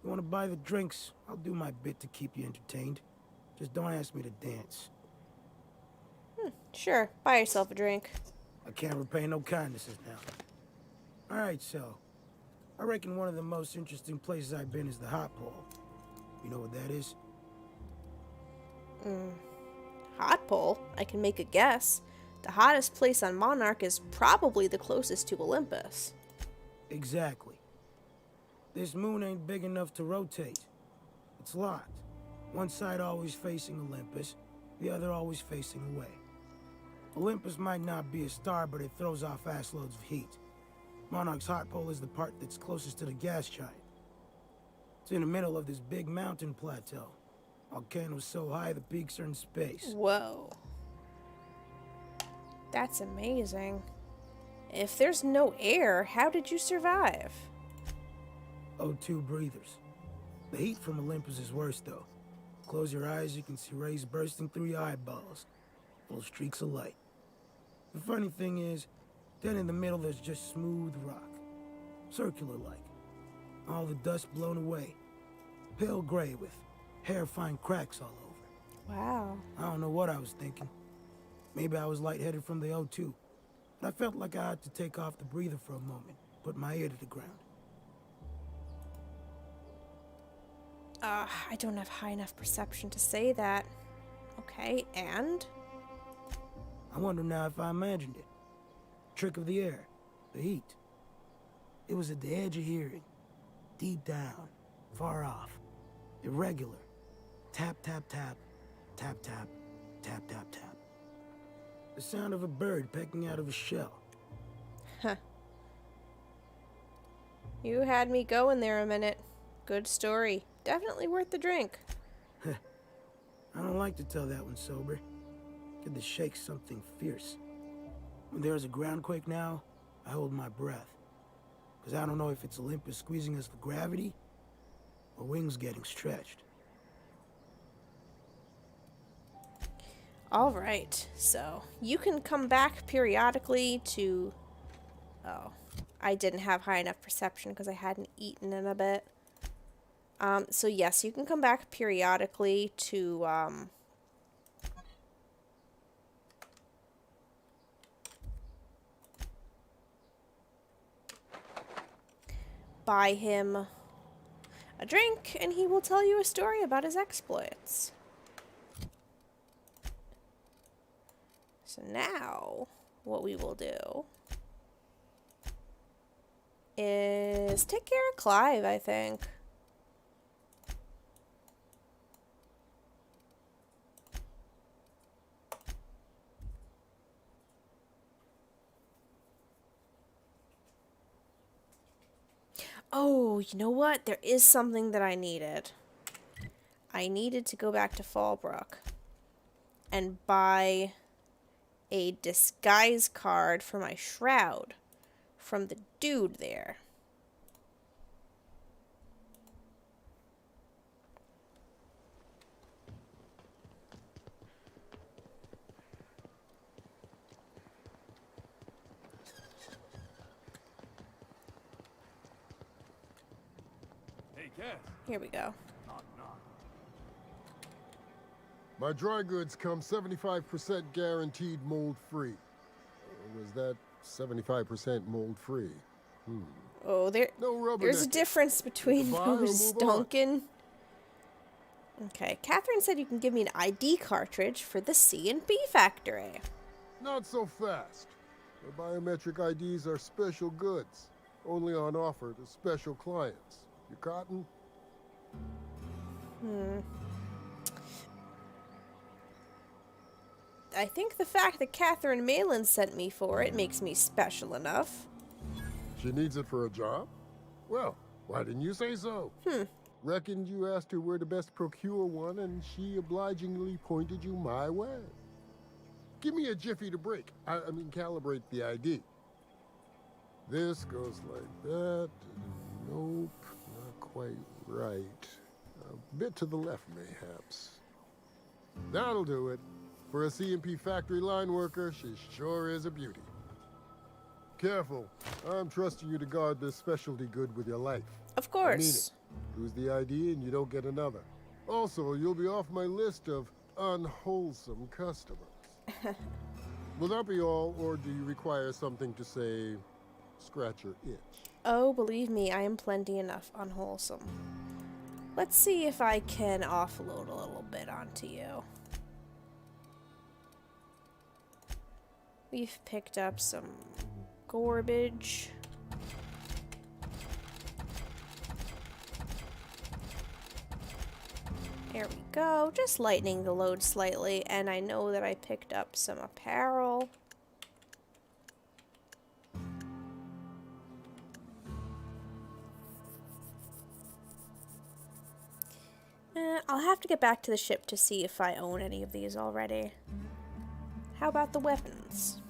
you want to buy the drinks, I'll do my bit to keep you entertained. Just don't ask me to dance. Sure, buy yourself a drink. I can't repay no kindnesses now. Alright, so, I reckon one of the most interesting places I've been is the Hot Pole. You know what that is? Hot Pole? I can make a guess. The hottest place on Monarch is probably the closest to Olympus. Exactly. This moon ain't big enough to rotate. It's locked. One side always facing Olympus, the other always facing away. Olympus might not be a star, but it throws off ass loads of heat. Monarch's hot pole is the part that's closest to the gas giant. It's in the middle of this big mountain plateau. Volcanoes so high the peaks are in space. Whoa. That's amazing. If there's no air, how did you survive? O2 breathers. The heat from Olympus is worse, though. Close your eyes, you can see rays bursting through your eyeballs. Little streaks of light. The funny thing is, then in the middle there's just smooth rock. Circular-like. All the dust blown away. Pale gray with hair-fine cracks all over. Wow. I don't know what I was thinking. Maybe I was lightheaded from the O2. But I felt like I had to take off the breather for a moment. Put my ear to the ground. I don't have high enough perception to say that. Okay, and? I wonder now if I imagined it. Trick of the air. The heat. It was at the edge of hearing. Deep down. Far off. Irregular. Tap, tap, tap. Tap, tap. Tap, tap, tap. The sound of a bird pecking out of a shell. Huh. You had me going there a minute. Good story. Definitely worth the drink. I don't like to tell that one sober. Get the shake something fierce. When there's a groundquake now, I hold my breath. Because I don't know if it's Olympus squeezing us for gravity, or wings getting stretched. Alright, so you can come back periodically to... Oh, I didn't have high enough perception because I hadn't eaten in a bit. So yes, you can come back periodically to, buy him a drink, and he will tell you a story about his exploits. So now, what we will do is take care of Clive, I think. Oh, you know what? There is something that I needed. I needed to go back to Fallbrook and buy a disguise card for my shroud from the dude there. Here we go. My dry goods come 75% guaranteed mold-free. Or was that 75% mold-free? Oh, there's a difference between those Duncan. Okay, Catherine said you can give me an ID cartridge for the C&B factory. Not so fast. The biometric IDs are special goods, only on offer to special clients. You cotton? I think the fact that Catherine Malin sent me for it makes me special enough. She needs it for a job? Well, why didn't you say so? Reckoned you asked her where to best procure one, and she obligingly pointed you my way. Give me a jiffy to break. I mean, calibrate the ID. This goes like that. Nope, not quite right. A bit to the left, mayhaps. That'll do it. For a C&P factory line worker, she sure is a beauty. Careful. I'm trusting you to guard this specialty good with your life. Of course. I mean it. Lose the ID and you don't get another. Also, you'll be off my list of unwholesome customers. Will that be all, or do you require something to say, scratch your itch? Oh, believe me, I am plenty enough unwholesome. Let's see if I can offload a little bit onto you. We've picked up some garbage. There we go, just lightening the load slightly, and I know that I picked up some apparel. I'll have to get back to the ship to see if I own any of these already. How about the weapons?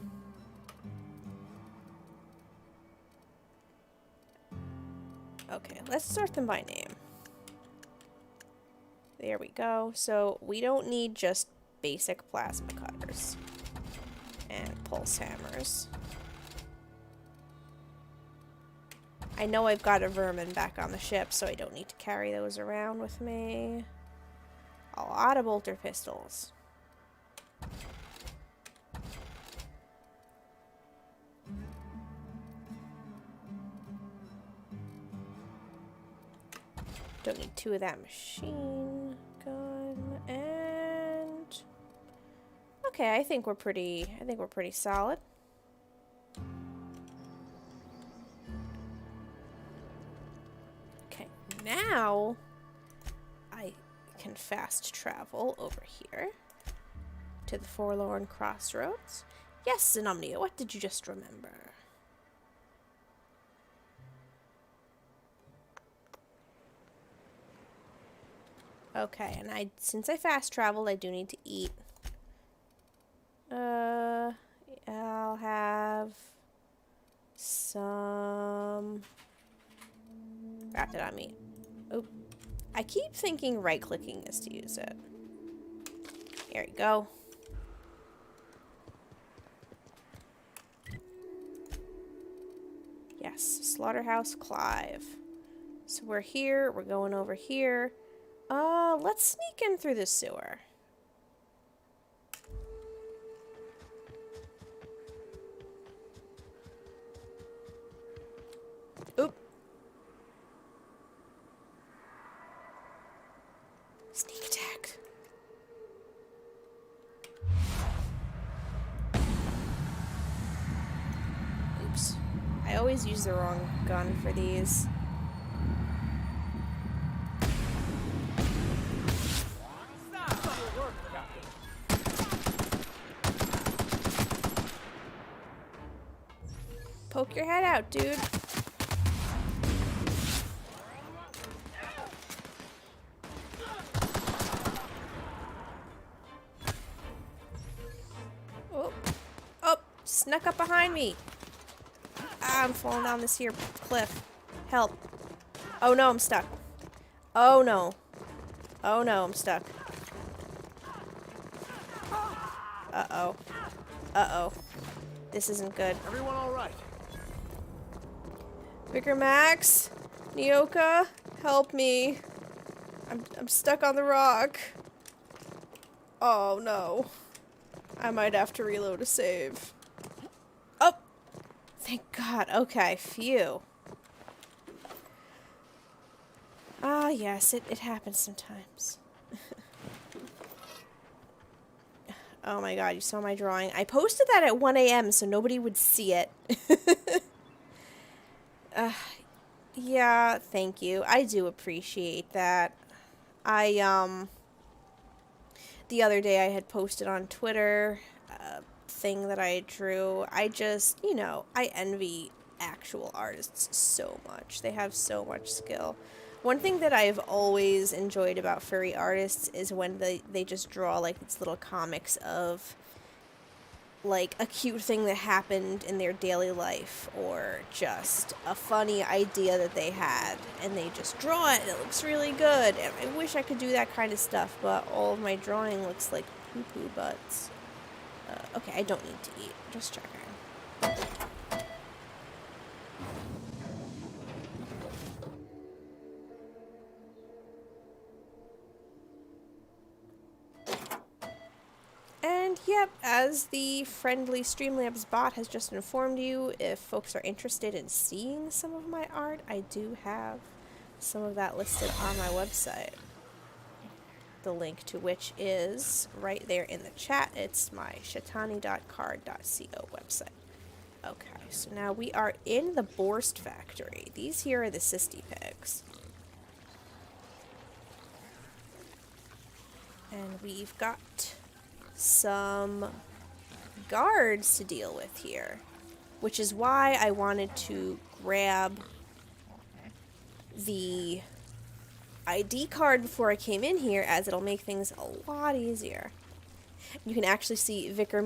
Okay, let's sort them by name. There we go. So we don't need just basic plasma cutters and pulse hammers. I know I've got a vermin back on the ship, so I don't need to carry those around with me. A lot of bolter pistols. Don't need 2 of that machine gun, and okay, I think we're pretty solid. Okay, now I can fast travel over here to the Forlorn Crossroads. Yes, Xenomnia, what did you just remember? Okay, and since I fast traveled, I do need to eat. I'll have some rapid meat. Oh, I keep thinking right-clicking is to use it. Here we go. Yes, Slaughterhouse Clive. So we're here, we're going over here. Let's sneak in through the sewer. Oop. Sneak attack. Oops. I always use the wrong gun for these. Poke your head out, dude. Oh, oh, snuck up behind me. Ah, I'm falling down this here cliff. Help. Oh no, I'm stuck. Oh no. Oh no, I'm stuck. Uh-oh. Uh-oh. This isn't good. Everyone all right? Bigger Max, Nyoka, help me. I'm stuck on the rock. Oh no. I might have to reload a save. Oh! Thank God. Okay, phew. Ah, yes, it happens sometimes. Oh my god, you saw my drawing. I posted that at 1 a.m. so nobody would see it. Yeah, thank you. I do appreciate that. The other day I had posted on Twitter a thing that I drew. I just, you know, I envy actual artists so much. They have so much skill. One thing that I've always enjoyed about furry artists is when they just draw, like, these little comics of, like, a cute thing that happened in their daily life, or just a funny idea that they had, and they just draw it, and it looks really good. And I wish I could do that kind of stuff, but all of my drawing looks like poo-poo butts. Okay, I don't need to eat. Just checking. And yep, as the friendly Streamlabs bot has just informed you, if folks are interested in seeing some of my art, I do have some of that listed on my website. The link to which is right there in the chat. It's my shetani.card.co website. Okay, so now we are in the Borst factory. These here are the cysty pigs. And we've got some guards to deal with here, which is why I wanted to grab the ID card before I came in here, as it'll make things a lot easier. You can actually see Vicar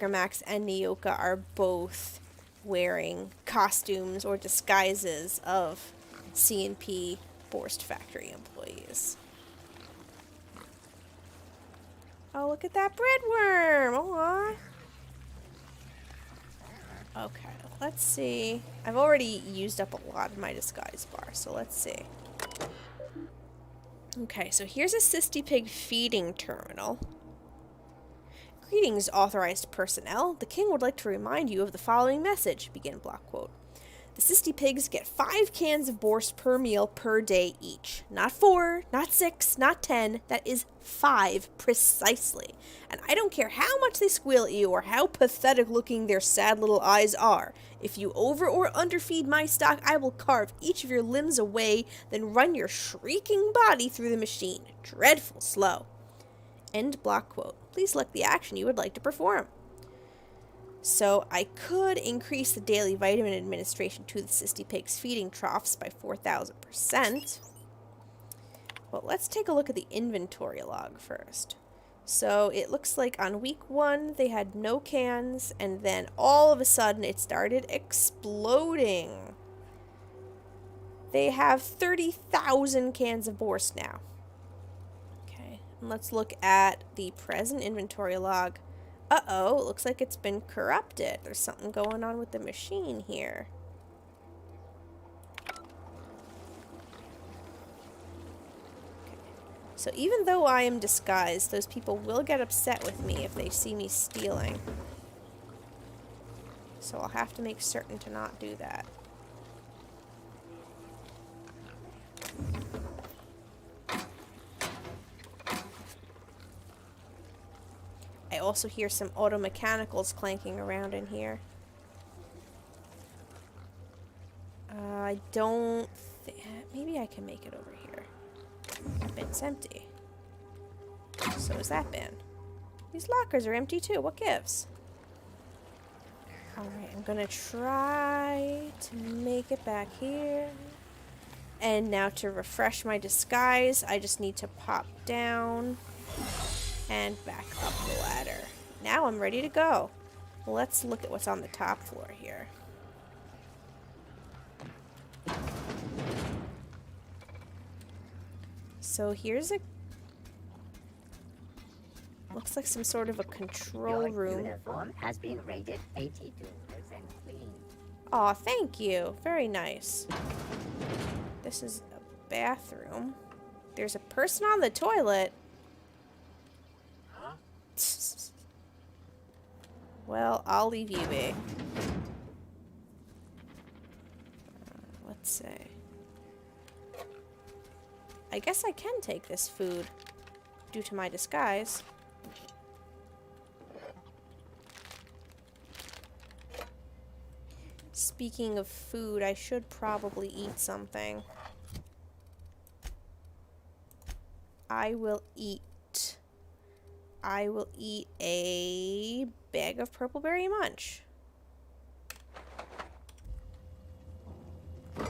Max and Nyoka are both wearing costumes or disguises of C&P Borst factory employees. Oh, look at that breadworm! Aww. Okay, let's see. I've already used up a lot of my disguise bar, so let's see. Okay, so here's a cysty pig feeding terminal. Greetings, authorized personnel. The king would like to remind you of the following message. Begin block quote. The cysty pigs get 5 cans of Borst per meal per day each. Not 4, not 6, not 10. That is 5 precisely. And I don't care how much they squeal at you or how pathetic looking their sad little eyes are. If you over or underfeed my stock, I will carve each of your limbs away, then run your shrieking body through the machine. Dreadful slow. End block quote. Please select the action you would like to perform. So I could increase the daily vitamin administration to the cysty pigs feeding troughs by 4,000%. But let's take a look at the inventory log first. So it looks like on week 1 they had no cans, and then all of a sudden it started exploding. They have 30,000 cans of Borst now. Okay, and let's look at the present inventory log. Uh-oh, it looks like it's been corrupted. There's something going on with the machine here. Okay. So even though I am disguised, those people will get upset with me if they see me stealing. So I'll have to make certain to not do that. I also hear some auto mechanicals clanking around in here. I don't think... Maybe I can make it over here. That bin's empty. So is that bin. These lockers are empty too. What gives? Alright, I'm gonna try to make it back here. And now to refresh my disguise, I just need to pop down and back up the ladder. Now I'm ready to go. Let's look at what's on the top floor here. So here's a... Looks like some sort of a control room. Uniform has been rated 82% clean. Aw, thank you. Very nice. This is a bathroom. There's a person on the toilet. Well, I'll leave you be. Let's see. I guess I can take this food due to my disguise. Speaking of food, I should probably eat something. I will eat a bag of purpleberry munch. I'm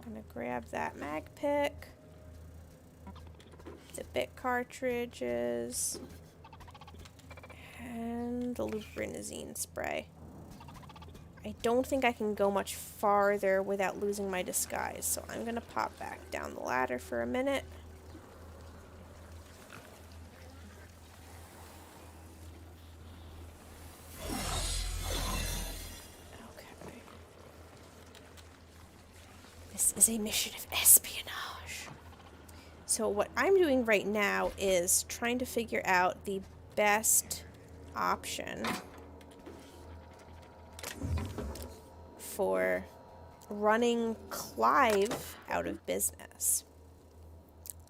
gonna grab that mag pick, the bit cartridges, and the lubrinazine spray. I don't think I can go much farther without losing my disguise, so I'm gonna pop back down the ladder for a minute. Okay. This is a mission of espionage. So what I'm doing right now is trying to figure out the best option for running Clive out of business.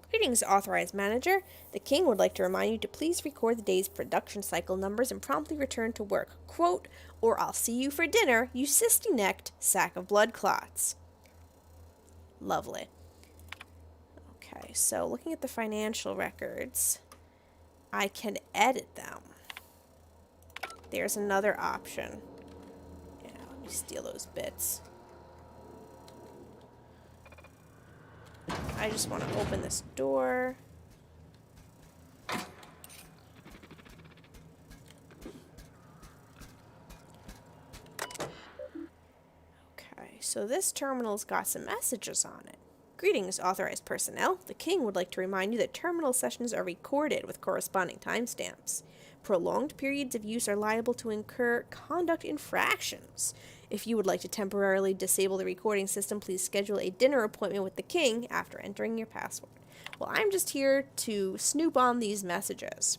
Greetings, authorized manager. The king would like to remind you to please record the day's production cycle numbers and promptly return to work. Quote, or I'll see you for dinner, you cysty-necked sack of blood clots. Lovely. Okay, so looking at the financial records, I can edit them. There's another option. Steal those bits. I just want to open this door. Okay, so this terminal's got some messages on it. Greetings, authorized personnel. The king would like to remind you that terminal sessions are recorded with corresponding timestamps. Prolonged periods of use are liable to incur conduct infractions. If you would like to temporarily disable the recording system, please schedule a dinner appointment with the king after entering your password. Well, I'm just here to snoop on these messages.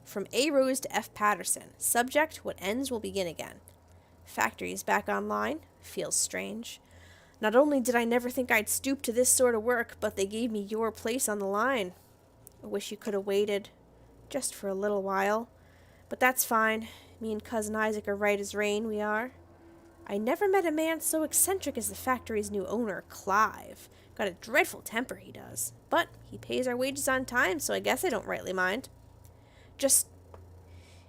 From A. Rose to F. Patterson. Subject, what ends will begin again. Factory is back online. Feels strange. Not only did I never think I'd stoop to this sort of work, but they gave me your place on the line. I wish you could have waited. Just for a little while. But that's fine. Me and Cousin Isaac are right as rain, we are. I never met a man so eccentric as the factory's new owner, Clive. Got a dreadful temper, he does. But he pays our wages on time, so I guess I don't rightly mind. Just,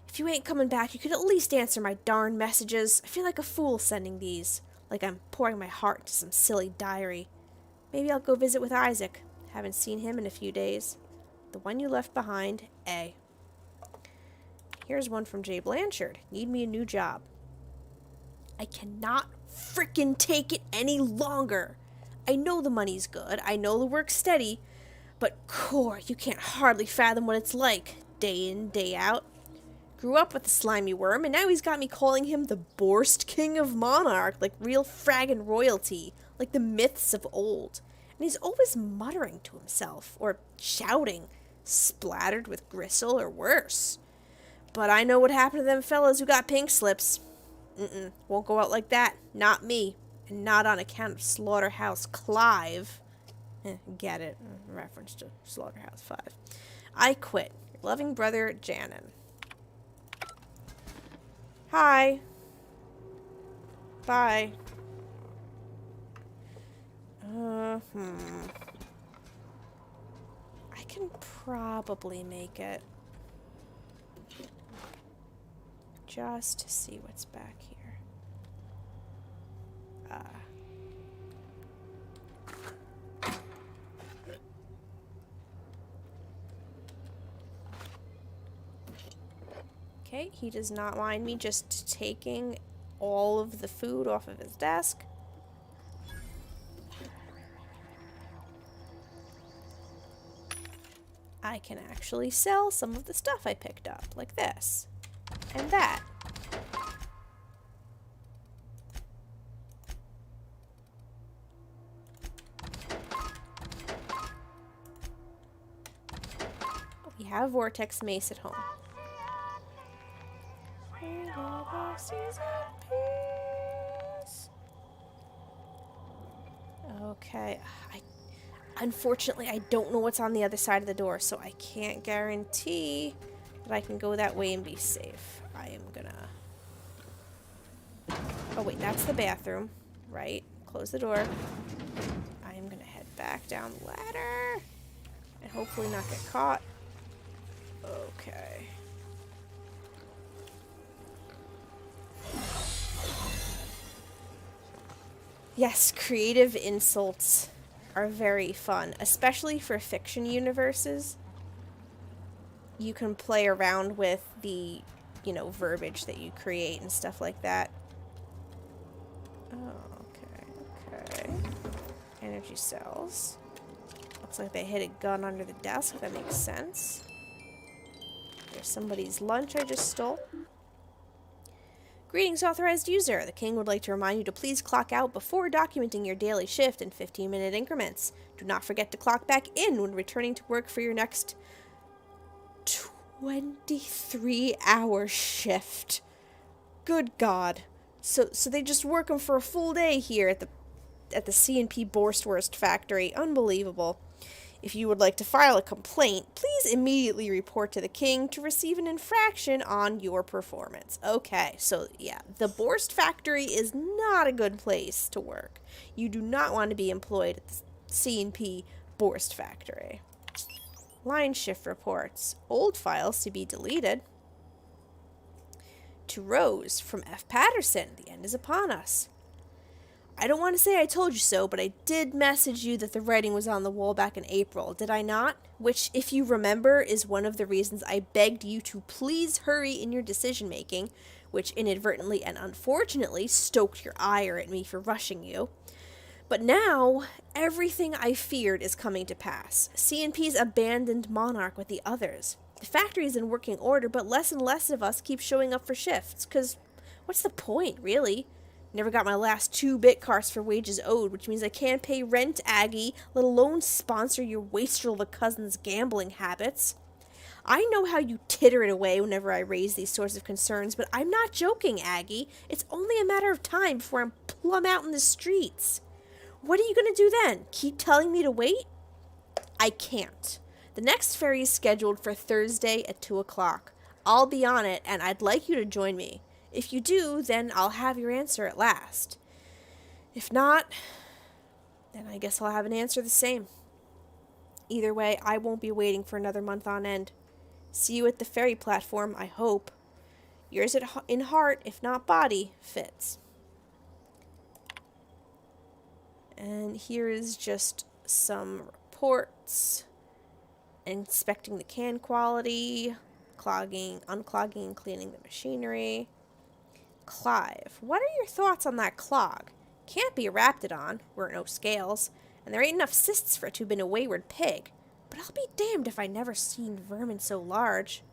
if you ain't coming back, you could at least answer my darn messages. I feel like a fool sending these. Like I'm pouring my heart into some silly diary. Maybe I'll go visit with Isaac. Haven't seen him in a few days. The one you left behind, A. Here's one from Jay Blanchard. Need me a new job. I cannot frickin' take it any longer. I know the money's good. I know the work's steady. But, core, you can't hardly fathom what it's like. Day in, day out. Grew up with the slimy worm, and now he's got me calling him the Borst King of Monarch, like real fraggin' royalty, like the myths of old. And he's always muttering to himself, or shouting, splattered with gristle, or worse. But I know what happened to them fellas who got pink slips. Won't go out like that. Not me. And not on account of Slaughterhouse Clive. Get it. Reference to Slaughterhouse 5. I quit. Your loving brother, Janin. Hi. Bye. I can probably make it. Just to see what's back here. Okay, he does not mind me just taking all of the food off of his desk. I can actually sell some of the stuff I picked up, like this. And that. We have Vortex Mace at home. Okay, unfortunately, I don't know what's on the other side of the door, so I can't guarantee that I can go that way and be safe. I am gonna... Oh wait, that's the bathroom, right? Close the door. I am gonna head back down the ladder and hopefully not get caught. Okay. Yes, creative insults are very fun, especially for fiction universes. You can play around with the, you know, verbiage that you create and stuff like that. Oh, okay. Energy cells. Looks like they hid a gun under the desk. That makes sense. There's somebody's lunch I just stole. Greetings, authorized user. The king would like to remind you to please clock out before documenting your daily shift in 15-minute increments. Do not forget to clock back in when returning to work for your next 23-hour shift. Good God. So they just work them for a full day here at the C&P Borstwurst factory. Unbelievable. If you would like to file a complaint, please immediately report to the king to receive an infraction on your performance. Okay, so yeah, the Borst factory is not a good place to work. You do not want to be employed at the C&P Borst factory. Line shift reports. Old files to be deleted. To Rose from F. Patterson. The end is upon us. I don't want to say I told you so, but I did message you that the writing was on the wall back in April, did I not? Which, if you remember, is one of the reasons I begged you to please hurry in your decision-making, which inadvertently and unfortunately stoked your ire at me for rushing you. But now, everything I feared is coming to pass. C&P's abandoned Monarch with the others. The factory is in working order, but less and less of us keep showing up for shifts, because what's the point, really? Never got my last 2 bit cards for wages owed, which means I can't pay rent, Aggie, let alone sponsor your wastrel of a cousin's gambling habits. I know how you titter it away whenever I raise these sorts of concerns, but I'm not joking, Aggie. It's only a matter of time before I'm plumb out in the streets. What are you going to do then? Keep telling me to wait? I can't. The next ferry is scheduled for Thursday at 2 o'clock. I'll be on it, and I'd like you to join me. If you do, then I'll have your answer at last. If not, then I guess I'll have an answer the same. Either way, I won't be waiting for another month on end. See you at the ferry platform, I hope. Yours in heart, if not body, Fitz. And here is just some reports. Inspecting the can quality, unclogging and cleaning the machinery. Clive, what are your thoughts on that clog? Can't be a Raptidon, we're no scales, and there ain't enough cysts for it to have been a wayward pig. But I'll be damned if I never seen vermin so large.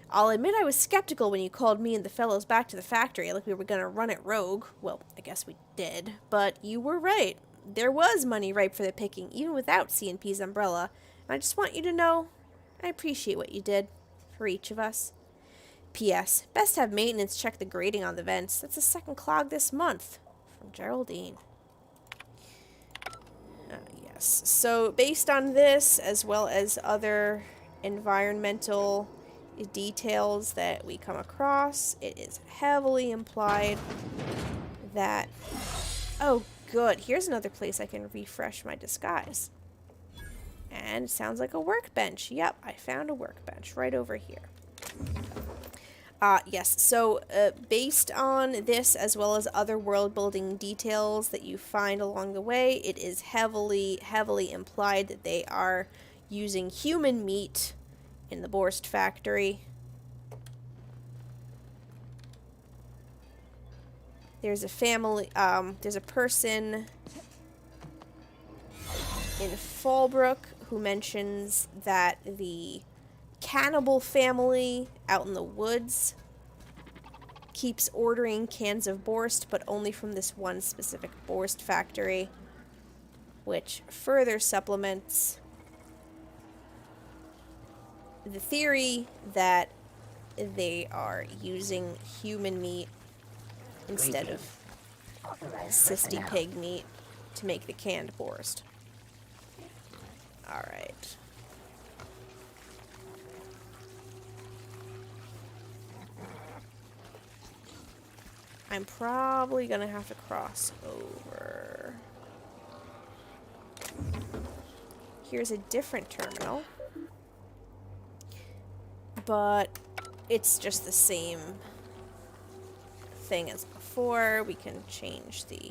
I'll admit I was skeptical when you called me and the fellows back to the factory like we were gonna run it rogue. Well, I guess we did, but you were right. There was money ripe for the picking, even without C&P's umbrella, and I just want you to know I appreciate what you did for each of us. P.S. Best have maintenance check the grading on the vents. That's the second clog this month. From Geraldine. Yes. So, based on this, as well as other environmental details that we come across, it is heavily implied that... Oh, good. Here's another place I can refresh my disguise. And it sounds like a workbench. Yep, I found a workbench right over here. Yes, so based on this, as well as other world-building details that you find along the way, it is heavily implied that they are using human meat in the Borst factory. There's a family, there's a person in Fallbrook who mentions that the cannibal family out in the woods keeps ordering cans of Borst, but only from this one specific Borst factory, which further supplements the theory that they are using human meat instead of cysty pig meat to make the canned borscht. Alright. I'm probably gonna have to cross over. Here's a different terminal. But it's just the same thing as before. We can change the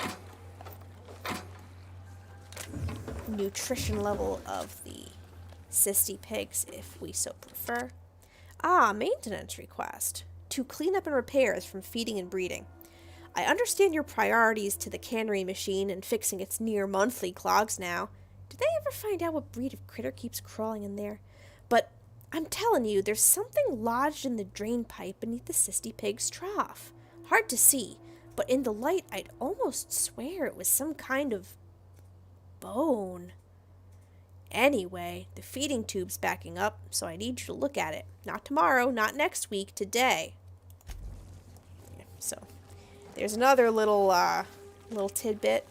nutrition level of the cysty pigs if we so prefer. Ah, maintenance request. To clean up and repairs from feeding and breeding. I understand your priorities to the cannery machine and fixing its near monthly clogs now. Did they ever find out what breed of critter keeps crawling in there? But I'm telling you, there's something lodged in the drain pipe beneath the cysty pig's trough. Hard to see, but in the light I'd almost swear it was some kind of bone. Anyway, the feeding tube's backing up, so I need you to look at it. Not tomorrow, not next week, today. Yeah, so, there's another little tidbit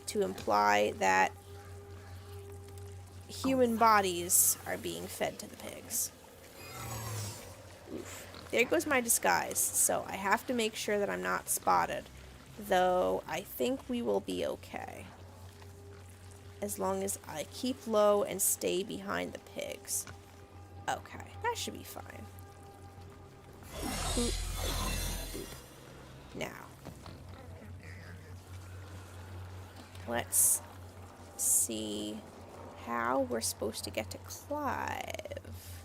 to imply that human bodies are being fed to the pigs. Oof. There goes my disguise, so I have to make sure that I'm not spotted. Though, I think we will be okay. As long as I keep low and stay behind the pigs. Okay, that should be fine. Boop. Boop. Now. Let's see how we're supposed to get to Clive.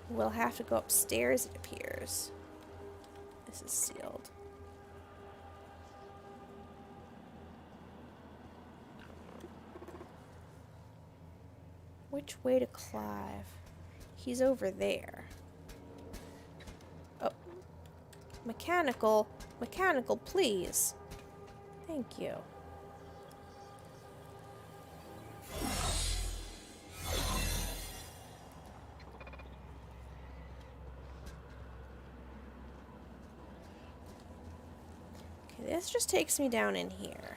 We'll have to go upstairs, it appears. This is sealed. Which way to Clive? He's over there. Oh. Mechanical, please. Thank you. Okay, this just takes me down in here.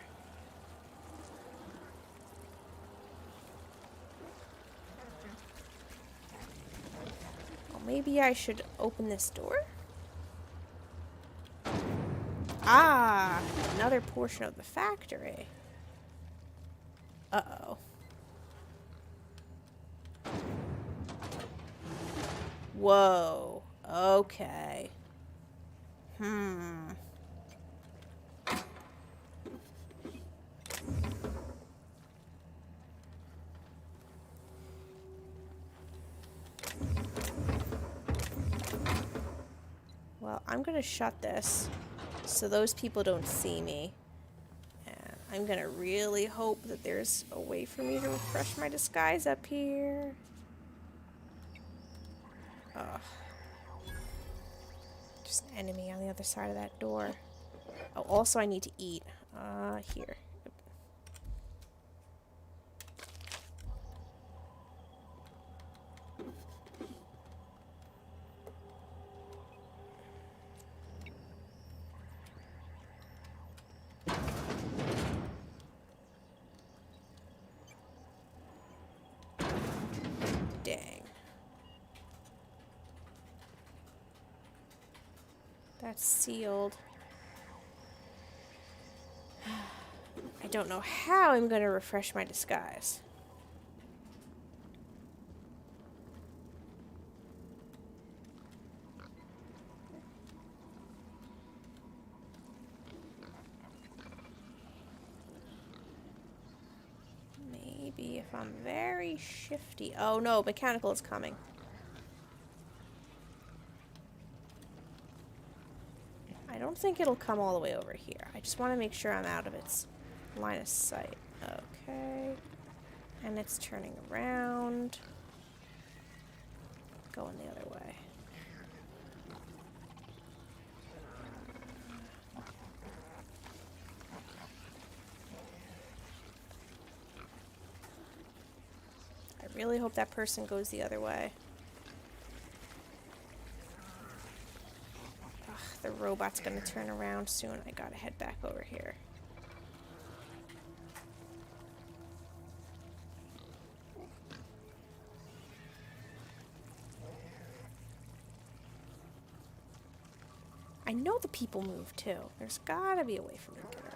Well, maybe I should open this door? Ah, another portion of the factory. Uh-oh. Whoa. Okay. Well, I'm gonna shut this so those people don't see me. And I'm gonna really hope that there's a way for me to refresh my disguise up here. Ugh. Just an enemy on the other side of that door. Oh, also I need to eat. Here. Dang. That's sealed. I don't know how I'm going to refresh my disguise. Maybe if I'm very shifty. Oh no, mechanical is coming. I don't think it'll come all the way over here. I just want to make sure I'm out of its line of sight. Okay. And it's turning around. Going the other way. I really hope that person goes the other way. the robot's gonna turn around soon. I gotta head back over here. I know the people move too. There's gotta be a way for me to get around.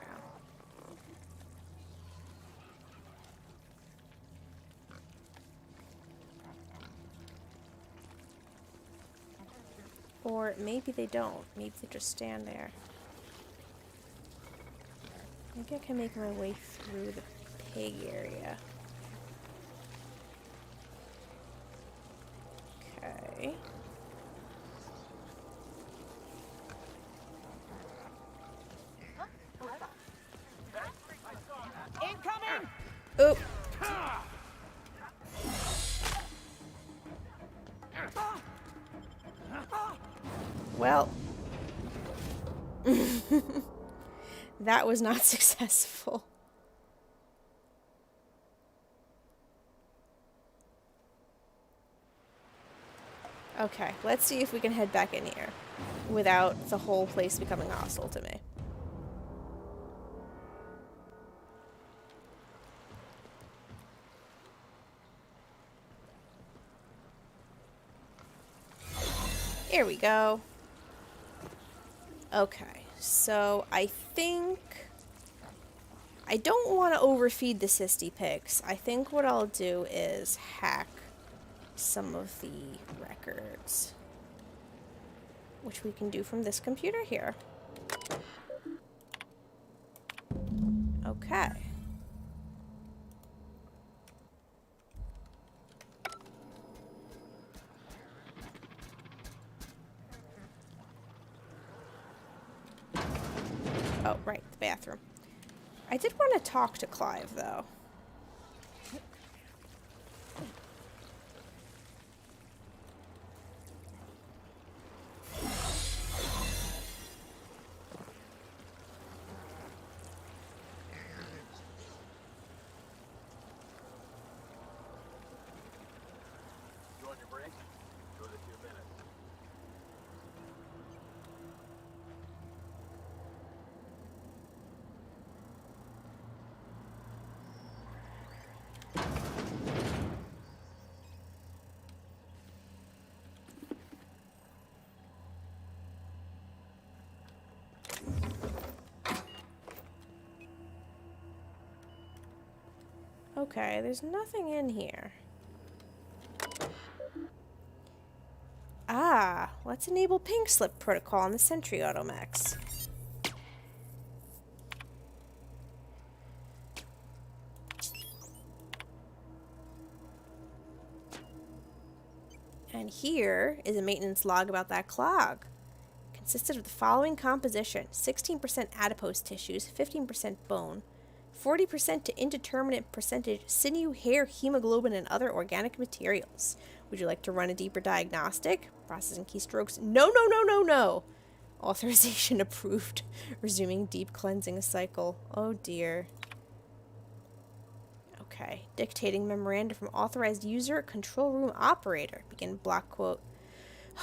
Or maybe they don't. Maybe they just stand there. Maybe I can make my way through the pig area. Okay. Incoming! Oop. Well. That was not successful. Okay, let's see if we can head back in here without the whole place becoming hostile to me. Here we go. Okay, so I think I don't want to overfeed the cysty pigs. I think what I'll do is hack some of the records, which we can do from this computer here. Okay. Oh, right, the bathroom. I did want to talk to Clive, though. You on your break? Go to 2 minutes. Okay, there's nothing in here. Ah, let's enable pink slip protocol on the Sentry Automax. And here is a maintenance log about that clog. Consisted of the following composition: 16% adipose tissues, 15% bone, 40% to indeterminate percentage sinew, hair, hemoglobin, and other organic materials. Would you like to run a deeper diagnostic? Processing keystrokes. No, no, no, no, no. Authorization approved. Resuming deep cleansing cycle. Oh dear. Okay. Dictating memoranda from authorized user, control room operator. Begin block quote.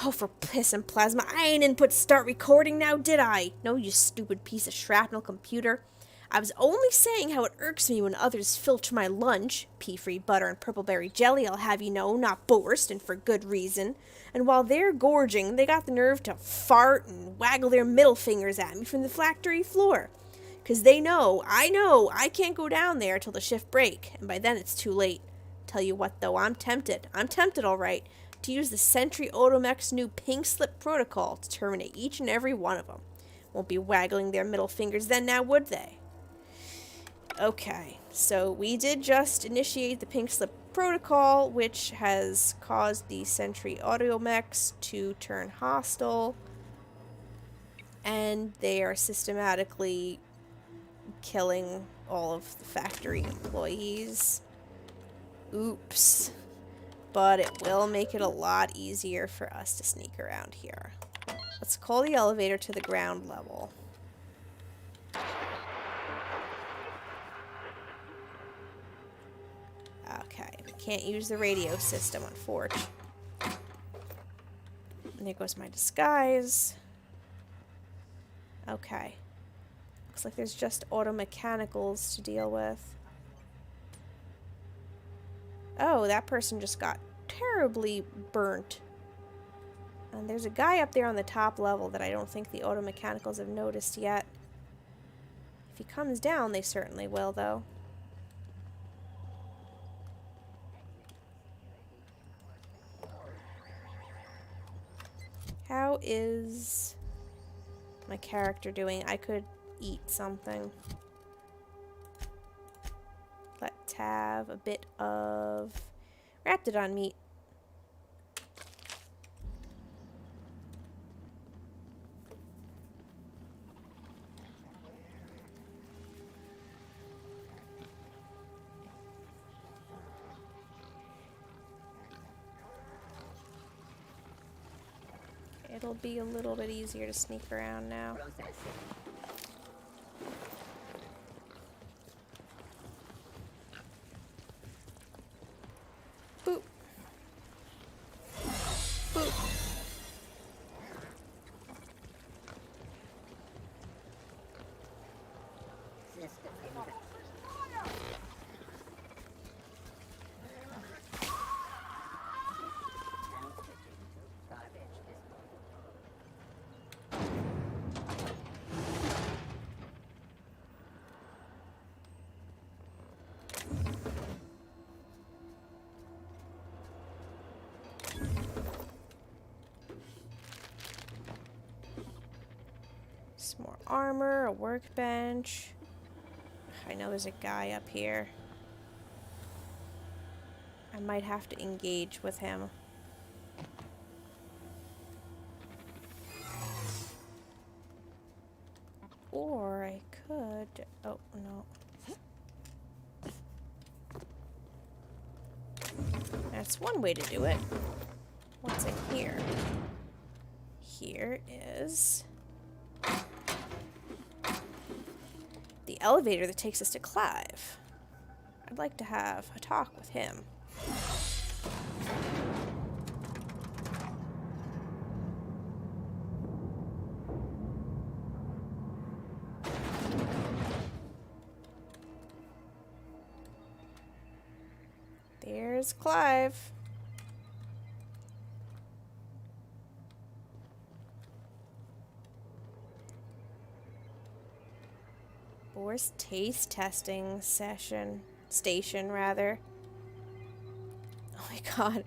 Oh, for piss and plasma. I ain't input start recording now, did I? No, you stupid piece of shrapnel computer. I was only saying how it irks me when others filch my lunch. Pea-free butter and purpleberry jelly, I'll have you know, not Borscht, and for good reason. And while they're gorging, they got the nerve to fart and waggle their middle fingers at me from the factory floor. 'Cause they know, I can't go down there till the shift break, and by then it's too late. Tell you what, though, I'm tempted all right, to use the Sentry Automech's new pink slip protocol to terminate each and every one of them. Won't be waggling their middle fingers then, now would they? Okay, so we did just initiate the pink slip protocol, which has caused the Sentry Automechs to turn hostile, and they are systematically killing all of the factory employees. Oops. But it will make it a lot easier for us to sneak around here. Let's call the elevator to the ground level. Okay, we can't use the radio system, unfortunately. And there goes my disguise. Okay. Looks like there's just auto mechanicals to deal with. Oh, that person just got terribly burnt. And there's a guy up there on the top level that I don't think the auto mechanicals have noticed yet. If he comes down, they certainly will, though. How is my character doing? I could eat something. Let's have a bit of Raptidon meat. It'll be a little bit easier to sneak around now. Boop. Boop. Some more armor, a workbench. I know there's a guy up here. I might have to engage with him. Or I could... Oh, no. That's one way to do it. What's in here? Here is the elevator that takes us to Clive. I'd like to have a talk with him. There's Clive. Boar's taste testing station rather. Oh my god.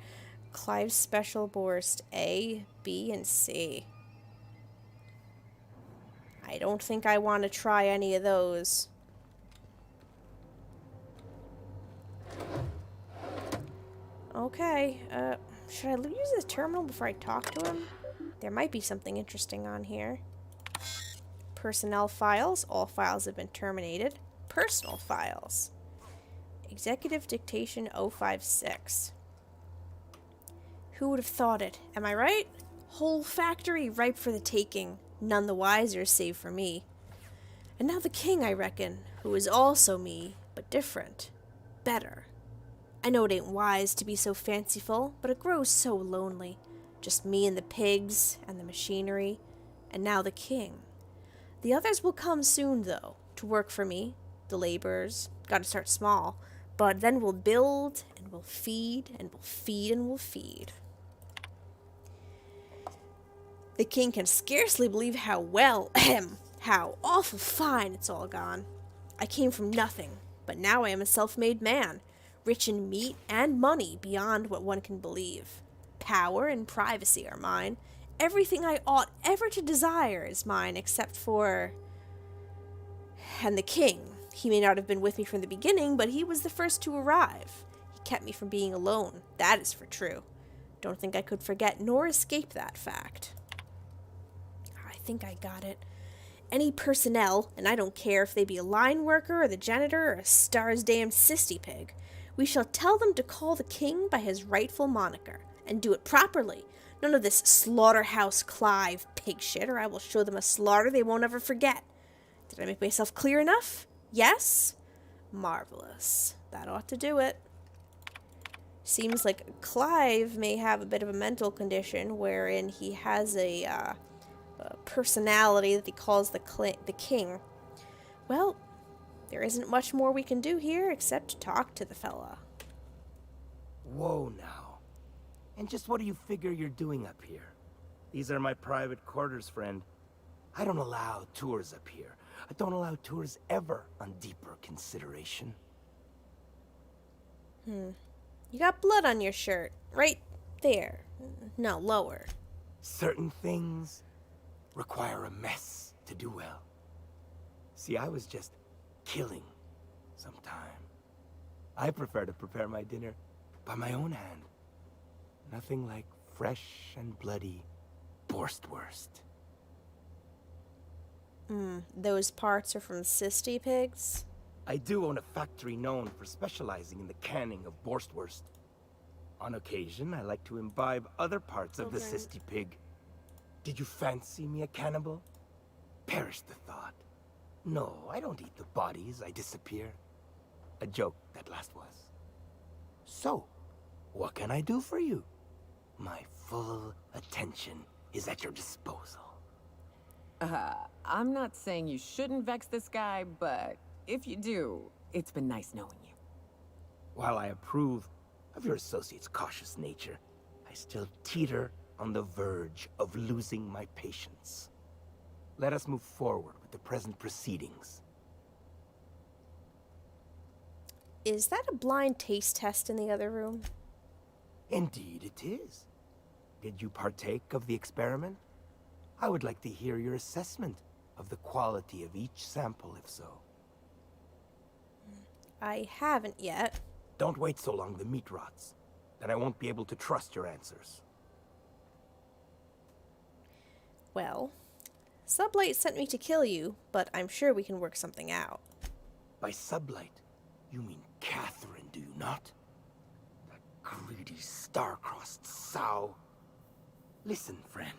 Clive's special Borst A, B, and C. I don't think I want to try any of those. Okay, should I use this terminal before I talk to him? There might be something interesting on here. Personnel files. All files have been terminated. Personal files. Executive Dictation 056. Who would have thought it? Am I right? Whole factory ripe for the taking. None the wiser, save for me. And now the king, I reckon, who is also me, but different. Better. I know it ain't wise to be so fanciful, but it grows so lonely. Just me and the pigs, and the machinery, and now the king. The others will come soon, though, to work for me. The laborers. Gotta start small. But then we'll build, and we'll feed, and we'll feed, and we'll feed. The king can scarcely believe how how awful fine it's all gone. I came from nothing, but now I am a self-made man, rich in meat and money beyond what one can believe. Power and privacy are mine. Everything I ought ever to desire is mine, except for... And the king. He may not have been with me from the beginning, but he was the first to arrive. He kept me from being alone. That is for true. Don't think I could forget nor escape that fact. I think I got it. Any personnel, and I don't care if they be a line worker or the janitor or a star's damned sissy pig, we shall tell them to call the king by his rightful moniker, and do it properly. None of this slaughterhouse Clive pig shit, or I will show them a slaughter they won't ever forget. Did I make myself clear enough? Yes? Marvelous. That ought to do it. Seems like Clive may have a bit of a mental condition wherein he has a personality that he calls the king. Well, there isn't much more we can do here except talk to the fella. Whoa now. And just what do you figure you're doing up here? These are my private quarters, friend. I don't allow tours up here. I don't allow tours ever on deeper consideration. You got blood on your shirt. Right there. No, lower. Certain things require a mess to do well. See, I was just killing some time. I prefer to prepare my dinner by my own hand. Nothing like fresh and bloody Borstwurst. Those parts are from cysty pigs? I do own a factory known for specializing in the canning of Borstwurst. On occasion, I like to imbibe other parts of the cysty pig. Did you fancy me a cannibal? Perish the thought. No, I don't eat the bodies, I disappear. A joke, that last was. So, what can I do for you? My full attention is at your disposal. I'm not saying you shouldn't vex this guy, but if you do, it's been nice knowing you. While I approve of your associate's cautious nature, I still teeter on the verge of losing my patience. Let us move forward with the present proceedings. Is that a blind taste test in the other room? Indeed it is. Did you partake of the experiment? I would like to hear your assessment of the quality of each sample, if so. I haven't yet. Don't wait so long the meat rots. Then I won't be able to trust your answers. Well, Sublight sent me to kill you, but I'm sure we can work something out. By Sublight, you mean Catherine, do you not? That greedy, star-crossed sow. Listen, friend.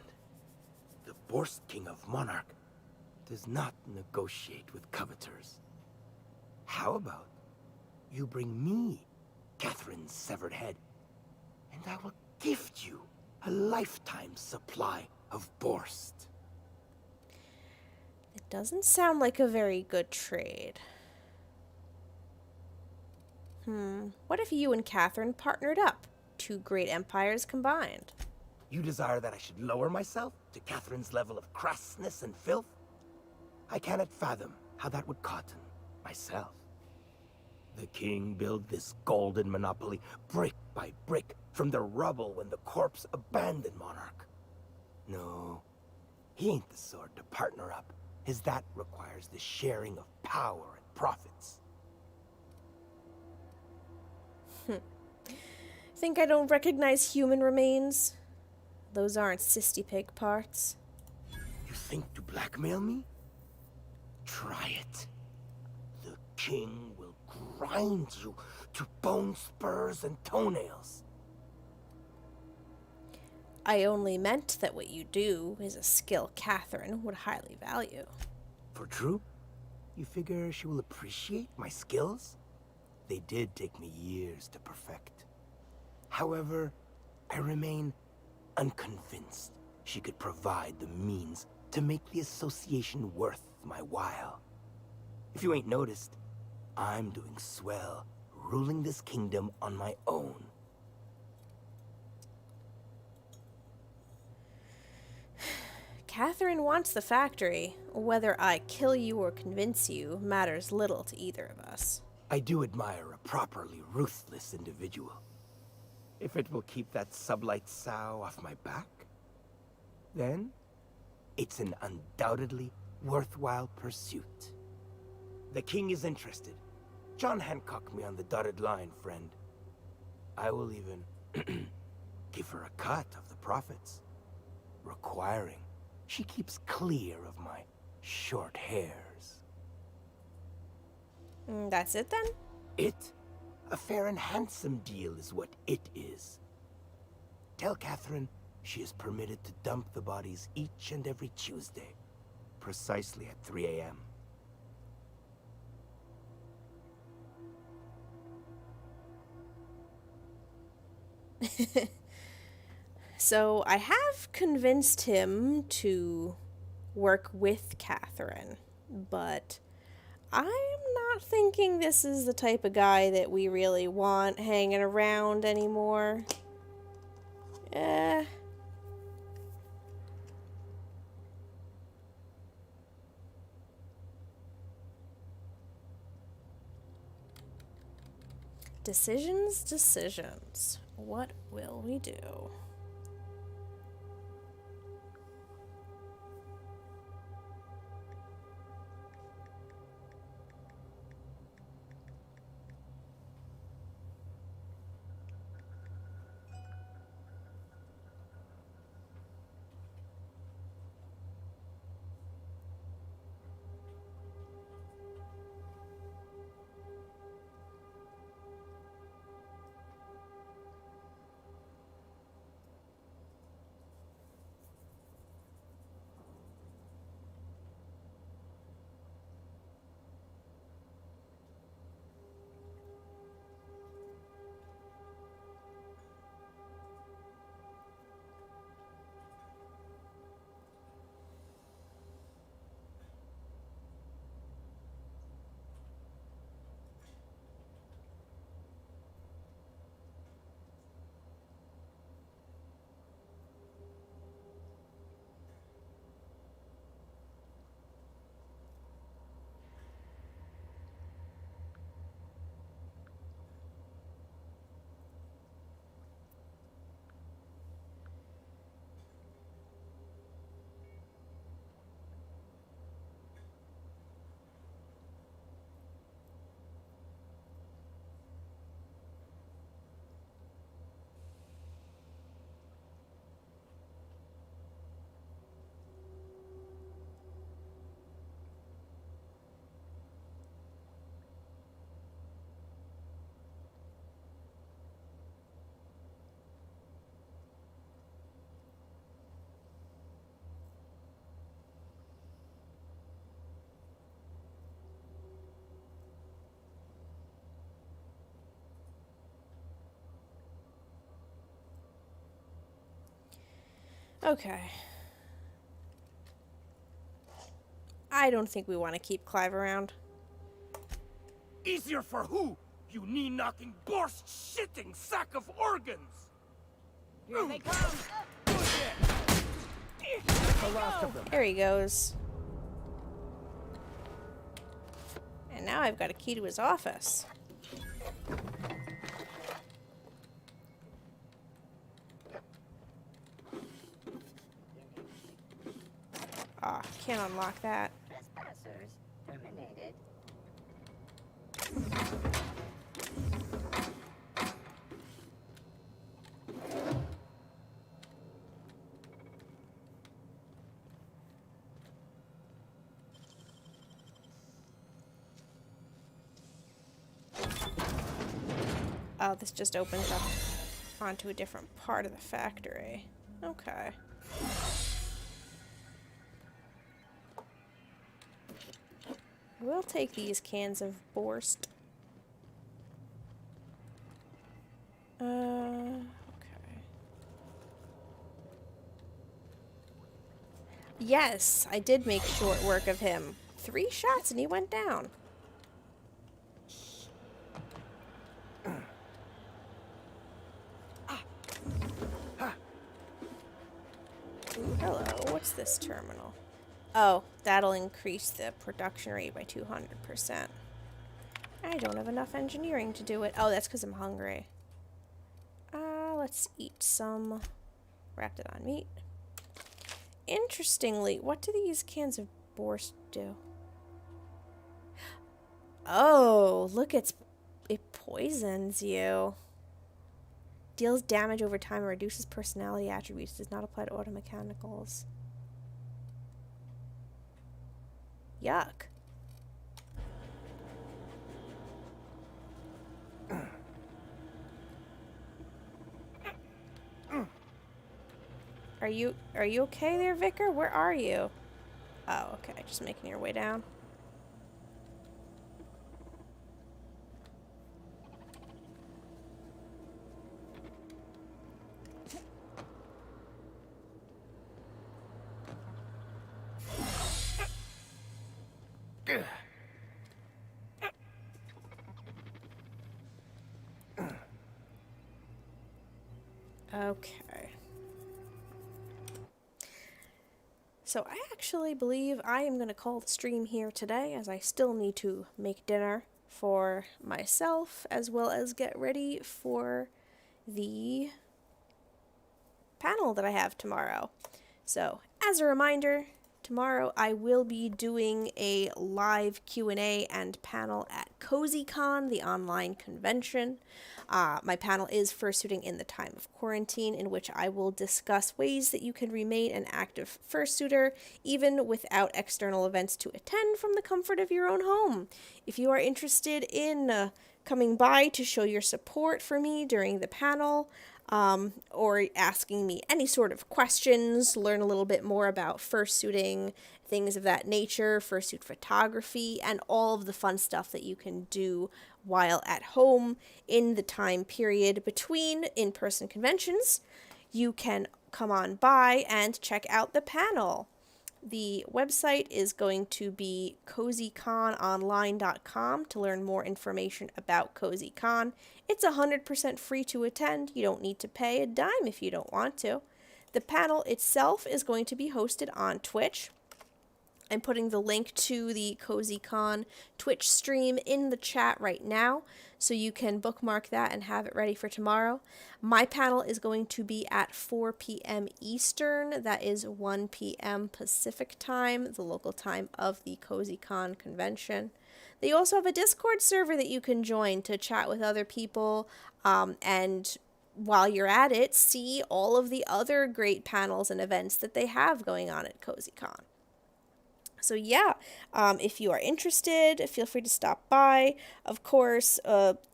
The Borst King of Monarch does not negotiate with coveters. How about you bring me Catherine's severed head, and I will gift you a lifetime supply of Borst. It doesn't sound like a very good trade. What if you and Catherine partnered up? Two great empires combined. You desire that I should lower myself to Catherine's level of crassness and filth? I cannot fathom how that would cotton myself. The king built this golden monopoly brick by brick from the rubble when the corpse abandoned Monarch. No, he ain't the sort to partner up, as that requires the sharing of power and profits. Think I don't recognize human remains? Those aren't cysty pig parts. You think to blackmail me? Try it. The king will grind you to bone spurs and toenails. I only meant that what you do is a skill Catherine would highly value. For true? You figure she will appreciate my skills? They did take me years to perfect. However, I remain unconvinced she could provide the means to make the association worth my while. If you ain't noticed, I'm doing swell, ruling this kingdom on my own. Catherine wants the factory. Whether I kill you or convince you matters little to either of us. I do admire a properly ruthless individual. If it will keep that sublight sow off my back, then it's an undoubtedly worthwhile pursuit. The king is interested. John Hancock me on the dotted line, friend. I will even give her a cut of the profits, requiring she keeps clear of my short hairs. That's it then? It? A fair and handsome deal is what it is. Tell Catherine she is permitted to dump the bodies each and every Tuesday, precisely at 3 a.m. So I have convinced him to work with Catherine, but I'm not thinking this is the type of guy that we really want hanging around anymore. Decisions. What will we do? Okay. I don't think we want to keep Clive around. Easier for who? You knee-knocking, borscht-shitting sack of organs! Here they come! The last of them. There he goes. And now I've got a key to his office. Ah, can't unlock that. Trespassers terminated. Oh, this just opens up onto a different part of the factory. Okay. We'll take these cans of borscht. Okay. Yes, I did make short work of him. 3 shots and he went down. Ooh, hello. What's this terminal? Oh, that'll increase the production rate by 200%. I don't have enough engineering to do it. Oh, that's because I'm hungry. Let's eat some wrapped on meat. Interestingly, what do these cans of borscht do? Oh, look, it poisons you. Deals damage over time and reduces personality attributes. Does not apply to auto mechanicals. Yuck. Are you okay there, Vicar? Where are you? Oh, okay. Just making your way down. Okay. So I actually believe I am going to call the stream here today, as I still need to make dinner for myself, as well as get ready for the panel that I have tomorrow. So, as a reminder, tomorrow I will be doing a live Q&A and panel at CozyCon, the online convention. My panel is Fursuiting in the Time of Quarantine, in which I will discuss ways that you can remain an active fursuiter, even without external events to attend from the comfort of your own home. If you are interested in coming by to show your support for me during the panel, or asking me any sort of questions, learn a little bit more about fursuiting, things of that nature, fursuit photography, and all of the fun stuff that you can do while at home in the time period between in-person conventions, you can come on by and check out the panel. The website is going to be cozycononline.com to learn more information about CozyCon. It's 100% free to attend. You don't need to pay a dime if you don't want to. The panel itself is going to be hosted on Twitch. I'm putting the link to the CozyCon Twitch stream in the chat right now, so you can bookmark that and have it ready for tomorrow. My panel is going to be at 4 p.m. Eastern. That is 1 p.m. Pacific time, the local time of the CozyCon convention. They also have a Discord server that you can join to chat with other people, and while you're at it, see all of the other great panels and events that they have going on at CozyCon. So yeah, if you are interested, feel free to stop by. Of course,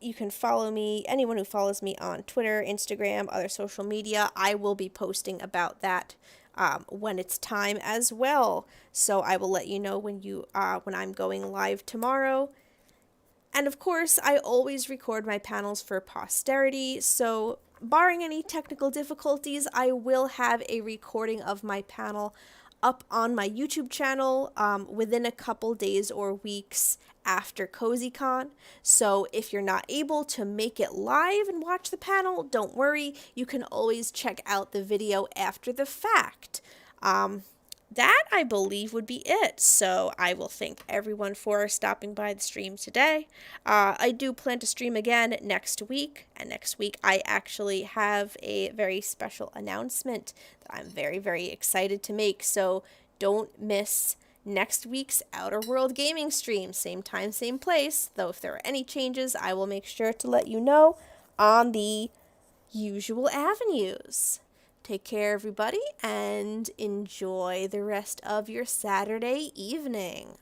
you can follow me, anyone who follows me on Twitter, Instagram, other social media. I will be posting about that when it's time as well. So I will let you know when I'm going live tomorrow. And of course, I always record my panels for posterity, so barring any technical difficulties, I will have a recording of my panel up on my YouTube channel within a couple days or weeks after CozyCon. So if you're not able to make it live and watch the panel, don't worry, you can always check out the video after the fact. That, I believe, would be it. So I will thank everyone for stopping by the stream today. I do plan to stream again next week, and next week I actually have a very special announcement that I'm very, very excited to make. So don't miss next week's Outer World gaming stream. Same time, same place. Though if there are any changes, I will make sure to let you know on the usual avenues. Take care, everybody, and enjoy the rest of your Saturday evening.